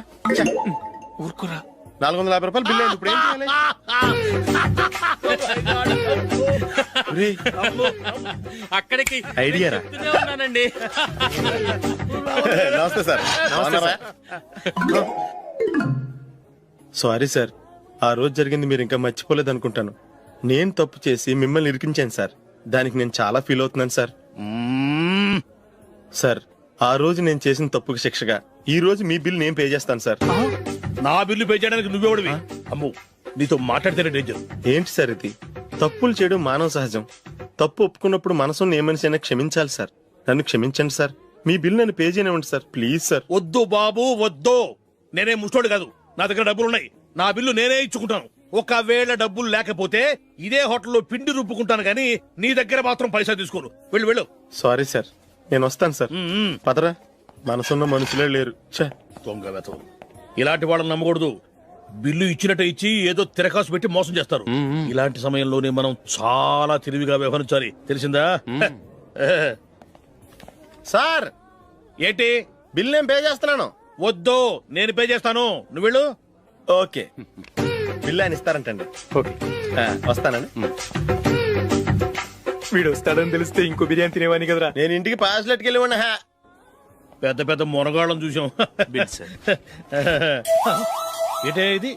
ఊరుకురా. 450 రూపాయలు బిల్లు అయింది. ఇప్పుడు ఏం చేయాలి? అక్కడికి ఐడియా రా. ఉన్నానండి. నమస్తే సార్. సారీ సార్, ఆ రోజు జరిగింది మీరు ఇంకా మర్చిపోలేదు అనుకుంటాను. నేను తప్పు చేసి మిమ్మల్ని ఇరికించాను సార్. దానికి నేను చాలా ఫీల్ అవుతున్నాను సార్. సార్, ఆ రోజు నేను చేసిన తప్పుకి శిక్షగా ఈ రోజు మీ బిల్ నేను పే చేస్తాను సార్. నా బిల్లు పే చేయడానికి నువ్వెవడివి? అమ్మో, నీతో మాట్లాడితేనే డేంజర్. ఏంటి సార్ ఇది? తప్పులు చేయడం మానవ సహజం. తప్పు ఒప్పుకున్నప్పుడు మనసుని ఏ మనిషి అయినా క్షమించాలి సార్. నన్ను క్షమించండి సార్. మీ బిల్ నన్ను పే చేయనివ్వండి సార్, ప్లీజ్ సార్. వద్దు బాబు, వద్దు. నేనే ముష్టోడు కాదు, నా దగ్గర డబ్బులున్నాయి. నా బిల్లు నేనే ఇచ్చుకుంటాను. ఒకవేళ డబ్బులు లేకపోతే ఇదే హోటల్లో పిండి రుబ్బుకుంటాను, కానీ నీ దగ్గర మాత్రం పైసా తీసుకోను. వెళ్ళు వెళ్ళు. సారీ సార్, నేను వస్తాను సార్. పదరా, మనసున్న మనుషులే లేరు. దొంగ వెతవు. ఇలాంటి వాళ్ళని నమ్మకూడదు. బిల్లు ఇచ్చినట్టు ఇచ్చి ఏదో తిరకాసు పెట్టి మోసం చేస్తారు. ఇలాంటి సమయంలోనే మనం చాలా తెలివిగా వ్యవహరించాలి, తెలిసిందా? సార్, ఏంటి? బిల్ నేను పే చేస్తున్నాను. వద్దు, నేను పే చేస్తాను, నువ్వు వెళ్ళు. ఓకే, బిల్ ఆయన ఇస్తారంటండి. ఓకే, వస్తానండి. వీడు వస్తాడని తెలిస్తే ఇంకో బిర్యానీ తినేవాని కదరా. నేను ఇంటికి పాస్లెట్కి వెళ్ళి ఉన్నా. పెద్ద పెద్ద మునగాళ్ళం చూసాం. ఏంటే ఇది?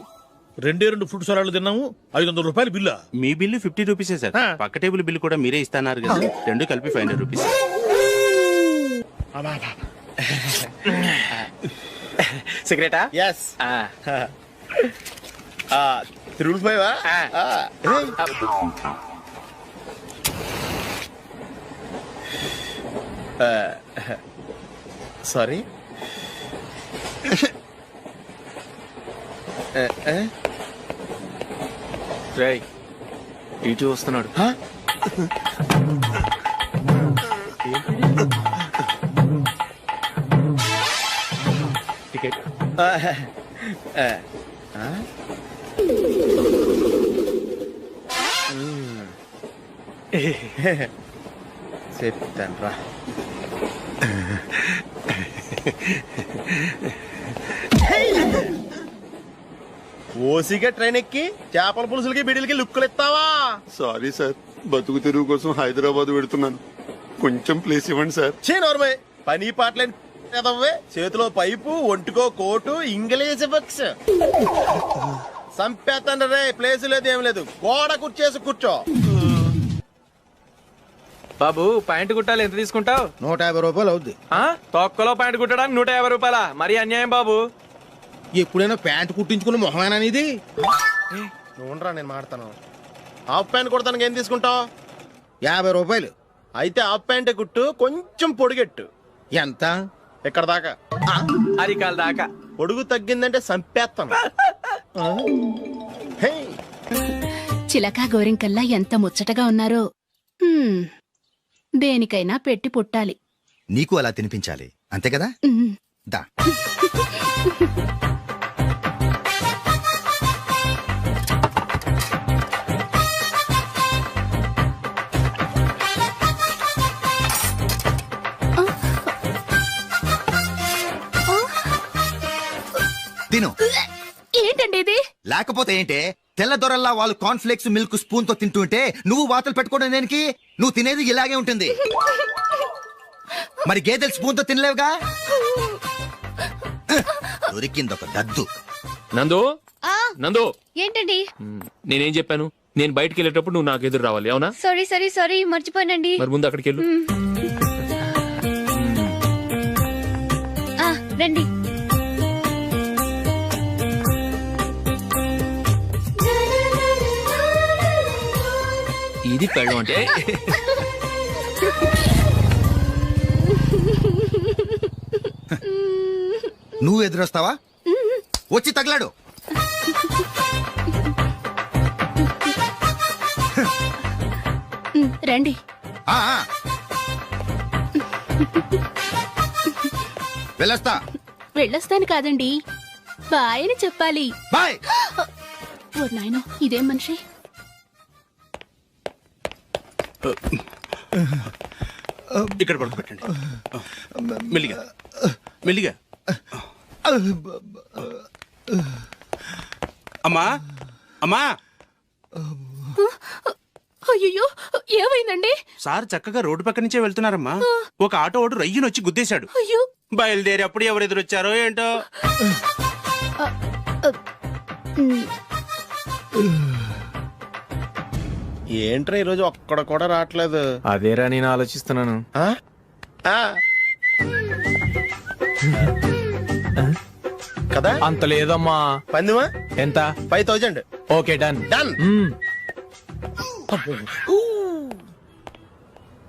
2 ఫ్రూట్ సలాడ్లు తిన్నాము, 500 రూపాయలు బిల్లా? మీ బిల్లు 50 రూపీసే సార్. పక్క టేబుల్ బిల్లు కూడా మీరే ఇస్తాన్నారు కదా, రెండు కలిపి 500 రూపీస్. సిగరెటా? ఎస్. 355. సారీ. రేయ్, ఇటు వస్తున్నాడు. టికెట్. చెప్తాను రా. ఓసిగా ట్రైన్ ఎక్కి చేపల పులుసులకి బిడిలకి లుక్కులు ఇస్తావా? సారీ సార్, బతుకు తెరువు కోసం హైదరాబాద్ పెడుతున్నాను, కొంచెం ప్లేస్ ఇవ్వండి సార్. నోర్మే, పని పాటలేని కదవ్వే. చేతిలో పైపు, ఒంటికో కోటు, ఇంగ్లీష్ బుక్స్. సంపేతండ్రి రే, ప్లేస్ లేదు ఏం లేదు. గోడ కుర్చేసి కూర్చో. బాబు, ప్యాంటు కుట్టాలి, ఎంత తీసుకుంటావు? 150 రూపాయలు అవుద్ది. తొక్కలో ప్యాంటు కుట్టడానికి 150 రూపాయల? మరి అన్యాయం బాబు. ఎప్పుడైనా ప్యాంటు కుట్టించుకున్న మొహమేనా ఇది? నువ్వురా, నేను మాడతాను. హాఫ్ ప్యాంట్ కుడతానికి ఏం తీసుకుంటావు? 50 రూపాయలు. అయితే హాఫ్ ప్యాంటే కుట్టు, కొంచెం పొడిగెట్టు. ఎంత? ఎక్కడ దాకా? అరికాల దాకా. పొడుగు తగ్గిందంటే సంపేస్తాను. చిలకా గోరింకల్లా ఎంత ముచ్చటగా ఉన్నారో. దేనికైనా పెట్టి పుట్టాలి. నీకు అలా తినిపించాలి, అంతే కదా? దా. తిను. ఏంటండి ఇది? లేకపోతే ఏంటే, తెల్లదొరల్లా వాళ్ళు కాన్ఫ్లెక్స్ మిల్క్ స్పూన్ తో తింటుంటే నువ్వు వాతలు పెట్టుకోవడం దేనికి? నువ్వు తినేది ఇలాగే ఉంటుంది. మరి గేదెలు స్పూన్ తో తినలేవుగా. దొరికింది ఒక దద్దు. నందు నందు ఏంటండి? నేనేం చెప్పాను? నేను బయటికి వెళ్ళేటప్పుడు నువ్వు నాకు ఎదురు రావాలి, అవునా? సారీ మర్చిపోయానండి. మరి ముందు అక్కడికి వెళ్ళు. రండి. ఇది పెళ్ళం అంటే నువ్వు ఎదురొస్తావా? వచ్చి తగలాడు. రండి. ఆ, ఆ. వెళ్ళొస్తా. వెళ్ళొస్తాను కాదండి, బాయ్ అని చెప్పాలి. బాయ్. ఓ నాయనో, ఇదేం మనిషి? ఇక్కడ పడుకోబెట్టండి. మెల్లిగా మెల్లిగా. అమ్మా అమ్మా. అయ్యో, ఏమైందండి? సార్ చక్కగా రోడ్డు పక్క నుంచే వెళ్తున్నారమ్మా. ఒక ఆటో ఓడు రయ్యను వచ్చి గుద్దేశాడు. అయ్యో. బయలుదేరి అప్పుడు ఎవరు ఎదురొచ్చారో ఏంటో. ఏంట్రా ఈరోజు ఒక్కడ కూడా రావట్లేదు? అదేరా నేను ఆలోచిస్తున్నాను. కదా అంత లేదమ్మా. పందిమా ఎంత? 5000. Okay done. డన్.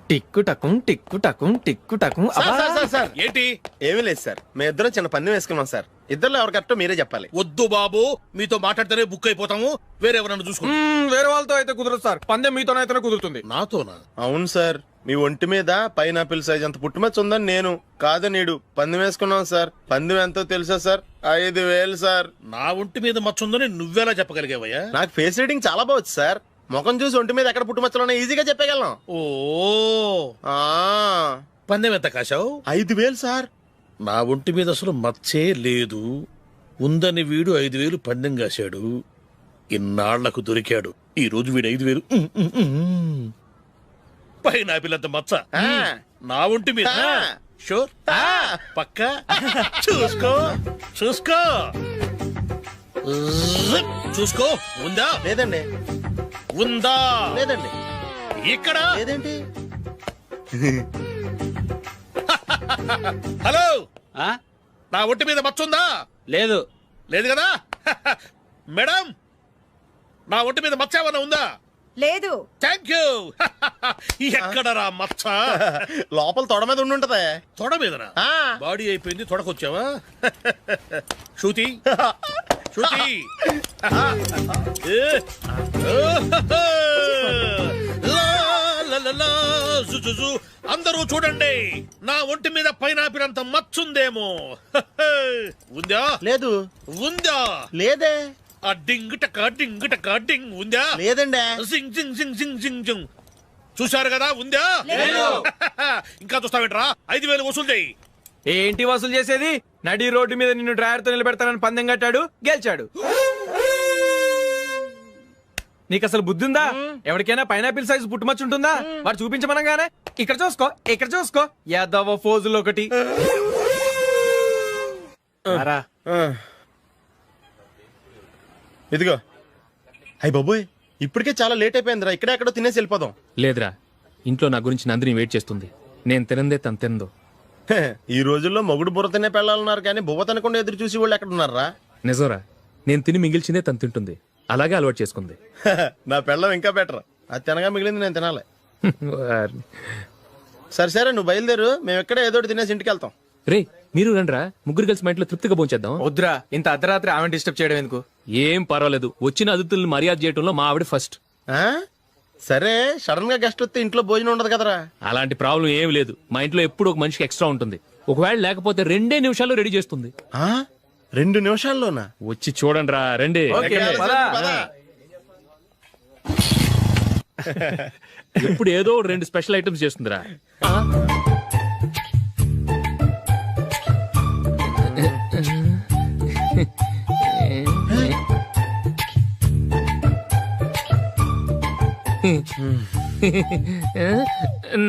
టిక్కు టకుం టిక్కు టకుం టిక్కు టకుం. సార్ ఏంటి? ఏమీ లేదు సార్, మేము ఇద్దరం చిన్న పందెం వేసుకున్నాం సార్. ఇద్దరు ఎవరు కరెక్టో మీరే చెప్పాలి. వద్దు బాబు, మీతో మాట్లాడితేనే బుక్ అయిపోతాము. వేరెవరన్నా చూసుకుంటాం. వేరే వాళ్ళతో అయితే కుదరదు సార్, పందెం మీతోనైతేనే కుదురుతుంది. నాతోనా? అవును సార్, మీ ఒంటి మీద పైనాపిల్ సైజ్ అంత పుట్టుమచ్చ ఉందని నేను కాదు నీడు పందెం వేసుకున్నాం సార్. పందెం ఎంతో తెలుసా సార్? 5000 సార్. నా ఒంటి మీద మచ్చ ఉందని నువ్వెలా చెప్పగలిగావయ్యా? నాకు ఫేస్ రీడింగ్ చాలా బాగుంది సార్. ముఖం చూసి ఒంటి మీద ఎక్కడ పుట్టుమచ్చలో ఈజీగా చెప్పగలం. ఓ, పందెం ఎంత కాశావు? 5000 సార్. నా ఒంటి మీద అసలు మచ్చే లేదు. ఉందని వీడు 5000 పందెం కాశాడు. ఇన్నాళ్లకు దొరికాడు. ఈ రోజు వీడు 5000. పైన పిల్లంత మచ్చ నా ఒంటి మీద. షూర్? పక్క చూసుకో చూసుకో చూసుకో. ఉందా? లేదండి. ఉందా? లేదండి. ఇక్కడ లేదేంటి? హలో, నా ఒంటి మీద మచ్చ ఉందా? లేదు. లేదు కదా? మేడం, నా ఒంటి మీద మచ్చ ఏమన్నా ఉందా? లేదు. Thank you. ఎక్కడరా మచ్చ? లోపల తొడ మీద ఉండుంటదే. తొడ మీదనా? బాడీ అయిపోయింది, తొడకొచ్చావా? శృతి శృతి. అందరూ చూడండి, నా ఒంటి మీద పైనాపిల్ అంత మచ్చుందేమో. ఉందా? లేదు. ఉందా? లేదే. ఆ డింగ్ టక డింగ్ టక డింగ్ ఉందా? లేదండి. జింగ్ జింగ్ జింగ్ జింగ్ జింగ్ జింగ్. చూశారు కదా? ఉందా? ఇంకా చూస్తావేంట్రా? 5000 వసూలు చేయి. ఏంటి వసూలు చేసేది? నడి రోడ్డు మీద నిన్ను డ్రైవర్ తో నిలబెడతానని పందెం కట్టాడు, గెలిచాడు. నీకు అసలు బుద్ధి ఉందా? ఎవరికైనా పైనాపిల్ సైజ్ పుట్టుమచ్చు ఉంటుందా? వాడు చూపించమనగానే ఇక్కడ చూసుకో ఇక్కడ చూసుకో యాదవ ఫోజులు ఒకటి. ఇదిగో. అయ్య బాబోయ్, ఇప్పటికే చాలా లేట్ అయిపోయిందిరా. ఇక్కడే ఎక్కడో తినేసి వెళ్ళిపోదాం. లేదురా, ఇంట్లో నా గురించి నందిని వెయిట్ చేస్తుంది. నేను తినందే తను తిందో. ఈ రోజుల్లో మొగుడు బుర్ర తినే పెళ్ళాలన్నారు కానీ బువ్వ తినకుండా ఎదురు చూసి వాళ్ళు ఎక్కడ ఉన్నారా? నిజంరా, నేను తిని మిగిల్చిందే తను తింటుంది. అలాగే అలవాటు చేసుకుంది. నా పెళ్ళం ఇంకా బెటర్. అది తినగా మిగిలింది నేను తినాలి. సరే సరే, నువ్వు బయలుదేరు. మేము ఎక్కడ ఏదో ఒకటి తినేసి ఇంటికి వెళ్తాం. రే, మీరు రండిరా, ముగ్గురు కలిసి మా ఇంట్లో తృప్తిగా పోంచేద్దాం. వద్దురా, ఇంత అర్ధరాత్రి ఆమె డిస్టర్బ్ చేయడం ఎందుకు? ఏం పర్వాలేదు, వచ్చిన అతిథుల్ని మర్యాద చేయడంలో మా ఆవిడ ఫస్ట్. సరే, సడన్ గా గెస్ట్ వస్తే ఇంట్లో భోజనం ఉండదు కదరా? అలాంటి ప్రాబ్లం ఏం లేదు. మా ఇంట్లో ఎప్పుడు ఒక మనిషికి ఎక్స్ట్రా ఉంటుంది. ఒకవేళ లేకపోతే 2 నిమిషాల్లో రెడీ చేస్తుంది. 2 నిమిషాల్లోనా? వచ్చి చూడండి రా, రండి. ఇప్పుడు ఏదో 2 స్పెషల్ ఐటమ్స్ చేస్తుందిరా.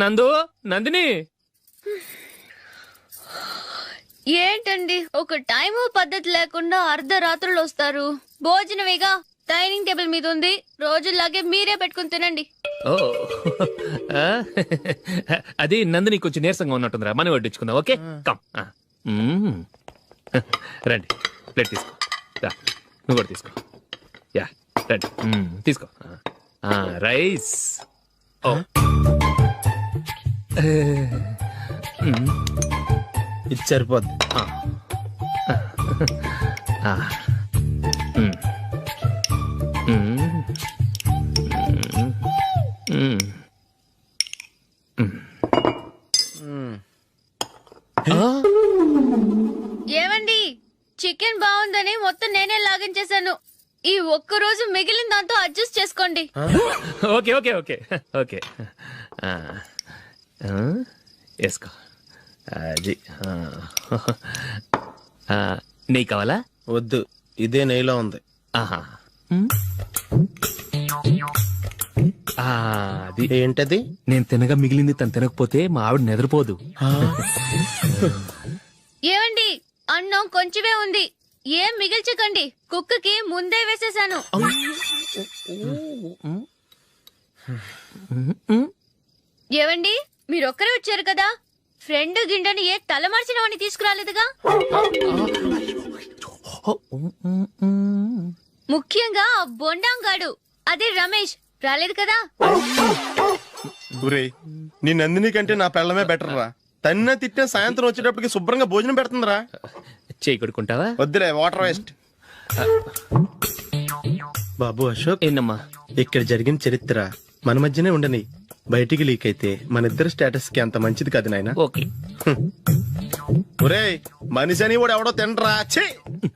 నందు నందిని ఏంటండి ఒక టైము పద్ధతి లేకుండా అర్ధరాత్రులు వస్తారు. భోజనమేగా డైనింగ్ టేబుల్ మీద ఉంది. రోజుల్లాగే మీరే పెట్టుకుని తినండి. ఓ ఆ? అది నందిని కొంచెం నీరసంగా ఉన్నట్టుందిరా, మనం వడ్డించుకుందాం. Okay come. రండి, ప్లేట్ తీసుకో. రా, నువ్వు కూడా తీసుకో. యా రండి, తీసుకో. రైస్. ఓ ఇది సరిపోద్ది. ఏమండి, చికెన్ బాగుందని మొత్తం నేనే లాగించేశాను. ఈ ఒక్క రోజు మిగిలిన దాంతో అడ్జస్ట్ చేసుకోండి. ఓకే ఓకే ఓకే ఓకే వేసుకో. అది నెయ్యి కావాలా? వద్దు, ఇదే నెయ్యిలో ఉంది. ఆహా. అది ఏంటది? నేను తినగా మిగిలింది తను తినకపోతే మా ఆవిడ నిద్రపోదు. ఏమండి, అన్నం కొంచెమే ఉంది, ఏం మిగిల్చకండి. కుక్కకి ముందే వేసేసాను. ఏవండి, మీరొక్కరే వచ్చారు కదా, ఫ్రెండ్ గిండెని ఏ తలమార్చిన వాడిని తీసుకురాలేదుగా. ముఖ్యంగా ఆ బొండాంగాడు, అదే రమేష్, రాలేదు కదా. ఊరే, నీ నందిని కంటే నా పెళ్ళమే బెటర్ రా. తన్న తిట్టిన సాయంత్రం వచ్చేటప్పటికి శుభ్రంగా భోజనం పెడుతుందిరా. చేయి కొడుకుంటావా? వద్దులే, వాటర్ వేస్ట్. బాబు అశోక్, ఏంటమ్మా ఇక్కడ జరిగిన చరిత్ర మన మధ్యనే ఉండని, బయటికి లీక్ అయితే మన ఇద్దరు స్టేటస్ కి అంత మంచిది కాదు నాయన. ఓకే. ఒరే, మనిషి అని కూడా ఎవడో తినరా.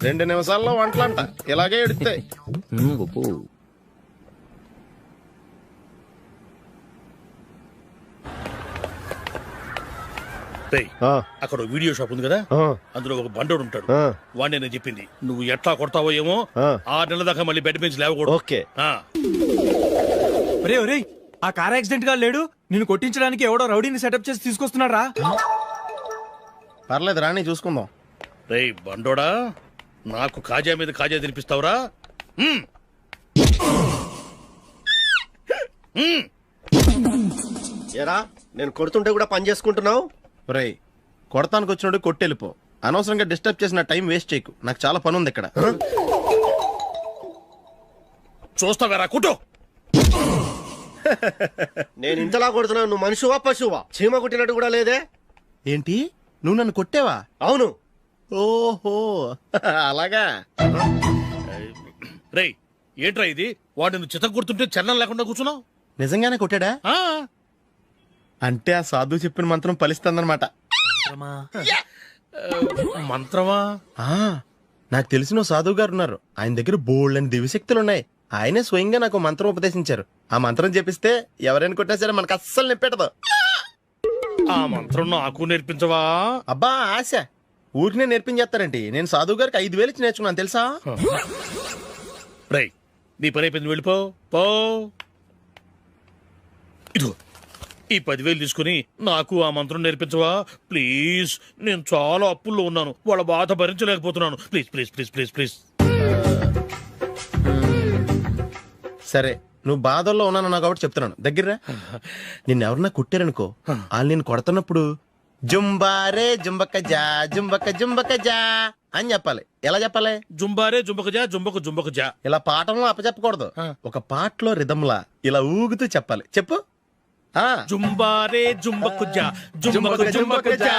2 నిమిషాల్లో వంటలంట ఇలాగే ఎడితే. అక్కడ వీడియో షాప్ ఉంది కదా, అందులో ఒక బండోడు ఉంటాడు. వాడిని నేను చెప్పింది, నువ్వు ఎట్లా కొడతావో ఏమో, 6 నెలల దాకా మళ్ళీ బెడ్ బెంచ్ లేవకూడదు. ఓకే. ఒరే ఒరే, ఆ కార్ యాక్సిడెంట్ గా లేడు, నిన్ను కొట్టించడానికి ఎవడో రౌడీని సెటప్ చేసి తీసుకొస్తున్నాడు రా. పర్లేదు రాని, చూసుకుందాం. రేయ్ బండోడా, నాకు కాజా మీద కాజా తినిపిస్తావురా? ఎరా, నేను కొడుతుంటే కూడా పని చేసుకుంటున్నావు. రే, కొడతానికి వచ్చినట్టు కొట్టెళ్ళిపో. అనవసరంగా డిస్టర్బ్ చేసిన టైం వేస్ట్ చేయకు, నాకు చాలా పని ఉంది ఇక్కడ. చూస్తావేరా కుట్టు. నేను ఇంతలా కొడుతున్నావు, నువ్వు మనుషువా పశువా? చీమ కొట్టినట్టు కూడా లేదే. ఏంటి, నువ్వు నన్ను కొట్టావా? అవును. ఓహో అలాగా. రేయ్ ఏంట్రా ఇది, వాడు నువ్వు చిత్త గుర్తుంటే చలనం లేకుండా కూర్చున్నావు. నిజంగానే కొట్టాడా? అంటే ఆ సాధువు చెప్పిన మంత్రం ఫలిస్తుందన్నమాట. మంత్రమా? నాకు తెలిసిన సాధువు గారు ఉన్నారు, ఆయన దగ్గర బోల్డని దివ్యశక్తులు ఉన్నాయి. ఆయనే స్వయంగా నాకు మంత్రం ఉపదేశించారు. ఆ మంత్రం చెప్పిస్తే ఎవరైనా కొట్టినా సరే మనకు అస్సలు నిప్పెట్టదు. ఆ మంత్రం నాకు నేర్పించవా? అబ్బా ఆశ, ఊరినే నేర్పించేస్తారండి. నేను సాధువు గారికి 5,000 ఇచ్చి నేర్చుకున్నాను తెలుసా. రేయ్ నీ పని అయిపోయింది, వెళ్ళిపో పో. ఇదిగో ఈ 10,000 తీసుకుని నాకు ఆ మంత్రం నేర్పించవా ప్లీజ్. నేను చాలా అప్పుల్లో ఉన్నాను, వాళ్ళ బాధ భరించలేకపోతున్నాను. Please please please please please. సరే, నువ్వు బాధల్లో ఉన్నాను నాకు కాబట్టి చెప్తున్నాను, దగ్గర నిన్నెవరన్నా కొట్టారనుకో, వాళ్ళు నేను కొడుతున్నప్పుడు జుంబారే జుంబక జా జుంబక జుంబక జా అని చెప్పాలి. ఎలా చెప్పాలి? జుంబారే జుంబక జా జుంబక జుంబక జా. ఇలా పాఠంలో అప్పచెప్పకూడదు, ఒక పాటలో రిధంలా ఇలా ఊగుతూ చెప్పాలి. చెప్పు. జుంబారే జుంబకు జా జుంబకు జుంబకు జా.